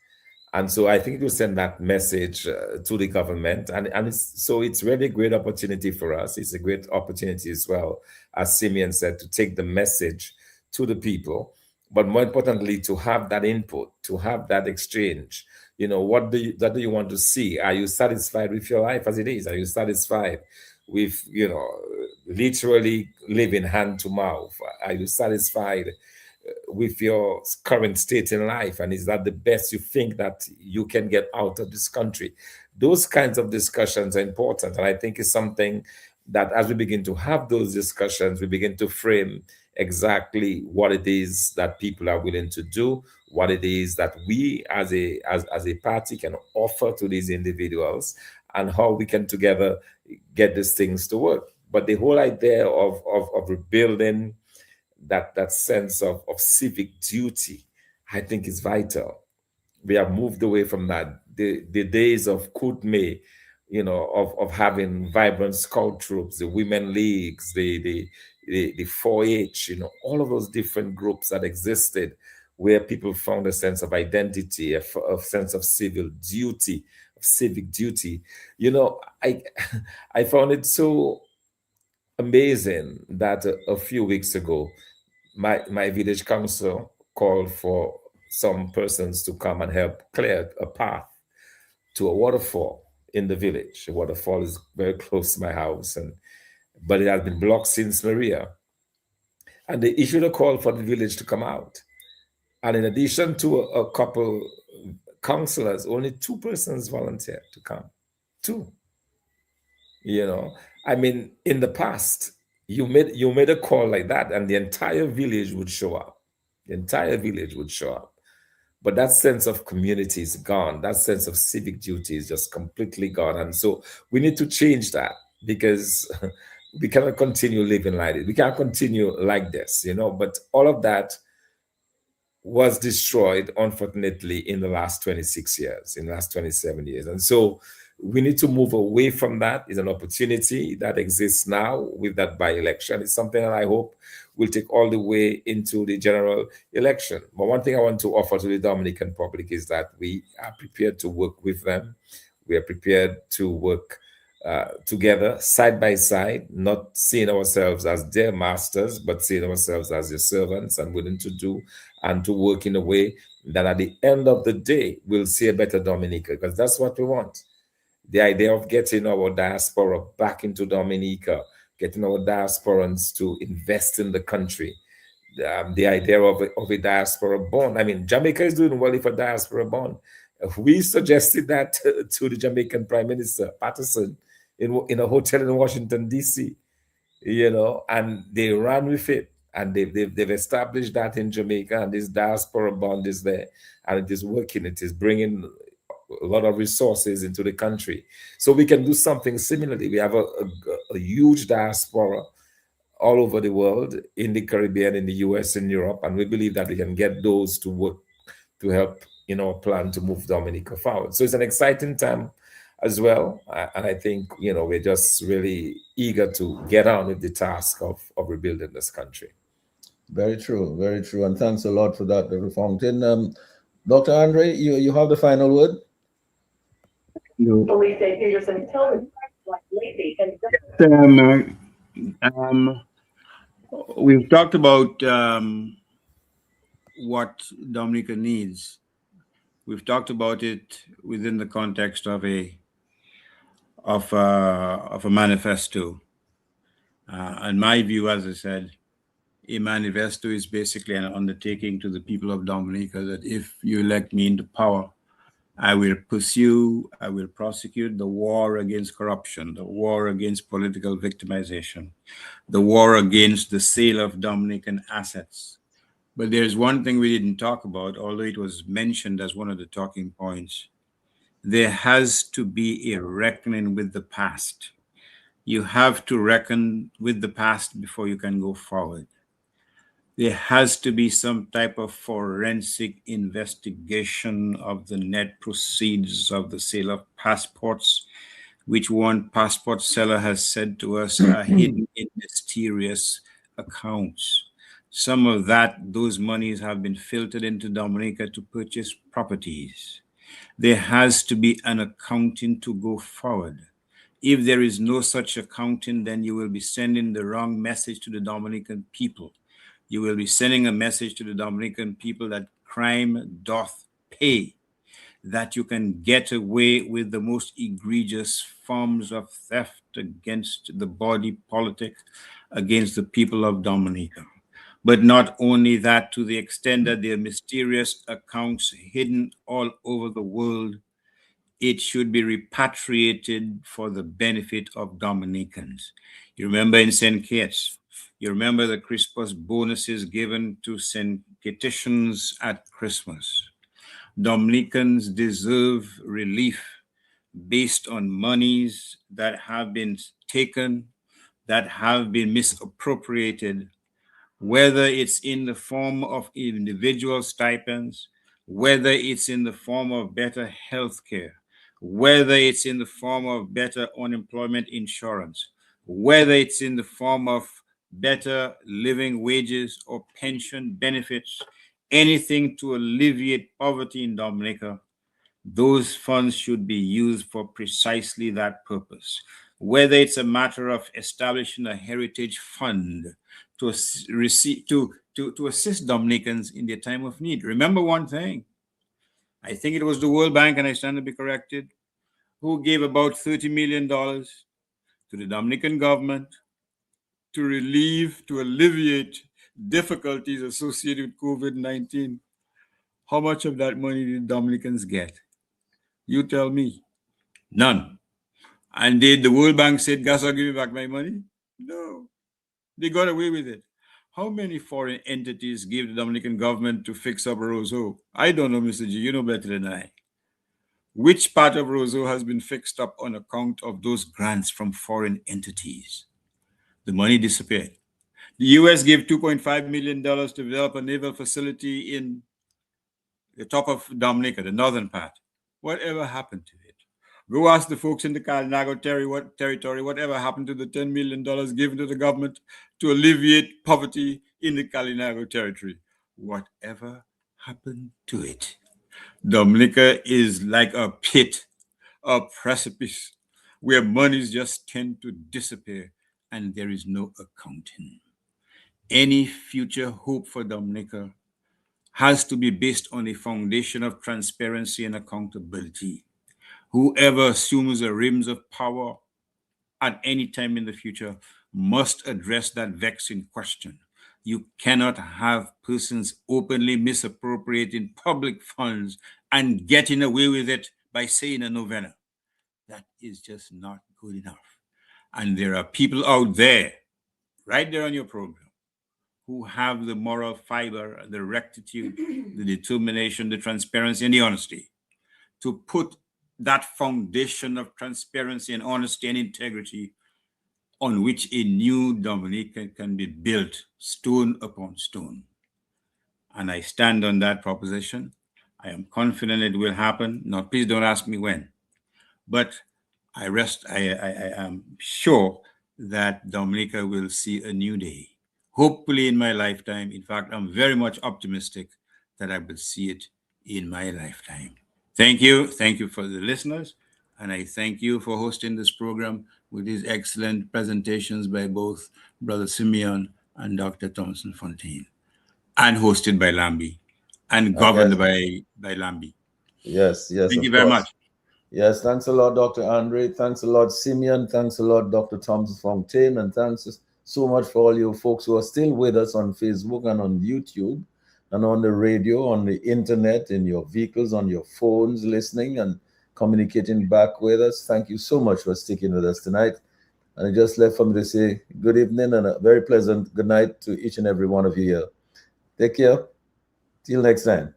And so I think it will send that message to the government. And it's really a great opportunity for us. It's a great opportunity as well, as Simeon said, to take the message to the people. but more importantly, to have that input, to have that exchange. What do you want to see? Are you satisfied with your life as it is? Are you satisfied with, literally living hand to mouth? Are you satisfied with your current state in life? And is that the best you think that you can get out of this country? Those kinds of discussions are important. And I think it's something that as we begin to have those discussions, we begin to frame exactly what it is that people are willing to do, what it is that we as a party can offer to these individuals, and how we can together get these things to work. But the whole idea of rebuilding that sense of civic duty, I think, is vital. We have moved away from that. The days of Kutme, of having vibrant scout troops, the women leagues, the 4-H, all of those different groups that existed, where people found a sense of identity, a sense of civic duty. I found it so amazing that a few weeks ago, my village council called for some persons to come and help clear a path to a waterfall in the village. The waterfall is very close to my house, but it has been blocked since Maria. And they issued a call for the village to come out. And in addition to a couple councillors, only 2 persons volunteered to come. 2. I mean, in the past, you made a call like that, and the entire village would show up. The entire village would show up. But that sense of community is gone. That sense of civic duty is just completely gone. And so we need to change that, because we cannot continue living like it. We can't continue like this, But all of that was destroyed, unfortunately, in the last 26 years, in the last 27 years. And so we need to move away from that. It's an opportunity that exists now with that by-election. It's something that I hope will take all the way into the general election. But one thing I want to offer to the Dominican Republic is that we are prepared to work with them. We are prepared to work together, side by side, not seeing ourselves as their masters, but seeing ourselves as their servants, and willing to do and to work in a way that at the end of the day, we'll see a better Dominica, because that's what we want. The idea of getting our diaspora back into Dominica, getting our diasporans to invest in the country, the idea of a diaspora bond. I mean, Jamaica is doing well with a diaspora bond. We suggested that to the Jamaican Prime Minister, Patterson, in a hotel in Washington, D.C., and they ran with it. And they've established that in Jamaica, and this diaspora bond is there, and it is working. It is bringing a lot of resources into the country. So we can do something similarly. We have a huge diaspora all over the world, in the Caribbean, in the US, in Europe, and we believe that we can get those to work to help, plan to move Dominica forward. So it's an exciting time as well. And I think, we're just really eager to get on with the task of rebuilding this country. Very true, very true. And thanks a lot for that, Dr. Fountain. Dr. Andre, you have the final word? We've talked about what Dominica needs. We've talked about it within the context of a manifesto. And my view, as I said, a manifesto is basically an undertaking to the people of Dominica that if you elect me into power, I will pursue, I will prosecute the war against corruption, the war against political victimization, the war against the sale of Dominican assets. But there's one thing we didn't talk about, although it was mentioned as one of the talking points. There has to be a reckoning with the past. You have to reckon with the past before you can go forward. There has to be some type of forensic investigation of the net proceeds of the sale of passports, which one passport seller has said to us are hidden in mysterious accounts. Some of those monies have been filtered into Dominica to purchase properties. There has to be an accounting to go forward. If there is no such accounting, then you will be sending the wrong message to the Dominican people. You will be sending a message to the Dominican people that crime doth pay, that you can get away with the most egregious forms of theft against the body politic, against the people of Dominica. But not only that, to the extent that there are mysterious accounts hidden all over the world, it should be repatriated for the benefit of Dominicans. You remember in St. Kitts, you remember the Christmas bonuses given to St. Kittitians at Christmas. Dominicans deserve relief based on monies that have been taken, that have been misappropriated, whether it's in the form of individual stipends, whether it's in the form of better health care, whether it's in the form of better unemployment insurance, whether it's in the form of better living wages or pension benefits, anything to alleviate poverty in Dominica, those funds should be used for precisely that purpose. Whether it's a matter of establishing a heritage fund to assist Dominicans in their time of need. Remember one thing, I think it was the World Bank, and I stand to be corrected, who gave about $30 million to the Dominican government to alleviate difficulties associated with COVID-19. How much of that money did Dominicans get? You tell me. None. And did the World Bank say, "Guys, I'll give you back my money"? No. They got away with it. How many foreign entities gave the Dominican government to fix up Roseau? I don't know, Mr. G. You know better than I. Which part of Roseau has been fixed up on account of those grants from foreign entities? The money disappeared. The U.S. gave $2.5 million to develop a naval facility in the top of Dominica, the northern part. Whatever happened to it? Go ask the folks in the Kalinago territory whatever happened to the $10 million given to the government to alleviate poverty in the Kalinago territory. Whatever happened to it? Dominica is like a pit, a precipice, where monies just tend to disappear and there is no accounting. Any future hope for Dominica has to be based on a foundation of transparency and accountability. Whoever assumes the reins of power at any time in the future must address that vexing question. You cannot have persons openly misappropriating public funds and getting away with it by saying a novena. That is just not good enough. And there are people out there, right there on your program, who have the moral fiber, the rectitude, the determination, the transparency, and the honesty to put that foundation of transparency and honesty and integrity on which a new Dominica can be built stone upon stone. And I stand on that proposition. I am confident it will happen. Now, please don't ask me when, but I am sure that Dominica will see a new day. Hopefully in my lifetime. In fact, I'm very much optimistic that I will see it in my lifetime. Thank you. Thank you for the listeners. And I thank you for hosting this program with these excellent presentations by both Brother Simeon and Dr. Thompson Fontaine, and hosted by Lambie and governed by Lambie. Yes. Thank you very much. Yes, thanks a lot, Dr. Andre. Thanks a lot, Simeon. Thanks a lot, Dr. Thompson Fontaine. And thanks so much for all you folks who are still with us on Facebook and on YouTube and on the radio, on the internet, in your vehicles, on your phones, listening and communicating back with us. Thank you so much for sticking with us tonight. And I just left for me to say good evening and a very pleasant good night to each and every one of you here. Take care. Till next time.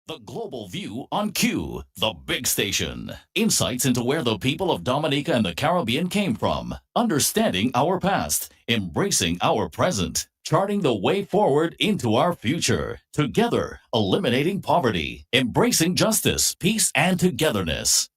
The Global View on Q, the big station. Insights into where the people of Dominica and the Caribbean came from. Understanding our past. Embracing our present. Charting the way forward into our future. Together, eliminating poverty. Embracing justice, peace, and togetherness.